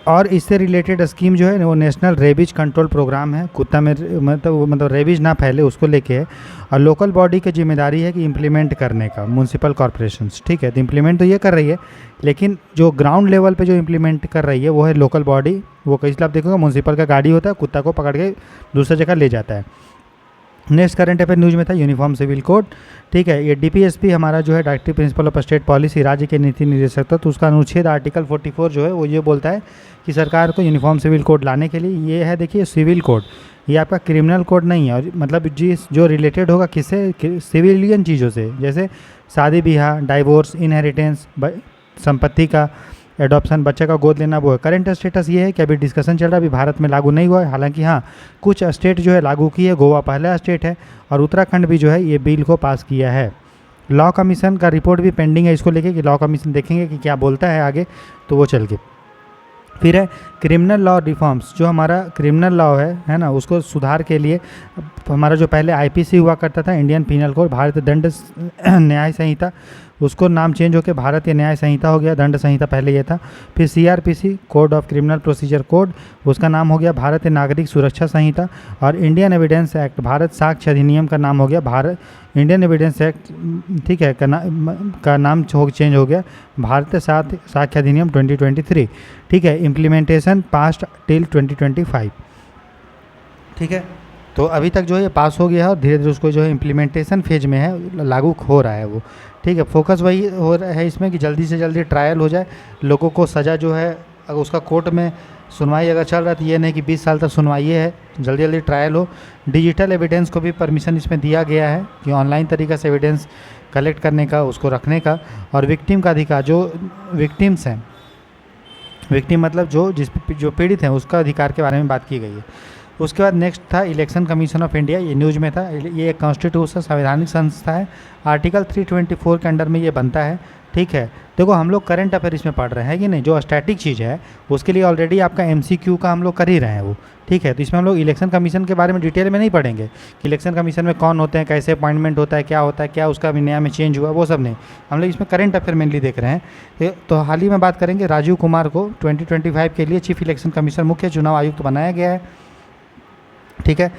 और इससे रिलेटेड स्कीम जो है वो नेशनल रेबीज कंट्रोल प्रोग्राम है, कुत्ता में मतलब रेबीज ना फैले उसको लेके है। और लोकल बॉडी की जिम्मेदारी है कि इम्प्लीमेंट करने का, म्यूनसिपल कॉरपोरेशंस, ठीक है। तो इम्प्लीमेंट तो ये कर रही है, लेकिन जो ग्राउंड लेवल पे जो इम्प्लीमेंट कर रही है वो है लोकल बॉडी। वो कई आप देखोगे म्यूनसिपल का गाड़ी होता है, कुत्ता को पकड़ के दूसरी जगह ले जाता है। नेक्स्ट करंट अफेयर न्यूज़ में था यूनिफॉर्म सिविल कोड, ठीक है। ये डीपीएसपी हमारा जो है directive principle of state policy, राज्य के नीति निर्देशक था, तो उसका अनुच्छेद आर्टिकल 44 जो है वो ये बोलता है कि सरकार को यूनिफॉर्म सिविल कोड लाने के लिए, ये है देखिए सिविल कोड, ये आपका क्रिमिनल कोड नहीं है। और मतलब जिस जो रिलेटेड होगा किससे, सिविलियन चीज़ों से, जैसे शादी ब्याह, डाइवोर्स, इनहेरिटेंस, संपत्ति का एडॉप्शन, बच्चे का गोद लेना, वो है। करंट स्टेटस ये है कि अभी डिस्कशन चल रहा है, अभी भारत में लागू नहीं हुआ है, हालांकि हाँ कुछ स्टेट जो है लागू की है, गोवा पहला स्टेट है, और उत्तराखंड भी जो है ये बिल को पास किया है। लॉ कमीशन का रिपोर्ट भी पेंडिंग है इसको लेके, कि लॉ कमीशन देखेंगे कि क्या बोलता है आगे, तो वो चल के। फिर है क्रिमिनल लॉ रिफॉर्म्स, जो हमारा क्रिमिनल लॉ है ना, उसको सुधार के लिए हमारा जो पहले आईपीसी हुआ करता था, इंडियन पीनल कोड, भारतीय दंड न्याय संहिता, उसको नाम चेंज होकर भारतीय न्याय संहिता हो गया, दंड संहिता पहले ये था। फिर CrPC, code of criminal procedure code, उसका नाम हो गया भारतीय नागरिक सुरक्षा संहिता। और इंडियन एविडेंस एक्ट, भारत साक्ष्य अधिनियम का नाम हो गया भारत इंडियन एविडेंस एक्ट, ठीक है, का नाम चेंज हो गया भारतीय साक्ष्य अधिनियम 2023, ठीक है। इम्प्लीमेंटेशन पास्ट टिल 2025, ठीक है। तो अभी तक जो है ये पास हो गया है, और धीरे धीरे उसको जो है इम्प्लीमेंटेशन फेज में है, लागू हो रहा है वो, ठीक है। फोकस वही हो रहा है इसमें कि जल्दी से जल्दी ट्रायल हो जाए, लोगों को सज़ा जो है, अगर उसका कोर्ट में सुनवाई अगर चल रहा है तो ये नहीं कि 20 साल तक सुनवाई है, जल्दी जल्दी ट्रायल हो। डिजिटल एविडेंस को भी परमिशन इसमें दिया गया है कि ऑनलाइन तरीक़े से एविडेंस कलेक्ट करने का, उसको रखने का। और विक्टिम का अधिकार, जो विक्टिम्स हैं, विक्टिम मतलब जो पीड़ित हैं, उसका अधिकार के बारे में बात की गई है। उसके बाद नेक्स्ट था इलेक्शन कमीशन ऑफ इंडिया, ये न्यूज़ में था। ये एक कॉन्स्टिट्यूशन संवैधानिक संस्था है, आर्टिकल 324 के अंडर में ये बनता है, ठीक है। देखो हम लोग करंट अफेयर इसमें पढ़ रहे हैं कि नहीं, जो स्टैटिक चीज़ है उसके लिए ऑलरेडी आपका एमसीक्यू का हम लोग कर ही रहे हैं वो, ठीक है। तो इसमें हम लोग इलेक्शन कमीशन के बारे में डिटेल में नहीं पढ़ेंगे कि इलेक्शन कमीशन में कौन होते हैं, कैसे अपॉइंटमेंट होता है, क्या उसका भी नया में चेंज हुआ, वो सब नहीं। हम लोग इसमें करंट अफेयर मेनली देख रहे हैं। तो हाल ही में बात करेंगे, राजीव कुमार को 2025 के लिए चीफ इलेक्शन कमीशन, मुख्य चुनाव आयुक्त बनाया गया है, ठीक है।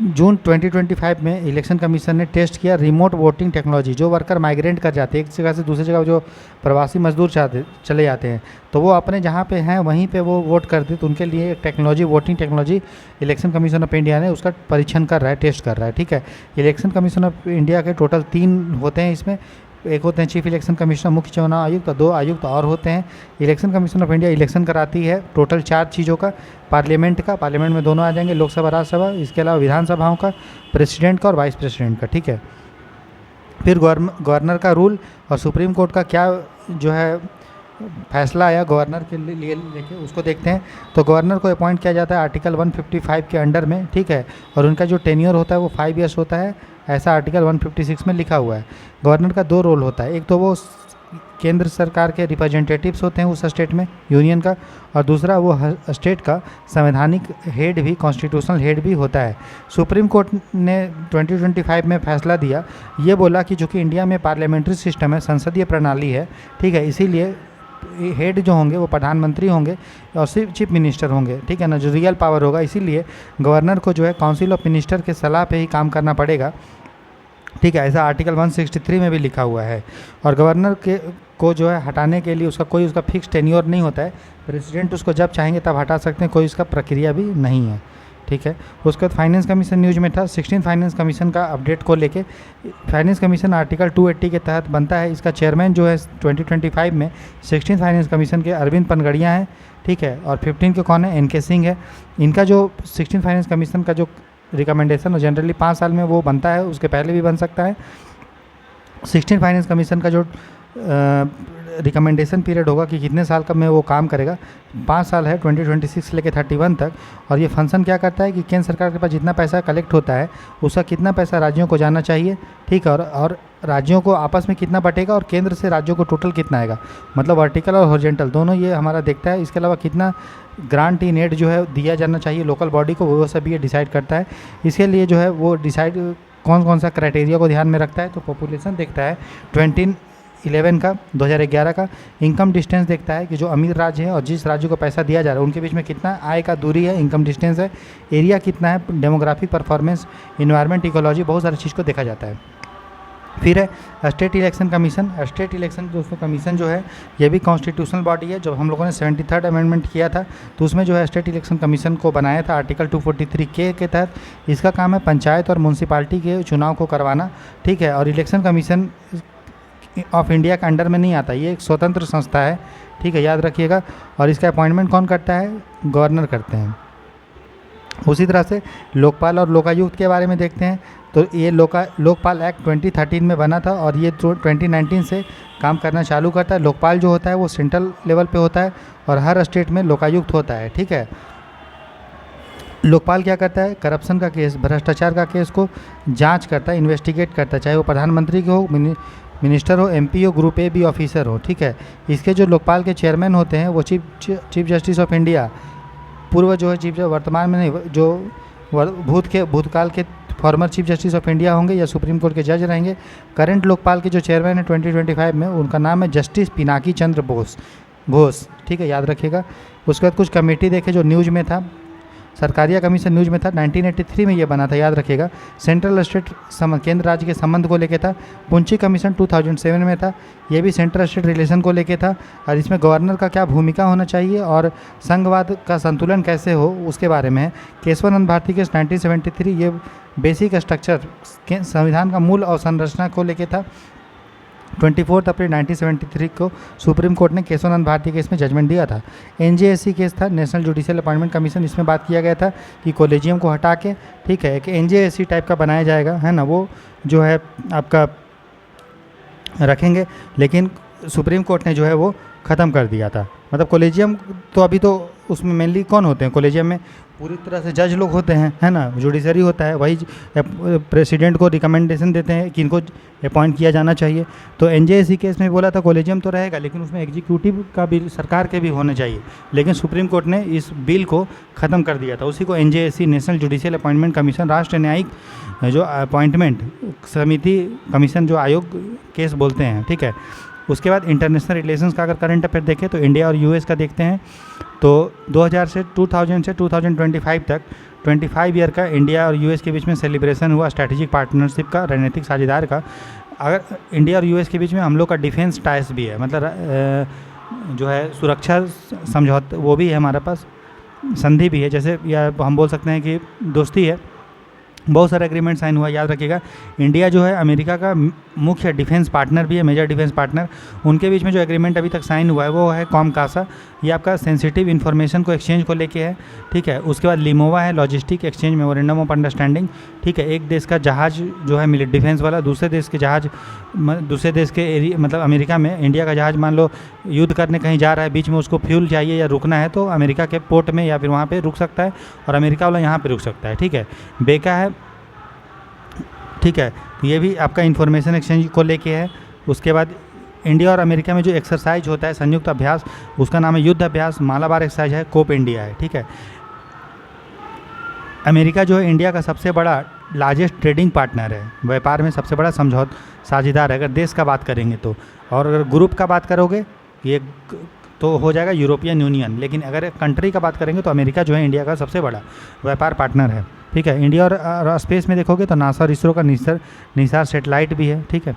जून 2025 में इलेक्शन कमीशन ने टेस्ट किया रिमोट वोटिंग टेक्नोलॉजी, जो वर्कर माइग्रेट कर जाते हैं एक जगह से दूसरी जगह, जो प्रवासी मजदूर चले जाते हैं, तो वो अपने जहाँ पे हैं वहीं पे वो वोट करते, तो उनके लिए एक technology, voting technology election commission of India ने उसका परीक्षण कर रहा है, टेस्ट कर रहा है, ठीक है। इलेक्शन कमीशन ऑफ इंडिया के टोटल 3 होते हैं इसमें, एक होते हैं चीफ इलेक्शन कमिश्नर, मुख्य चुनाव आयुक्त, 2 आयुक्त और होते हैं। Election commission of India election कराती है टोटल 4 चीज़ों का, पार्लियामेंट का, पार्लियामेंट में दोनों आ जाएंगे, लोकसभा राज्यसभा, इसके अलावा विधानसभाओं का, प्रेसिडेंट का और वाइस प्रेसिडेंट का, ठीक है। फिर गवर्नर का रूल और सुप्रीम कोर्ट का क्या जो है फैसला आया गवर्नर के लिए लेके, उसको देखते हैं। तो गवर्नर को अपॉइंट किया जाता है आर्टिकल 155 के अंडर में, ठीक है। और उनका जो टेन्योर होता है वो 5 ईयर्स होता है, ऐसा आर्टिकल 156 में लिखा हुआ है। गवर्नर का 2 रोल होता है, एक तो वो केंद्र सरकार के रिप्रेजेंटेटिव्स होते हैं उस स्टेट में, यूनियन का, और दूसरा वो स्टेट का संवैधानिक हेड भी, कॉन्स्टिट्यूशनल हेड भी होता है। सुप्रीम कोर्ट ने 2025 में फैसला दिया, ये बोला कि जो कि इंडिया में पार्लियामेंट्री सिस्टम है, संसदीय प्रणाली है, ठीक है, इसीलिए हेड जो होंगे वो प्रधानमंत्री होंगे और सिर्फ चीफ मिनिस्टर होंगे, ठीक है ना, जो रियल पावर होगा। इसीलिए गवर्नर को जो है काउंसिल ऑफ मिनिस्टर के सलाह पे ही काम करना पड़ेगा। ठीक है, ऐसा आर्टिकल 163 में भी लिखा हुआ है। और गवर्नर के को जो है हटाने के लिए उसका फिक्स टेन्योर नहीं होता है, प्रेसिडेंट उसको जब चाहेंगे तब हटा सकते हैं, कोई इसका प्रक्रिया भी नहीं है। ठीक है, उसके बाद फाइनेंस कमीशन न्यूज में था 16 फाइनेंस कमीशन का अपडेट को लेके। फाइनेंस कमीशन आर्टिकल 280 के तहत बनता है। इसका चेयरमैन जो है 2025 में 16 फाइनेंस कमीशन के अरविंद पनगड़िया हैं। ठीक है, और 15 के कौन है, एनके सिंह है। इनका जो 16 फाइनेंस कमीशन का जो रिकमेंडेशन जनरली 5 साल में वो बनता है, उसके पहले भी बन सकता है। 16 फाइनेंस कमीशन का जो रिकमेंडेशन पीरियड होगा कि कितने साल का में वो काम करेगा, 5 साल है, 2026 से लेकर 31 तक। और ये फंक्शन क्या करता है कि केंद्र सरकार के पास जितना पैसा कलेक्ट होता है उसका कितना पैसा राज्यों को जाना चाहिए। ठीक है, और राज्यों को आपस में कितना बटेगा और केंद्र से राज्यों को टोटल कितना आएगा, मतलब वर्टिकल और हॉरिजॉन्टल दोनों ये हमारा देखता है। इसके अलावा कितना ग्रांट इन एड जो है दिया जाना चाहिए लोकल बॉडी को, वो सब ये डिसाइड करता है। इसके लिए जो है वो डिसाइड कौन कौन सा क्राइटेरिया को ध्यान में रखता है, तो पॉपुलेशन देखता है 2011 का, 2011 का। इनकम डिस्टेंस देखता है कि जो अमीर राज्य है और जिस राज्य को पैसा दिया जा रहा है उनके बीच में कितना आय का दूरी है, इनकम डिस्टेंस है। एरिया कितना है, डेमोग्राफिक परफॉर्मेंस, इन्वायरमेंट, इकोलॉजी, बहुत सारी चीज़ को देखा जाता है। फिर है state election commission. State election दोस्तों कमीशन जो है ये भी कॉन्स्टिट्यूशनल बॉडी है। जब हम लोगों ने 73rd अमेंडमेंट किया था तो उसमें जो है स्टेट इलेक्शन कमीशन को बनाया था आर्टिकल 243 के तहत। इसका काम है पंचायत और म्यूनसिपालिटी के चुनाव को करवाना। ठीक है, और इलेक्शन कमीशन ऑफ इंडिया के अंडर में नहीं आता, ये एक स्वतंत्र संस्था है। ठीक है, याद रखिएगा। और इसका अपॉइंटमेंट कौन करता है, गवर्नर करते हैं। उसी तरह से लोकपाल और लोकायुक्त के बारे में देखते हैं तो ये लोकपाल एक्ट 2013 में बना था और ये 2019 से काम करना चालू करता है। लोकपाल जो होता है वो सेंट्रल लेवल पे होता है और हर स्टेट में लोकायुक्त होता है। ठीक है, लोकपाल क्या करता है, करप्शन का केस, भ्रष्टाचार का केस को जांच करता है, इन्वेस्टिगेट करता है, चाहे वो प्रधानमंत्री के हो, मिनिस्टर हो, एमपी हो, ग्रुप ए बी ऑफिसर हो। ठीक है, इसके जो लोकपाल के चेयरमैन होते हैं वो चीफ जस्टिस ऑफ इंडिया, पूर्व जो है चीफ, वर्तमान में नहीं, जो भूतकाल के former chief justice of India होंगे या सुप्रीम कोर्ट के जज रहेंगे। करंट लोकपाल के जो चेयरमैन है 2025 में, उनका नाम है जस्टिस पिनाकी चंद्र घोष। ठीक है, याद रखिएगा। उसके बाद कुछ कमेटी देखे जो न्यूज में था, सरकारिया कमीशन न्यूज में था, 1983 में ये बना था, याद रखिएगा। सेंट्रल स्टेट केंद्र राज्य के संबंध को लेके था। पुंची कमीशन 2007 में था, ये भी सेंट्रल स्टेट रिलेशन को लेके था। और इसमें गवर्नर का क्या भूमिका होना चाहिए और संघवाद का संतुलन कैसे हो उसके बारे में है। केशवानंद भारती केस 1973, ये बेसिक स्ट्रक्चर संविधान का मूल अवसंरचना को लेके था। 24 अप्रैल 1973 को सुप्रीम कोर्ट ने केशवानंद भारती केस में जजमेंट दिया था। एनजेएससी केस था, नेशनल जुडिशियल अपॉइंटमेंट कमीशन। इसमें बात किया गया था कि कॉलेजियम को हटा के, ठीक है, एक एनजेएससी टाइप का बनाया जाएगा, है ना, वो जो है आपका रखेंगे। लेकिन सुप्रीम कोर्ट ने जो है वो ख़त्म कर दिया था। मतलब कॉलेजियम तो अभी तो उसमें मेनली कौन होते हैं, कॉलेजियम में पूरी तरह से जज लोग होते हैं, है ना, जुडिशरी होता है, वही प्रेसिडेंट को रिकमेंडेशन देते हैं कि इनको अपॉइंट किया जाना चाहिए। तो एनजेएससी केस में बोला था कॉलेजियम तो रहेगा लेकिन उसमें एग्जीक्यूटिव का भी, सरकार के भी होने चाहिए, लेकिन सुप्रीम कोर्ट ने इस बिल को ख़त्म कर दिया था। उसी को NJSC, national judicial appointment commission, राष्ट्रीय न्यायिक जो अपॉइंटमेंट समिति कमीशन जो आयोग केस बोलते हैं। ठीक है, उसके बाद इंटरनेशनल रिलेशंस का अगर करंट अफेयर देखें तो इंडिया और यूएस का देखते हैं तो 2000 से 2025 तक 25 ईयर का इंडिया और यूएस के बीच में सेलिब्रेशन हुआ स्ट्रैटेजिक पार्टनरशिप का, रणनीतिक साझेदार का। अगर इंडिया और यूएस के बीच में हम लोग का डिफेंस टाइस भी है, मतलब जो है सुरक्षा समझौता वो भी है हमारे पास, संधि भी है, जैसे या हम बोल सकते हैं कि दोस्ती है, बहुत सारे एग्रीमेंट साइन हुआ। याद रखिएगा इंडिया जो है अमेरिका का मुख्य डिफेंस पार्टनर भी है, मेजर डिफेंस पार्टनर। उनके बीच में जो एग्रीमेंट अभी तक साइन हुआ है वो है कॉमकासा, ये आपका सेंसिटिव इन्फॉर्मेशन को एक्सचेंज को लेके है। ठीक है, उसके बाद लिमोवा है, logistic exchange memorandum of understanding. ठीक है, एक देश का जहाज जो है मिलिट्री डिफेंस वाला, दूसरे देश के जहाज, दूसरे देश के एरिया, मतलब अमेरिका में इंडिया का जहाज मान लो युद्ध करने कहीं जा रहा है, बीच में उसको फ्यूल चाहिए या रुकना है तो अमेरिका के पोर्ट में या फिर वहाँ पर रुक सकता है और अमेरिका वाला यहाँ पर रुक सकता है। ठीक है, बेका है, ठीक है, तो ये भी आपका इन्फॉर्मेशन एक्सचेंज को लेके है। उसके बाद इंडिया और अमेरिका में जो एक्सरसाइज होता है संयुक्त अभ्यास, उसका नाम है युद्ध अभ्यास, मालाबार एक्सरसाइज है, कोप इंडिया है। ठीक है, अमेरिका जो है इंडिया का सबसे बड़ा लार्जेस्ट ट्रेडिंग पार्टनर है, व्यापार में सबसे बड़ा साझेदार है अगर देश का बात करेंगे तो। और अगर ग्रुप का बात करोगे ये तो हो जाएगा यूरोपियन यूनियन, लेकिन अगर कंट्री का बात करेंगे तो अमेरिका जो है इंडिया का सबसे बड़ा व्यापार पार्टनर है। ठीक है। इंडिया और स्पेस में देखोगे तो नासा और इसरो का निसार सेटेलाइट भी है, ठीक है।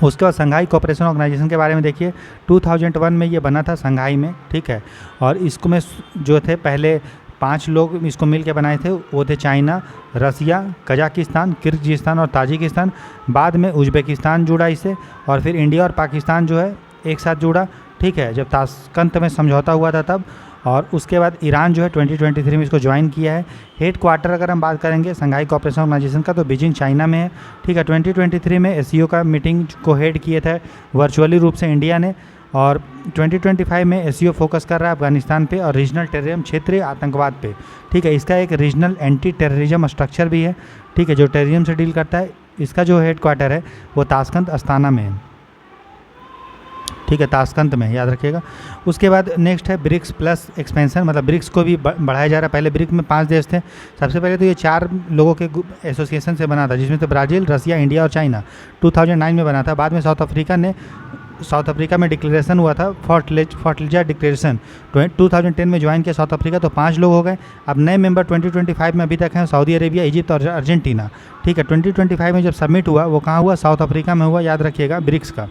उसके बाद संघाई कोऑपरेशन ऑर्गेनाइजेशन के बारे में देखिए, 2001 में ये बना था संघाई में, ठीक है। और इसको में जो थे पहले 5 लोग इसको मिल के बनाए थे, वो थे चाइना, रसिया, कजाकिस्तान, किर्गिस्तान और ताजिकिस्तान। बाद में उज्बेकिस्तान जुड़ा इससे, और फिर इंडिया और पाकिस्तान जो है एक साथ जुड़ा, ठीक है, जब ताशकंद में समझौता हुआ था तब। और उसके बाद ईरान जो है 2023 में इसको ज्वाइन किया है। हेड क्वार्टर अगर हम बात करेंगे संघाई कोऑपरेशन ऑर्गेनाइजेशन का, तो बीजिंग चाइना में है, ठीक है। 2023 में एससीओ का मीटिंग को हेड किए थे वर्चुअली रूप से इंडिया ने, और 2025 में एससीओ फोकस कर रहा है अफगानिस्तान पे और रीजनल टेररिज्म, क्षेत्रीय आतंकवाद पे, ठीक है। इसका एक रीजनल एंटी टेररिज्म स्ट्रक्चर भी है, ठीक है, जो टेररिज्म से डील करता है। इसका जो हेड क्वार्टर है वो ताशकंद अस्ताना में है, ठीक है, ताशकंद में, याद रखिएगा। उसके बाद नेक्स्ट है ब्रिक्स प्लस एक्सपेंशन, मतलब ब्रिक्स को भी बढ़ाया जा रहा है। पहले ब्रिक्स में 5 देश थे। सबसे पहले तो ये 4 लोगों के एसोसिएशन से बना था, जिसमें से ब्राज़ील, रसिया, इंडिया और चाइना। 2009 में बना था। बाद में साउथ अफ्रीका में डिक्लेरेशन हुआ था, फॉर्टलिजा डिक्लेरेशन। 2010 में ज्वाइन किया साउथ अफ्रीका, तो 5 लोग हो गए। अब नए मेंबर 2025 में अभी तक हैं सऊदी अरेबिया, इजिप्ट और अर्जेंटीना, ठीक है। 2025 में जब सबमिट हुआ वो कहाँ हुआ? साउथ अफ्रीका में हुआ, याद रखिएगा, ब्रिक्स का,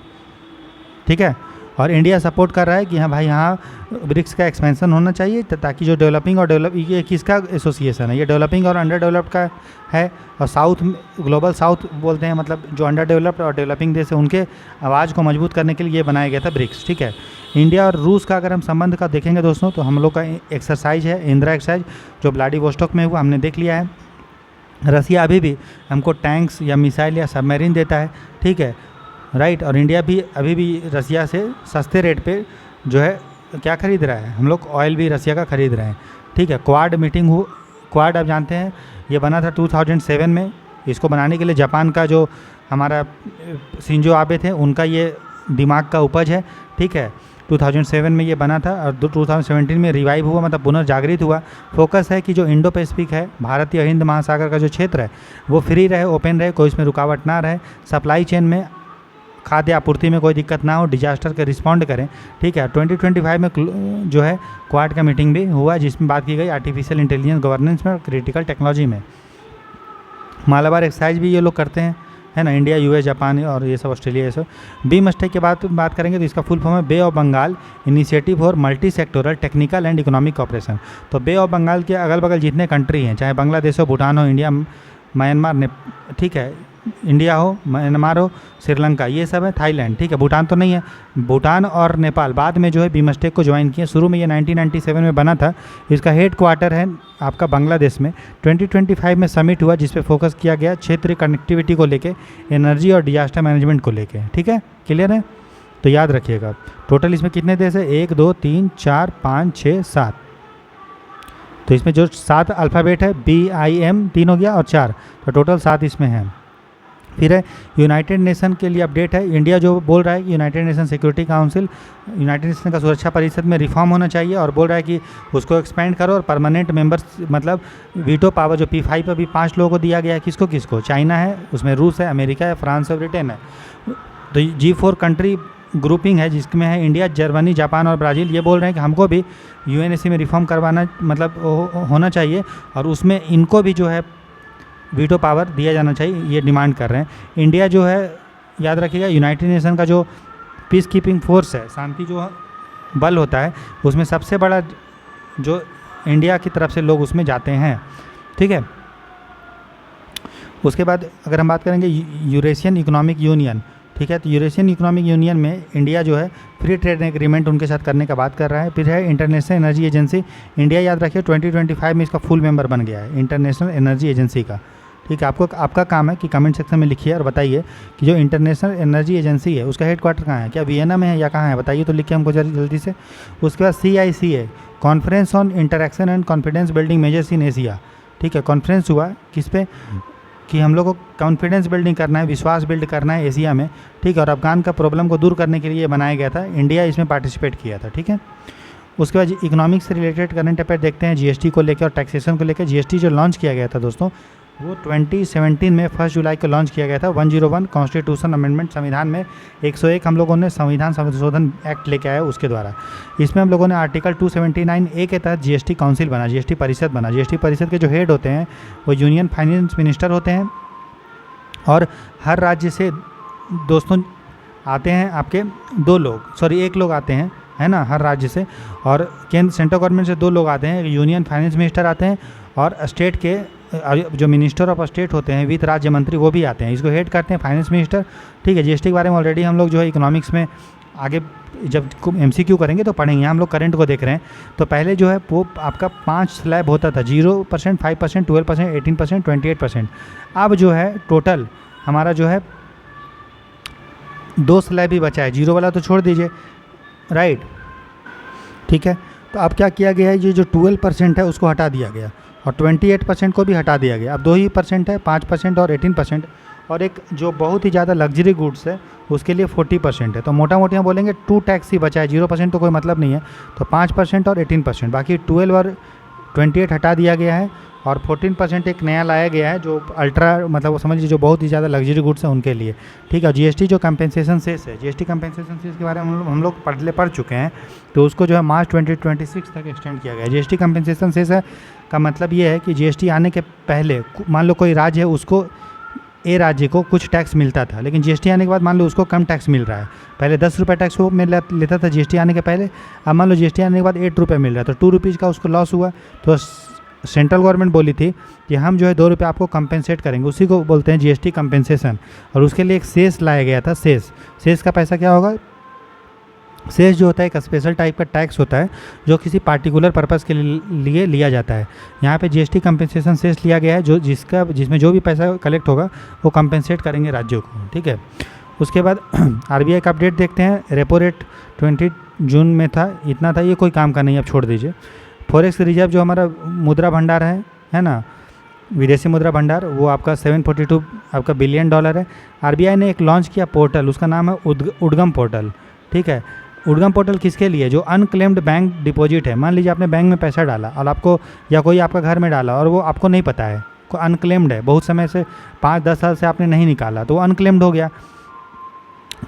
ठीक है। और इंडिया सपोर्ट कर रहा है कि हाँ भाई, यहाँ ब्रिक्स का एक्सपेंशन होना चाहिए, ताकि जो डेवलपिंग और ये किसका एसोसिएशन है? ये डेवलपिंग और अंडर डेवलप्ड का है। और साउथ, ग्लोबल साउथ बोलते हैं, मतलब जो अंडर डेवलप्ड और डेवलपिंग देश है उनके आवाज़ को मजबूत करने के लिए ये बनाया गया था ब्रिक्स, ठीक है। इंडिया और रूस का अगर हम संबंध का देखेंगे दोस्तों, तो हम लोग का एक्सरसाइज है इंदिरा एक्सरसाइज, जो व्लादिवोस्टॉक में हुआ, हमने देख लिया है। रसिया अभी भी हमको टैंक्स या मिसाइल या सबमरीन देता है, ठीक है, राइट। और इंडिया भी अभी भी रसिया से सस्ते रेट पे जो है क्या खरीद रहा है, हम लोग ऑयल भी रसिया का खरीद रहे हैं, ठीक है। क्वाड मीटिंग क्वाड आप जानते हैं, ये बना था 2007 में। इसको बनाने के लिए जापान का जो हमारा शिंजो आबे थे, उनका ये दिमाग का उपज है, ठीक है। 2007 में ये बना था और 2017 में रिवाइव हुआ, मतलब पुनर्जागृत हुआ। फोकस है कि जो इंडो पैसिफिक है, भारतीय हिंद महासागर का जो क्षेत्र है, वो फ्री रहे, ओपन रहे, कोई इसमें रुकावट ना रहे, सप्लाई चेन में, खाद्य आपूर्ति में कोई दिक्कत ना हो, डिजास्टर के रिस्पॉन्ड करें, ठीक है। 2025 में जो है क्वाड का मीटिंग भी हुआ, जिसमें बात की गई आर्टिफिशियल इंटेलिजेंस गवर्नेंस में और क्रिटिकल टेक्नोलॉजी में। मालाबार एक्सरसाइज भी ये लोग करते हैं, है ना, इंडिया, यूएस, जापान और ये सब, ऑस्ट्रेलिया, ये सब। बीमस्टेक की बात करेंगे तो इसका फुल फॉर्म है bay of Bengal initiative for multi sectoral technical and economic cooperation. तो बे ऑफ बंगाल के अगल बगल जितने कंट्री हैं, चाहे बांग्लादेश हो, भूटान हो, इंडिया, म्यांमार, ठीक है, इंडिया हो, म्यांमार हो, श्रीलंका, ये सब है, थाईलैंड, ठीक है, भूटान तो नहीं है, भूटान और नेपाल बाद में जो है बीमस्टेक को ज्वाइन किए। शुरू में ये 1997 में बना था। इसका हेड क्वार्टर है आपका बांग्लादेश में। 2025 में समिट हुआ, जिस पे फोकस किया गया क्षेत्रीय कनेक्टिविटी को लेके, एनर्जी और डिजास्टर मैनेजमेंट को लेके, ठीक है, क्लियर है। तो याद रखिएगा, टोटल इसमें कितने देश है? 1 2 3 4 5 6 7। तो इसमें जो 7 अल्फ़ाबेट है, BIM 3 हो गया और 4, तो टोटल 7 इसमें है। फिर है यूनाइटेड नेशन के लिए अपडेट है। इंडिया जो बोल रहा है कि United nation security council, United nation का सुरक्षा परिषद में रिफॉर्म होना चाहिए, और बोल रहा है कि उसको एक्सपेंड करो, और परमानेंट मेंबर्स, मतलब वीटो पावर जो P5 अभी 5 लोगों को दिया गया है, किसको? चाइना है, उसमें रूस है, अमेरिका है, फ्रांस है, ब्रिटेन है। तो G4 कंट्री ग्रुपिंग है, जिसमें है इंडिया, जर्मनी, जापान और ब्राज़ील। ये बोल रहे हैं कि हमको भी UNSC में रिफॉर्म करवाना, मतलब होना चाहिए, और उसमें इनको भी जो है वीटो पावर दिया जाना चाहिए, ये डिमांड कर रहे हैं। इंडिया जो है, याद रखिएगा, यूनाइटेड नेशन का जो पीस कीपिंग फोर्स है, शांति जो बल होता है, उसमें सबसे बड़ा जो इंडिया की तरफ से लोग उसमें जाते हैं, ठीक है। उसके बाद अगर हम बात करेंगे यूरेशियन इकोनॉमिक यूनियन, ठीक है, तो यूरेशियन इकोनॉमिक यूनियन में इंडिया जो है फ्री ट्रेड एग्रीमेंट उनके साथ करने का बात कर रहा है। फिर है इंटरनेशनल एनर्जी एजेंसी। इंडिया, याद रखिए, 2025 में इसका फुल मेंबर बन गया है इंटरनेशनल एनर्जी एजेंसी का, ठीक है। आपका काम है कि कमेंट सेक्शन में लिखिए और बताइए कि जो इंटरनेशनल एनर्जी एजेंसी है उसका हेड क्वार्टर कहाँ है, क्या वियना में है या कहाँ है, बताइए तो लिखिए हमको जल्दी से। उसके बाद CICA, conference on interaction and confidence building measures in Asia, ठीक है। कॉन्फ्रेंस हुआ किस पे? कि हम लोग को कॉन्फिडेंस बिल्डिंग करना है, विश्वास बिल्ड करना है एशिया में, ठीक है। और अफगान का प्रॉब्लम को दूर करने के लिए बनाया गया था। इंडिया इसमें पार्टिसिपेट किया था, ठीक है। उसके बाद इकोनॉमिक्स से रिलेटेड करंट अफेयर देखते हैं, GST को लेकर और टैक्सेशन को लेकर। GST जो लॉन्च किया गया था दोस्तों, वो 2017 में 1 जुलाई को लॉन्च किया गया था। 101 कॉन्स्टिट्यूशन अमेंडमेंट, संविधान में 101 हम लोगों ने संविधान संशोधन एक्ट लेके आया उसके द्वारा। इसमें हम लोगों ने आर्टिकल 279A के तहत जीएसटी काउंसिल बना, जीएसटी परिषद बना। जीएसटी परिषद के जो हेड होते हैं वो यूनियन फाइनेंस मिनिस्टर होते हैं, और हर राज्य से दोस्तों आते हैं आपके 2 लोग, सॉरी 1 लोग आते हैं, है ना, हर राज्य से। और केंद्र सेंट्रल गवर्नमेंट से 2 लोग आते हैं, यूनियन फाइनेंस मिनिस्टर आते हैं, और स्टेट के जो मिनिस्टर ऑफ स्टेट होते हैं, वित्त राज्य मंत्री, वो भी आते हैं। इसको हेड करते हैं फाइनेंस मिनिस्टर। ठीक है, जीएसटी के बारे में ऑलरेडी हम लोग जो है इकोनॉमिक्स में आगे जब MCQ करेंगे तो पढ़ेंगे। हम लोग करंट को देख रहे हैं। तो पहले जो है वो आपका 5 स्लैब होता था, 0%, 5%, 12%, 18%, 28%। अब जो है टोटल हमारा जो है 2 स्लैब ही बचा है, 0 वाला तो छोड़ दीजिए, राइट। ठीक है, तो अब क्या किया गया है, ये जो 12% है उसको हटा दिया गया, और 28% को भी हटा दिया गया। अब 2 ही % है, 5% और 18%। और एक जो बहुत ही ज़्यादा लग्जरी गुड्स है उसके लिए 40% है। तो मोटा मोटी हम बोलेंगे 2 टैक्स ही बचा है, 0% तो कोई मतलब नहीं है। तो 5% और 18%, बाकी 12 और 28 हटा दिया गया है, और 14% एक नया लाया गया है जो अल्ट्रा, मतलब वो समझ लीजिए जो बहुत ही ज़्यादा लग्जरी गुड्स हैं उनके लिए। ठीक है, जीएसटी जो कंपेंसेशन सेस है, जीएसटी कंपेंसेशन सेस के बारे में हम लोग पढ़ चुके हैं। तो उसको जो है मार्च 2026 तक एक्सटेंड किया गया है। जीएसटी कंपेंसेशन सेस है का मतलब ये है कि जीएसटी आने के पहले मान लो कोई राज्य है, उसको ए राज्य को कुछ टैक्स मिलता था, लेकिन जीएसटी आने के बाद मान लो उसको कम टैक्स मिल रहा है। पहले 10 रुपये टैक्स वो लेता था जीएसटी आने के पहले, अब मान लो जीएसटी आने के बाद 8 रुपये मिल रहा है, तो 2 रुपीज़ का उसको लॉस हुआ। तो सेंट्रल गवर्नमेंट बोली थी कि हम जो है 2 रुपये आपको कंपेंसेट करेंगे, उसी को बोलते हैं जीएसटी कंपेंसेशन। और उसके लिए एक सेस लाया गया था। सेस का पैसा क्या होगा? सेस जो होता है एक स्पेशल टाइप का टैक्स होता है जो किसी पार्टिकुलर पर्पस के लिए लिया जाता है। यहाँ पे जीएसटी कंपेंसेशन सेस लिया गया है, जिसमें जो भी पैसा कलेक्ट होगा वो कंपेंसेट करेंगे राज्यों को। ठीक है, उसके बाद आरबीआई का अपडेट देखते हैं। रेपो रेट 20 जून में था, इतना था, ये कोई काम का नहीं, अब छोड़ दीजिए। फॉरेक्स रिजर्व जो हमारा मुद्रा भंडार है ना, विदेशी मुद्रा भंडार, वो आपका 742 आपका बिलियन डॉलर है। आरबीआई ने एक लॉन्च किया पोर्टल, उसका नाम है उद्गम पोर्टल। ठीक है, उद्गम पोर्टल किसके लिए? जो अनक्लेम्ड बैंक डिपॉजिट है। मान लीजिए आपने बैंक में पैसा डाला और आपको, या कोई आपका घर में डाला और वो आपको नहीं पता है, कोई अनक्लेम्ड है, बहुत समय से 5-10 साल से आपने नहीं निकाला, तो वो अनक्लेम्ड हो गया।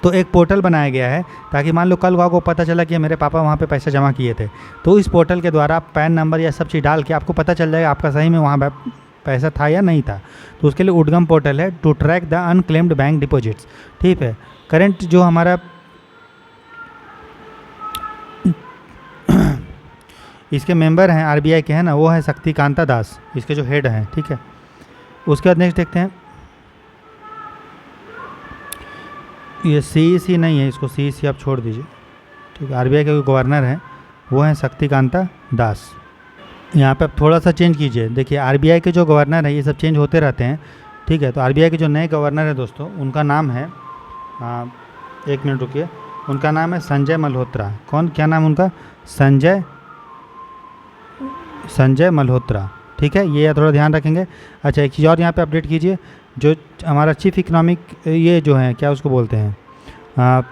तो एक पोर्टल बनाया गया है ताकि मान लो कल को आपको पता चला कि मेरे पापा वहाँ पे पैसा जमा किए थे, तो इस पोर्टल के द्वारा आप पैन नंबर या सब चीज़ डाल के आपको पता चल जाएगा आपका सही में वहाँ पैसा था या नहीं था। तो उसके लिए उद्गम पोर्टल है, to track the unclaimed bank deposits. ठीक है, करंट जो हमारा इसके मेंबर हैं आरबीआई के, हैं ना, वो है शक्तिकांता दास, इसके जो हेड हैं। ठीक है, उसके बाद नेक्स्ट देखते हैं, ये सीईसी नहीं है, इसको सीईसी आप छोड़ दीजिए। ठीक है, आरबीआई के गवर्नर हैं वो हैं शक्तिकांता दास। यहाँ पे आप थोड़ा सा चेंज कीजिए, देखिए आरबीआई के जो गवर्नर हैं ये सब चेंज होते रहते हैं। ठीक है, तो आरबीआई के जो नए गवर्नर हैं दोस्तों, उनका नाम है, 1 मिनट रुकिए, उनका नाम है संजय मल्होत्रा। क्या नाम उनका? संजय मल्होत्रा। ठीक है, ये थोड़ा ध्यान रखेंगे। अच्छा, एक चीज़ और यहाँ पे अपडेट कीजिए, जो हमारा चीफ इकोनॉमिक, ये जो है क्या उसको बोलते हैं,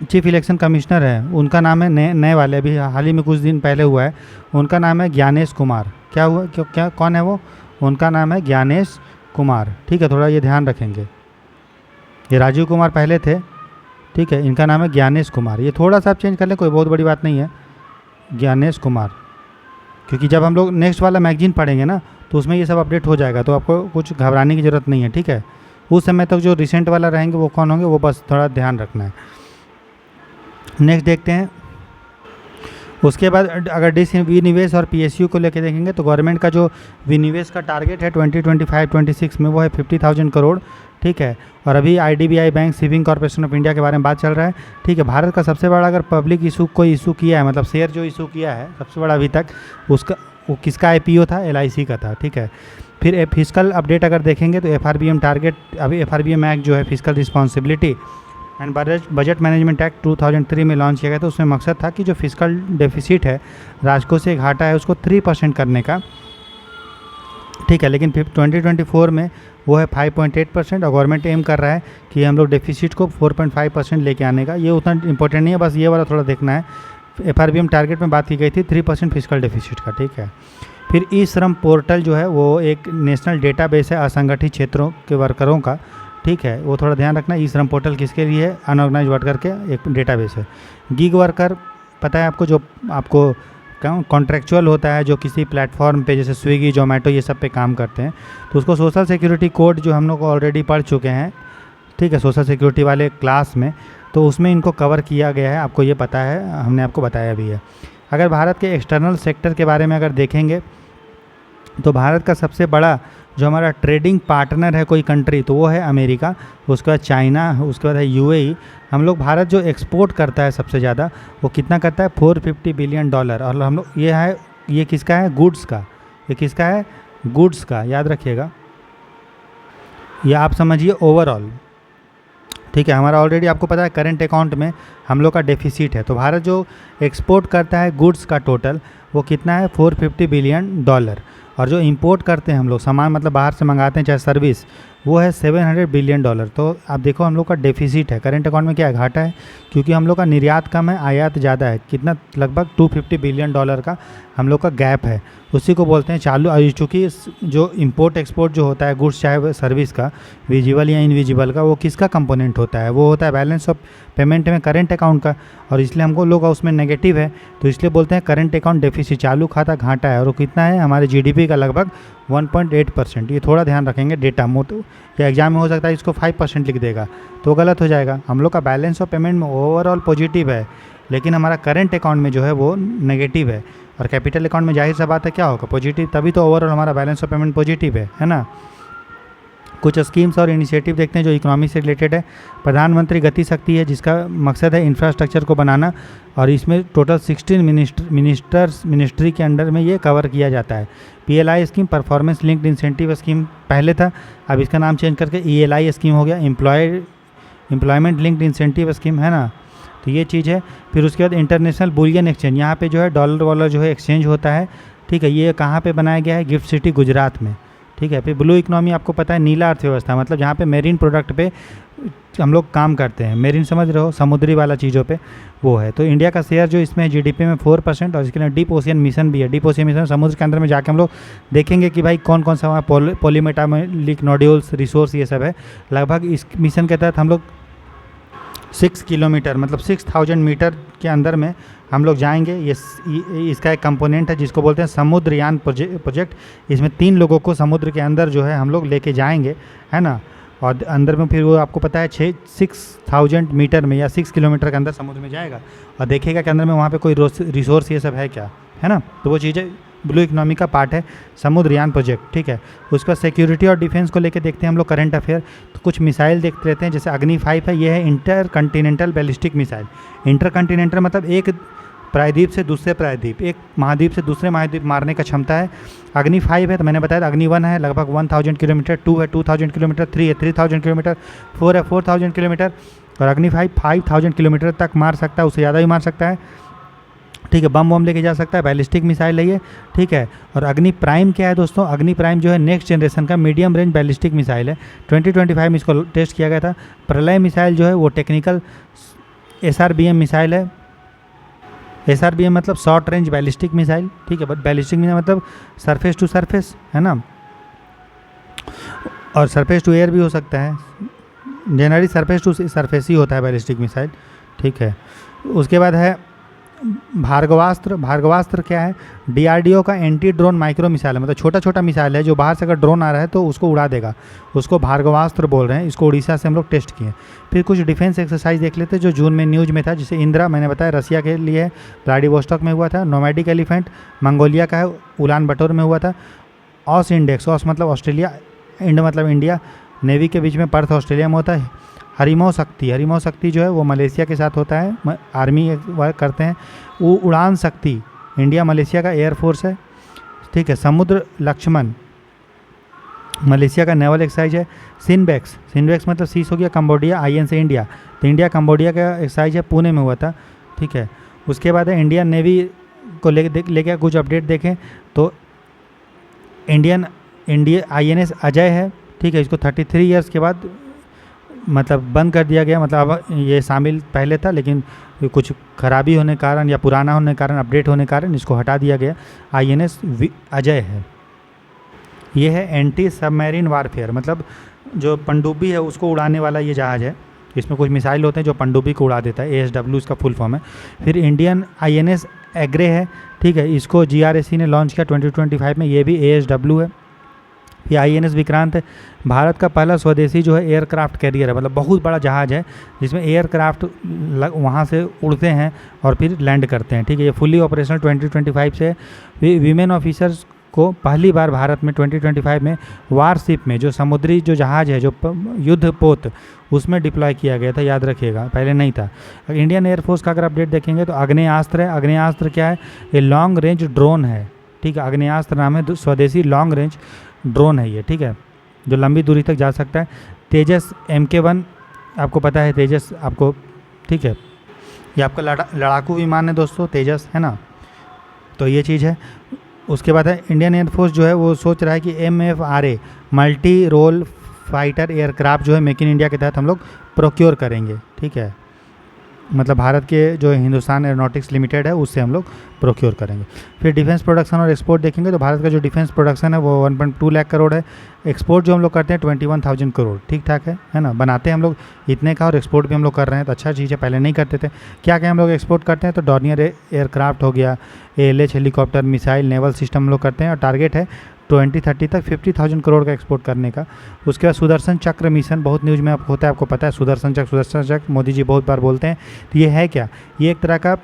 चीफ इलेक्शन कमिश्नर है, उनका नाम है, नए वाले, अभी हाल ही में कुछ दिन पहले हुआ है, उनका नाम है ज्ञानेश कुमार। क्या हुआ, क्या कौन है वो? उनका नाम है ज्ञानेश कुमार। ठीक है, थोड़ा ये ध्यान रखेंगे, ये राजीव कुमार पहले थे। ठीक है, इनका नाम है ज्ञानेश कुमार। ये थोड़ा सा आप चेंज कर लें, कोई बहुत बड़ी बात नहीं है, ज्ञानेश कुमार, क्योंकि जब हम लोग नेक्स्ट वाला मैगजीन पढ़ेंगे ना तो उसमें ये सब अपडेट हो जाएगा, तो आपको कुछ घबराने की ज़रूरत नहीं है। ठीक है, उस समय तक जो रिसेंट वाला रहेंगे वो कौन होंगे, वो बस थोड़ा ध्यान रखना है। नेक्स्ट देखते हैं, उसके बाद अगर विनिवेश और पीएसयू को लेकर देखेंगे तो गवर्नमेंट का जो विनिवेश का टारगेट है 2025-26 में वो है 50,000 करोड़। ठीक है, और अभी IDBI bank, saving corporation of India के बारे में बात चल रहा है। ठीक है, भारत का सबसे बड़ा अगर पब्लिक इशू कोई इशू किया है, मतलब शेयर जो इशू किया है सबसे बड़ा अभी तक, उसका वो किसका आईपीओ था? एलआईसी का था। ठीक है, फिर फिजिकल अपडेट अगर देखेंगे तो एफआरबीएम टारगेट, अभी एफआरबीएम एक्ट जो है physical responsibility and budget management act 2003 में लॉन्च किया गया था। उसमें मकसद था कि जो फिजिकल डेफिसिट है, राजकोष से घाटा है, उसको 3% करने का। ठीक है, लेकिन 2024 में वो है 5.8% और गवर्नमेंट एम कर रहा है कि हम लोग डेफिसिट को 4.5% लेके आने का। ये उतना इंपॉर्टेंट नहीं है, बस ये वाला थोड़ा देखना है। एफआरबीएम टारगेट में बात की गई थी 3% फिजिकल डेफिसिट का। ठीक है, फिर ई श्रम पोर्टल जो है वो एक नेशनल डेटाबेस है असंगठित क्षेत्रों के वर्करों का, ठीक है, वो थोड़ा ध्यान रखना। ई श्रम पोर्टल किसके लिए है? अनऑर्गेनाइज वर्कर के एक डेटाबेस है। गिग वर्कर पता है आपको, जो आपको कॉन्ट्रेक्चुअल होता है, जो किसी प्लेटफॉर्म पे जैसे स्विगी, जोमेटो ये सब पे काम करते हैं, तो उसको सोशल सिक्योरिटी कोड जो हम लोग ऑलरेडी पढ़ चुके हैं, ठीक है, सोशल सिक्योरिटी वाले क्लास में, तो उसमें इनको कवर किया गया है, आपको ये पता है, हमने आपको बताया भी है। अगर भारत के एक्सटर्नल सेक्टर के बारे में अगर देखेंगे तो भारत का सबसे बड़ा जो हमारा ट्रेडिंग पार्टनर है कोई कंट्री, तो वो है अमेरिका, उसके बाद चाइना, उसके बाद है यूएई। हम लोग भारत जो एक्सपोर्ट करता है सबसे ज़्यादा, वो कितना करता है? $450 बिलियन। और हम लोग ये किसका है? गुड्स का। ये किसका है? गुड्स का, याद रखिएगा, ये आप समझिए ओवरऑल, ठीक है। हमारा ऑलरेडी आपको पता है करंट अकाउंट में हम लोग का डेफिसिट है, तो भारत जो एक्सपोर्ट करता है गुड्स का टोटल वो कितना है? $450 बिलियन। और जो इंपोर्ट करते हैं हम लोग सामान, मतलब बाहर से मंगाते हैं चाहे सर्विस, वो है $700 बिलियन। तो आप देखो हम लोग का डेफिसिट है, करंट अकाउंट में क्या है? घाटा है, क्योंकि हम लोग का निर्यात कम है, आयात ज़्यादा है। कितना? लगभग $250 बिलियन का हम लोग का गैप है, उसी को बोलते हैं चालू। चूँकि जो इंपोर्ट एक्सपोर्ट जो होता है गुड्स चाहे सर्विस का, विजिबल या इनविजिबल का, वो किसका कंपोनेंट होता है? वो होता है बैलेंस ऑफ पेमेंट में करंट अकाउंट का, और इसलिए हमको लोग उसमें नेगेटिव है, तो इसलिए बोलते हैं करंट अकाउंट डेफिसिट, चालू खाता घाटा है। और वो कितना है? हमारे जीडीपी का लगभग 1.8%। ये थोड़ा ध्यान रखेंगे डेटा में, तो या एग्जाम में हो सकता है इसको 5% लिख देगा, तो गलत हो जाएगा। हम लोग का बैलेंस ऑफ पेमेंट में ओवरऑल पॉजिटिव है, लेकिन हमारा करंट अकाउंट में जो है वो नेगेटिव है। और कैपिटल अकाउंट में जाहिर सा बात है क्या होगा? पॉजिटिव, तभी तो ओवरऑल हमारा बैलेंस ऑफ पेमेंट पॉजिटिव है ना। कुछ स्कीम्स और इनिशिएटिव देखते हैं जो इकोनॉमी से रिलेटेड है। प्रधानमंत्री गति शक्ति है, जिसका मकसद है इंफ्रास्ट्रक्चर को बनाना, और इसमें टोटल 16 मिनिस्ट्री के अंडर में ये कवर किया जाता है। PLI scheme, performance linked incentive scheme पहले था, अब इसका नाम चेंज करके ELI स्कीम हो गया, एम्प्लॉयमेंट लिंक्ड इंसेंटिव स्कीम, है ना। तो ये चीज़ है। फिर उसके बाद इंटरनेशनल बुलियन एक्सचेंज, यहाँ पे जो है डॉलर वॉलर जो है एक्सचेंज होता है, ठीक है। ये कहाँ पे बनाया गया है? गिफ्ट सिटी गुजरात में, ठीक है। फिर ब्लू इकोनॉमी आपको पता है, नीला अर्थव्यवस्था, मतलब जहाँ पे मेरीन प्रोडक्ट पे हम लोग काम करते हैं, मेरीन समझ रहे हो, समुद्री वाला चीज़ों पे वो है। तो इंडिया का शेयर जो इसमें जीडीपी में 4%, और इसके लिए डीप ओशियन मिशन भी है। डीप ओशियन मिशन समुद्र के अंदर में जाके हम लोग देखेंगे कि भाई कौन कौन सा वहाँ पॉलीमेटालिक नोड्यूल्स, रिसोर्स, ये सब है। लगभग इस मिशन के तहत हम लोग 6 किलोमीटर मतलब 6000 मीटर के अंदर में हम लोग जाएंगे। ये इसका एक कंपोनेंट है जिसको बोलते हैं समुद्रयान प्रोजेक्ट। इसमें 3 लोगों को समुद्र के अंदर जो है हम लोग लेके जाएंगे, है ना। और अंदर में फिर वो आपको पता है 6000 मीटर में या 6 किलोमीटर के अंदर समुद्र में जाएगा और देखेगा कि अंदर में वहाँ पे कोई रिसोर्स ये सब है क्या, है ना। तो वो चीज़ें ब्लू इकोनॉमी का पार्ट है, समुद्रयान प्रोजेक्ट, ठीक है। उसका सिक्योरिटी और डिफेंस को लेके देखते हैं हम लोग करंट अफेयर। तो कुछ मिसाइल देखते रहते हैं, जैसे अग्नि 5 है, ये है inter Continental ballistic missile. Inter Continental मतलब एक प्रायद्वीप से दूसरे प्रायद्वीप, एक महाद्वीप से दूसरे महाद्वीप मारने का क्षमता है। अग्नि 5 है, तो मैंने बताया था अग्नि 1 है लगभग 1000 किलोमीटर, 2 है 2000 किलोमीटर, 3 है 3000 किलोमीटर, 4 है 4000 किलोमीटर, और अग्नि 5 5000 किलोमीटर तक मार सकता है, उससे ज़्यादा भी मार सकता है, ठीक है। बम बम लेके जा सकता है, बैलिस्टिक मिसाइल है ये, ठीक है। और अग्नि प्राइम क्या है दोस्तों? अग्नि प्राइम जो है नेक्स्ट जनरेशन का मीडियम रेंज बैलिस्टिक मिसाइल है। 2025 में इसको टेस्ट किया गया था। प्रलय मिसाइल जो है वो टेक्निकल SRBM मिसाइल है। SRBM मतलब शॉर्ट रेंज बैलिस्टिक मिसाइल, ठीक है। बट बैलिस्टिक मिसाइल मतलब सरफेस टू सरफेस, है ना, और सरफेस टू एयर भी हो सकता है। जनरली सरफेस टू सरफेस ही होता है बैलिस्टिक मिसाइल, ठीक है। उसके बाद है भार्गवास्त्र। भार्गवास्त्र क्या है? DRDO का एंटी ड्रोन माइक्रो मिसाइल है, मतलब छोटा छोटा मिसाइल है जो बाहर से अगर ड्रोन आ रहा है तो उसको उड़ा देगा, उसको भार्गवास्त्र बोल रहे हैं। इसको उड़ीसा से हम लोग टेस्ट किए। फिर कुछ डिफेंस एक्सरसाइज देख लेते हैं जो जून में न्यूज़ में था, जैसे इंदिरा मैंने बताया रसिया के लिए है, व्लादिवोस्टॉक में हुआ था। नोमैडिक एलिफेंट मंगोलिया का है, उलान बटोर में हुआ था। ऑस इंडेक्स, ऑस मतलब ऑस्ट्रेलिया, इंड मतलब इंडिया, नेवी के बीच में पर्थ ऑस्ट्रेलिया में होता है। हरिमो शक्ति, हरिमो शक्ति जो है वो मलेशिया के साथ होता है, आर्मी वर्क करते हैं। वो उड़ान शक्ति इंडिया मलेशिया का एयरफोर्स है, ठीक है। समुद्र लक्ष्मण मलेशिया का नेवल एक्सरसाइज है। सिनबेक्स, सिनबेक्स मतलब सीस हो गया कंबोडिया, IN से इंडिया, तो इंडिया कंबोडिया का एक्सरसाइज है, पुणे में हुआ था, ठीक है। उसके बाद है इंडियन नेवी को लेके कुछ अपडेट देखें तो इंडिया INS अजय है, ठीक है। इसको 33 ईयर्स के बाद मतलब बंद कर दिया गया, मतलब अब ये शामिल पहले था लेकिन कुछ खराबी होने के कारण या पुराना होने के कारण, अपडेट होने के कारण इसको हटा दिया गया। INS अजय है। ये है एंटी सबमरीन वारफेयर, मतलब जो पनडुब्बी है उसको उड़ाने वाला ये जहाज़ है। इसमें कुछ मिसाइल होते हैं जो पनडुब्बी को उड़ा देता है, ASW इसका फुल फॉर्म है। फिर इंडियन INS एग्रे है, ठीक है, इसको GRAC ने लॉन्च किया 2025 में, ये भी ASW है। ये INS विक्रांत है, भारत का पहला स्वदेशी जो है एयरक्राफ्ट कैरियर है, मतलब बहुत बड़ा जहाज़ है जिसमें एयरक्राफ्ट वहाँ से उड़ते हैं और फिर लैंड करते हैं, ठीक है। ये फुली ऑपरेशनल 2025 से। वीमेन ऑफिसर्स को पहली बार भारत में 2025 में वारशिप में, जो समुद्री जो जहाज़ है, जो युद्ध पोत, उसमें डिप्लॉय किया गया था, याद रखिएगा, पहले नहीं था। इंडियन एयरफोर्स का अगर अपडेट देखेंगे तो आग्नेयास्त्र है। आग्नेयास्त्र क्या है? ये लॉन्ग रेंज ड्रोन है, ठीक है। आग्नेयास्त्र नाम है, स्वदेशी लॉन्ग रेंज ड्रोन है ये, ठीक है, जो लंबी दूरी तक जा सकता है। तेजस MK1 आपको पता है, तेजस आपको, ठीक है, ये आपका लड़ाकू विमान है दोस्तों, तेजस, है ना। तो ये चीज़ है। उसके बाद है इंडियन एयरफोर्स जो है वो सोच रहा है कि MFRA multi role fighter aircraft जो है मेक इन इंडिया के तहत हम लोग प्रोक्योर करेंगे, ठीक है, मतलब भारत के जो हिंदुस्तान एरोनॉटिक्स लिमिटेड है उससे हम लोग प्रोक्योर करेंगे। फिर डिफेंस प्रोडक्शन और एक्सपोर्ट देखेंगे तो भारत का जो डिफेंस प्रोडक्शन है वो 1.2 लाख करोड़ है। एक्सपोर्ट जो हम लोग करते हैं 21,000 करोड़, ठीक ठाक है ना। बनाते हैं हम लोग इतने का और एक्सपोर्ट भी हम लोग कर रहे हैं, तो अच्छा चीज़ है, पहले नहीं करते थे। क्या क्या हम लोग एक्सपोर्ट करते हैं? तो डॉर्नियर एयरक्राफ्ट हो गया, ALH helicopter, missile, naval system हम लोग करते हैं, और टारगेट है 2030 तक 50,000 करोड़ का एक्सपोर्ट करने का। उसके बाद सुदर्शन चक्र मिशन, बहुत न्यूज़ में आपको होता है, आपको पता है सुदर्शन चक्र मोदी जी बहुत बार बोलते हैं। तो ये है क्या? ये एक तरह का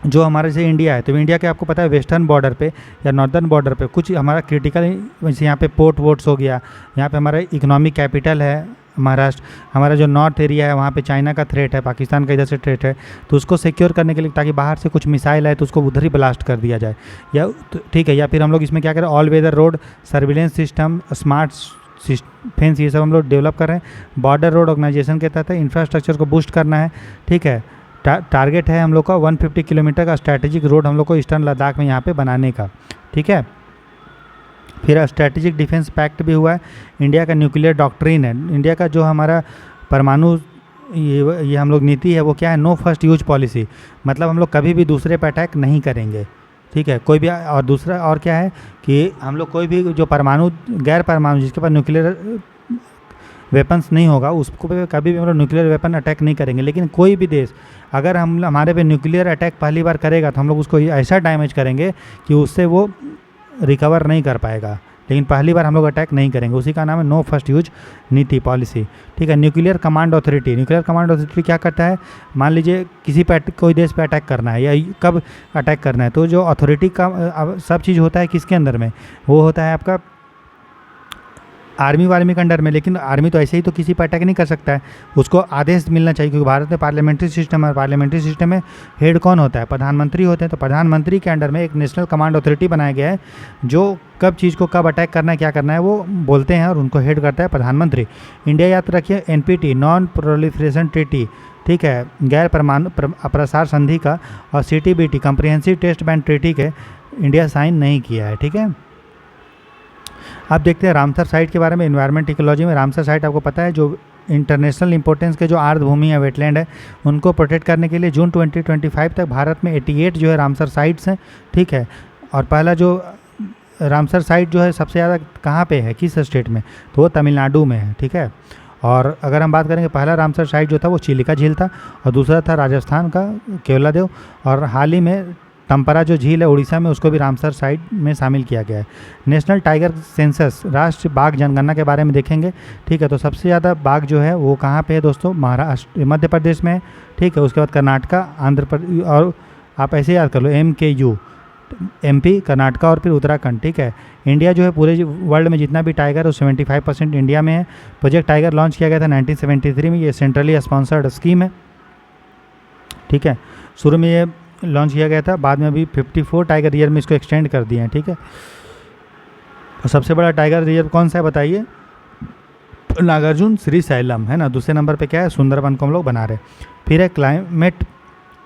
जो हमारे जैसे इंडिया है, तो इंडिया के आपको पता है वेस्टर्न बॉर्डर पे या नॉर्दर्न बॉर्डर पे कुछ हमारा क्रिटिकल, जैसे यहाँ पे पोर्ट वोट्स हो गया, यहाँ पे हमारा इकोनॉमिक कैपिटल है महाराष्ट्र, हमारा जो नॉर्थ एरिया है वहाँ पे चाइना का थ्रेट है, पाकिस्तान का इधर से थ्रेट है, तो उसको सिक्योर करने के लिए, ताकि बाहर से कुछ मिसाइल आए तो उसको उधर ही ब्लास्ट कर दिया जाए, या ठीक है। या फिर हम लोग इसमें क्या करें, all weather road surveillance system, smart fence, ये सब हम लोग डेवलप कर रहे हैं। बॉर्डर रोड ऑर्गेनाइजेशन के तहत इंफ्रास्ट्रक्चर को बूस्ट करना है, ठीक है। टारगेट है हम लोग का 150 किलोमीटर का स्ट्रैटेजिक रोड हम लोग को ईस्टर्न लद्दाख में यहाँ पे बनाने का, ठीक है। फिर स्ट्रैटेजिक डिफेंस पैक्ट भी हुआ है। इंडिया का न्यूक्लियर डॉक्ट्रिन है, इंडिया का जो हमारा परमाणु ये हम लोग नीति है वो क्या है, नो फर्स्ट यूज पॉलिसी, मतलब हम लोग कभी भी दूसरे पर अटैक नहीं करेंगे, ठीक है, कोई भी। और दूसरा और क्या है कि हम लोग कोई भी जो परमाणु, गैर परमाणु, जिसके पास न्यूक्लियर वेपन्स नहीं होगा, उसको पे कभी भी हम लोग न्यूक्लियर वेपन अटैक नहीं करेंगे। लेकिन कोई भी देश अगर हमारे पे न्यूक्लियर अटैक पहली बार करेगा तो हम लोग उसको ऐसा डैमेज करेंगे कि उससे वो रिकवर नहीं कर पाएगा, लेकिन पहली बार हम लोग अटैक नहीं करेंगे। उसी का नाम है नो फर्स्ट यूज नीति, पॉलिसी, ठीक है। Nuclear command authority, nuclear command authority क्या करता है, मान लीजिए किसी पे कोई देश पे अटैक करना है या कब अटैक करना है, तो जो अथॉरिटी का सब चीज़ होता है किसके अंदर में, वो होता है आपका आर्मी के अंडर में। लेकिन आर्मी तो ऐसे ही तो किसी पर अटैक नहीं कर सकता है, उसको आदेश मिलना चाहिए, क्योंकि भारत में पार्लियामेंट्री सिस्टम है। पार्लियामेंट्री सिस्टम में हेड कौन होता है, प्रधानमंत्री होते हैं। तो प्रधानमंत्री के अंडर में एक नेशनल कमांड अथॉरिटी बनाया गया है, जो कब चीज़ को कब अटैक करना है, क्या करना है, वो बोलते हैं, और उनको हेड करता है प्रधानमंत्री। इंडिया याद रखिए NPT, नॉन प्रोलिफरेशन ट्रीटी, ठीक है, गैर परमाणु अप्रसार संधि का, और CTBT, comprehensive test ban treaty के इंडिया साइन नहीं किया है, ठीक है। अब देखते हैं रामसर साइट के बारे में। एनवायरनमेंट इकोलॉजी में रामसर साइट आपको पता है जो इंटरनेशनल इंपॉर्टेंस के जो आर्द्रभूमि है, वेटलैंड है, उनको प्रोटेक्ट करने के लिए जून 2025 तक भारत में 88 जो है रामसर साइट्स हैं, ठीक है। और पहला जो रामसर साइट जो है सबसे ज़्यादा कहाँ पे है, किस स्टेट में, तो वो तमिलनाडु में है, ठीक है। और अगर हम बात करेंगे, पहला रामसर साइट जो था वो चिलिका झील था, और दूसरा था राजस्थान का केवलादेव, और हाल ही में टम्परा जो झील है उड़ीसा में, उसको भी रामसर साइट में शामिल किया गया है। नेशनल टाइगर सेंसस, राष्ट्रीय बाघ जनगणना के बारे में देखेंगे, ठीक है। तो सबसे ज़्यादा बाघ जो है वो कहाँ पे है दोस्तों, महाराष्ट्र, मध्य प्रदेश में है, ठीक है। उसके बाद कर्नाटका, आंध्र प्रदेश, और आप ऐसे याद कर लो MKU, MP, कर्नाटका, और फिर उत्तराखंड, ठीक है। इंडिया जो है पूरे वर्ल्ड में जितना भी टाइगर है 75% इंडिया में है। प्रोजेक्ट टाइगर लॉन्च किया गया था 1973 में, ये सेंट्रली स्पॉन्सर्ड स्कीम है, ठीक है। शुरू में ये लॉन्च किया गया था, बाद में अभी 54 टाइगर रिजर्व में इसको एक्सटेंड कर दिए हैं, ठीक है। और सबसे बड़ा टाइगर रिजर्व कौन सा है बताइए, नागार्जुन श्री सैलम, है ना। दूसरे नंबर पे क्या है, सुंदरबन को हम लोग बना रहे। फिर है क्लाइमेट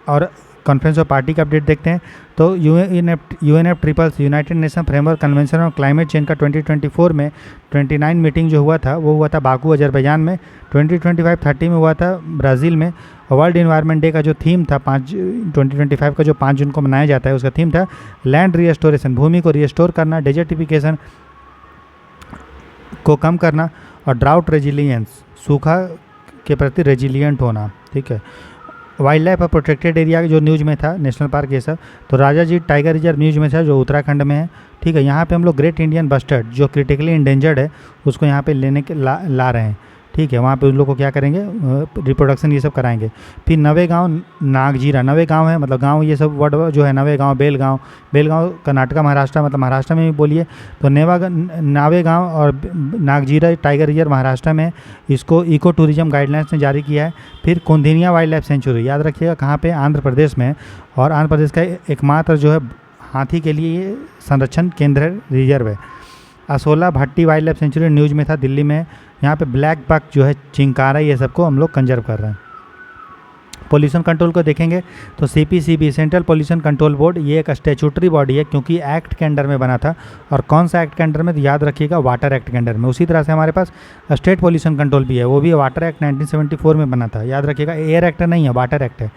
और कॉन्फ्रेंस ऑफ पार्टी का अपडेट देखते हैं तो UNF triples United nation framework convention on climate change का 2024 में 29 मीटिंग जो हुआ था वो हुआ था बाकू अजरबैजान में। 2025-30 में हुआ था ब्राज़ील में। वर्ल्ड इन्वायरमेंट डे का जो थीम था 2025 का जो 5 जून को मनाया जाता है उसका थीम था लैंड रिस्टोरेशन, भूमि को रिस्टोर करना, डेजर्टिफिकेशन को कम करना और ड्राउट रेजिलियंस, सूखा के प्रति रेजिलियंट होना। ठीक है, वाइल्ड लाइफ और प्रोटेक्टेड एरिया जो न्यूज़ में था, नेशनल पार्क ये सब, तो राजाजी टाइगर रिजर्व न्यूज़ में था जो उत्तराखंड में है। ठीक है, यहाँ पे हम लोग ग्रेट इंडियन बस्टर्ड जो क्रिटिकली इंडेंजर्ड है उसको यहाँ पे लेने के ला रहे हैं। ठीक है, वहाँ पे उन लोग को क्या करेंगे, रिप्रोडक्शन ये सब कराएंगे। फिर नवे गांव नागजीरा, नवे गांव है मतलब गांव, ये सब वर्ड जो है नवे गांव, बेलगांव कर्नाटका महाराष्ट्र मतलब महाराष्ट्र में भी बोलिए तो नावे गांव और नागजीरा टाइगर रिजर्व महाराष्ट्र में, इसको इको टूरिज्म गाइडलाइंस ने जारी किया है। फिर कोंदिनिया वाइल्ड लाइफ सेंचुरी याद रखिएगा कहाँ पे, आंध्र प्रदेश में, और आंध्र प्रदेश का एकमात्र जो है हाथी के लिए ये संरक्षण केंद्र रिजर्व है। असोला भट्टी वाइल्ड लाइफ सेंचुरी न्यूज़ में था दिल्ली में। यहाँ पे ब्लैक बक जो है, चिंकारा, ये सबको हम लोग कंजर्व कर रहे हैं। पोल्यूशन कंट्रोल को देखेंगे तो CPCB central pollution control board ये एक स्टैट्यूटरी बॉडी है क्योंकि एक्ट के अंडर में बना था। और कौन सा एक्ट के अंडर में, तो याद रखिएगा वाटर एक्ट के अंडर में। उसी तरह से हमारे पास स्टेट पोल्यूशन कंट्रोल भी है, वो भी वाटर एक्ट 1974 में बना था। याद रखिएगा एयर एक्ट नहीं है, वाटर एक्ट है।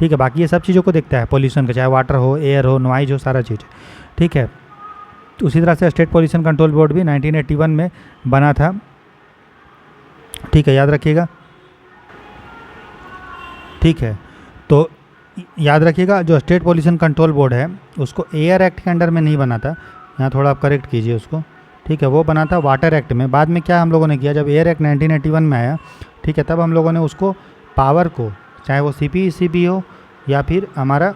ठीक है, बाकी ये सब चीज़ों को देखता है पोल्यूशन का, चाहे वाटर हो, एयर हो, नॉइज हो, सारा चीज़। ठीक है, तो उसी तरह से स्टेट पोल्यूशन कंट्रोल बोर्ड भी 1981 में बना था। ठीक है, याद रखिएगा। ठीक है, तो याद रखिएगा जो स्टेट पोल्यूशन कंट्रोल बोर्ड है उसको एयर एक्ट के अंडर में नहीं बना था, यहाँ थोड़ा आप करेक्ट कीजिए उसको। ठीक है, वो बना था वाटर एक्ट में। बाद में क्या हम लोगों ने किया, जब एयर एक्ट 1981 में आया, ठीक है, तब हम लोगों ने उसको पावर को, चाहे वो CPCB हो या फिर हमारा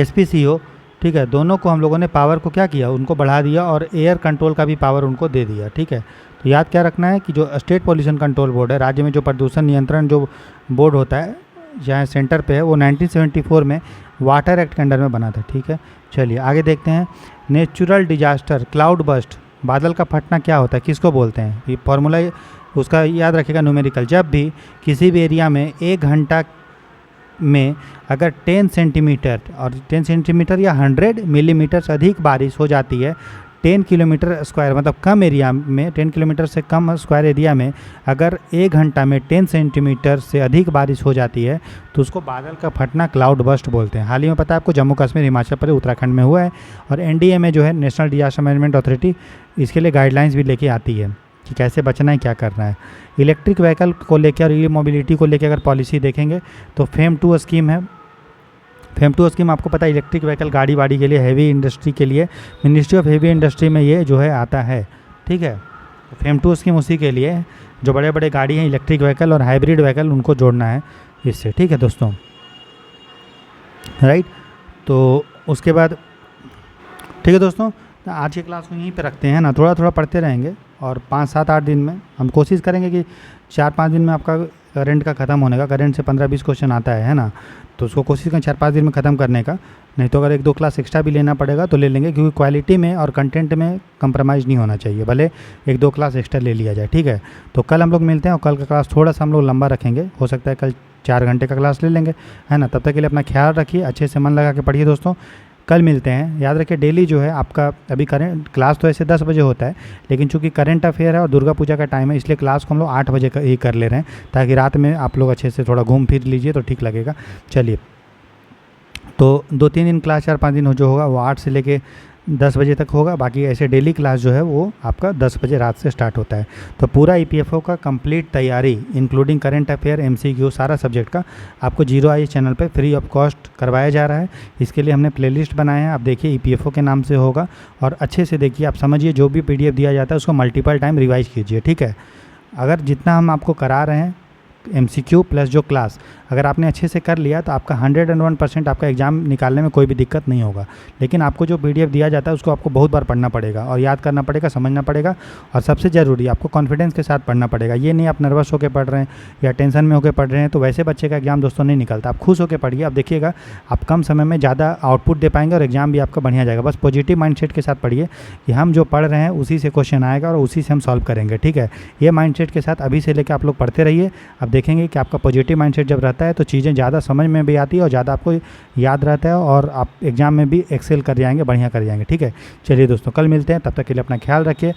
SPC हो, ठीक है, दोनों को हम लोगों ने पावर को क्या किया, उनको बढ़ा दिया और एयर कंट्रोल का भी पावर उनको दे दिया। ठीक है, तो याद क्या रखना है कि जो स्टेट पोल्यूशन कंट्रोल बोर्ड है, राज्य में जो प्रदूषण नियंत्रण जो बोर्ड होता है जहाँ सेंटर पे है, वो 1974 में वाटर एक्ट के अंडर में बना था। ठीक है, चलिए आगे देखते हैं। नेचुरल डिजास्टर, क्लाउड बस्ट, बादल का फटना क्या होता है, किसको बोलते हैं, ये फॉर्मूला उसका याद रखिएगा न्यूमेरिकल। जब भी किसी भी एरिया में 1 घंटा में अगर 10 सेंटीमीटर और 10 सेंटीमीटर या 100 मिलीमीटर से अधिक बारिश हो जाती है 10 किलोमीटर स्क्वायर मतलब कम एरिया में, 10 किलोमीटर से कम स्क्वायर एरिया में अगर 1 घंटा में 10 सेंटीमीटर से अधिक बारिश हो जाती है तो उसको बादल का फटना क्लाउड बस्ट बोलते हैं। हाल ही में पता है आपको जम्मू कश्मीर, हिमाचल प्रदेश, उत्तराखंड में हुआ है। और NDA में जो है नेशनल डिजास्टर मैनेजमेंट अथॉरिटी इसके लिए गाइडलाइंस भी लेके आती है कि कैसे बचना है, क्या करना है। इलेक्ट्रिक व्हीकल को लेकर और ई मोबिलिटी को लेकर अगर पॉलिसी देखेंगे तो FAME 2 स्कीम है। FAME 2 स्कीम आपको पता है इलेक्ट्रिक व्हीकल गाड़ी वाड़ी के लिए, हैवी इंडस्ट्री के लिए, मिनिस्ट्री ऑफ हैवी इंडस्ट्री में ये जो है आता है। ठीक है, FAME 2 स्कीम उसी के लिए जो बड़े बड़े गाड़ी हैं, इलेक्ट्रिक व्हीकल और हाइब्रिड व्हीकल, उनको जोड़ना है इससे। ठीक है दोस्तों, राइट। तो उसके बाद ठीक है दोस्तों, आज की क्लास को यहीं पे रखते हैं ना, थोड़ा थोड़ा पढ़ते रहेंगे और 5-7-8 दिन में हम कोशिश करेंगे कि 4-5 दिन में आपका करंट का ख़त्म होने का, करंट से 15-20 क्वेश्चन आता है ना, तो उसको कोशिश करें 4-5 दिन में ख़त्म करने का। नहीं तो अगर 1-2 क्लास एक्स्ट्रा भी लेना पड़ेगा तो ले लेंगे, क्योंकि क्वालिटी में और कंटेंट में कंप्रोमाइज़ नहीं होना चाहिए, भले 1-2 क्लास एक्स्ट्रा ले लिया जाए। ठीक है, तो कल हम लोग मिलते हैं और कल का क्लास थोड़ा सा हम लोग लंबा रखेंगे, हो सकता है कल 4 घंटे का क्लास ले लेंगे, है ना। तब तक के लिए अपना ख्याल रखिए, अच्छे से मन लगा के पढ़िए दोस्तों। कल मिलते हैं। याद रखिए डेली जो है आपका अभी करंट क्लास तो ऐसे 10 बजे होता है, लेकिन चूंकि करंट अफेयर है और दुर्गा पूजा का टाइम है, इसलिए क्लास को हम लोग 8 बजे ही कर ले रहे हैं, ताकि रात में आप लोग अच्छे से थोड़ा घूम फिर लीजिए तो ठीक लगेगा। चलिए, तो 2-3 दिन क्लास, 4-5 दिन जो होगा वो 8 से लेके 10 बजे तक होगा। बाकी ऐसे डेली क्लास जो है वो आपका 10 बजे रात से स्टार्ट होता है। तो पूरा EPFO का कंप्लीट तैयारी इंक्लूडिंग करंट अफेयर, MCQ, सारा सब्जेक्ट का आपको जीरो आई चैनल पे फ्री ऑफ कॉस्ट करवाया जा रहा है। इसके लिए हमने प्लेलिस्ट बनाए हैं, आप देखिए EPFO के नाम से होगा और अच्छे से देखिए, आप समझिए जो भी PDF दिया जाता है उसको मल्टीपल टाइम रिवाइज कीजिए। ठीक है, अगर जितना हम आपको करा रहे हैं MCQ प्लस जो क्लास अगर आपने अच्छे से कर लिया तो आपका 101% आपका एग्ज़ाम निकालने में कोई भी दिक्कत नहीं होगा। लेकिन आपको जो PDF दिया जाता है उसको आपको बहुत बार पढ़ना पड़ेगा और याद करना पड़ेगा, समझना पड़ेगा, और सबसे ज़रूरी आपको कॉन्फिडेंस के साथ पढ़ना पड़ेगा। ये नहीं आप नर्वस होकर पढ़ रहे हैं या टेंशन में होकर पढ़ रहे हैं, तो वैसे बच्चे का एग्ज़ाम दोस्तों नहीं निकलता। आप खुश होकर पढ़िए, आप देखिएगा आप कम समय में ज़्यादा आउटपुट दे पाएंगे और एग्ज़ाम भी आपका बढ़िया जाएगा। बस पॉजिटिव माइंडसेट के साथ पढ़िए कि हम जो पढ़ रहे हैं उसी से क्वेश्चन आएगा और उसी से हम सॉल्व करेंगे। ठीक है, ये माइंडसेट के साथ अभी से लेकर आप लोग पढ़ते रहिए। अब देखेंगे कि आपका पॉजिटिव माइंडसेट जब रहता रहता है तो चीज़ें ज़्यादा समझ में भी आती है और ज़्यादा आपको याद रहता है और आप एग्ज़ाम में भी एक्सेल कर जाएंगे, बढ़िया कर जाएंगे। ठीक है, चलिए दोस्तों कल मिलते हैं, तब तक के लिए अपना ख्याल रखिए।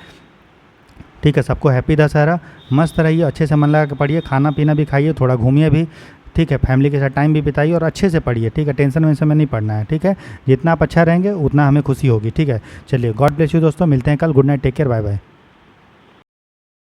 ठीक है, सबको हैप्पी दशहरा, मस्त रहिए, अच्छे से मन लगा के पढ़िए, खाना पीना भी खाइए, थोड़ा घूमिए भी। ठीक है, फैमिली के साथ टाइम भी बिताइए और अच्छे से पढ़िए। ठीक है, टेंशन वेंशन में नहीं पढ़ना है। ठीक है, जितना आप अच्छा रहेंगे उतना हमें खुशी होगी। ठीक है, चलिए गॉड ब्लेस यू दोस्तों, मिलते हैं कल। Good night, take care, bye bye.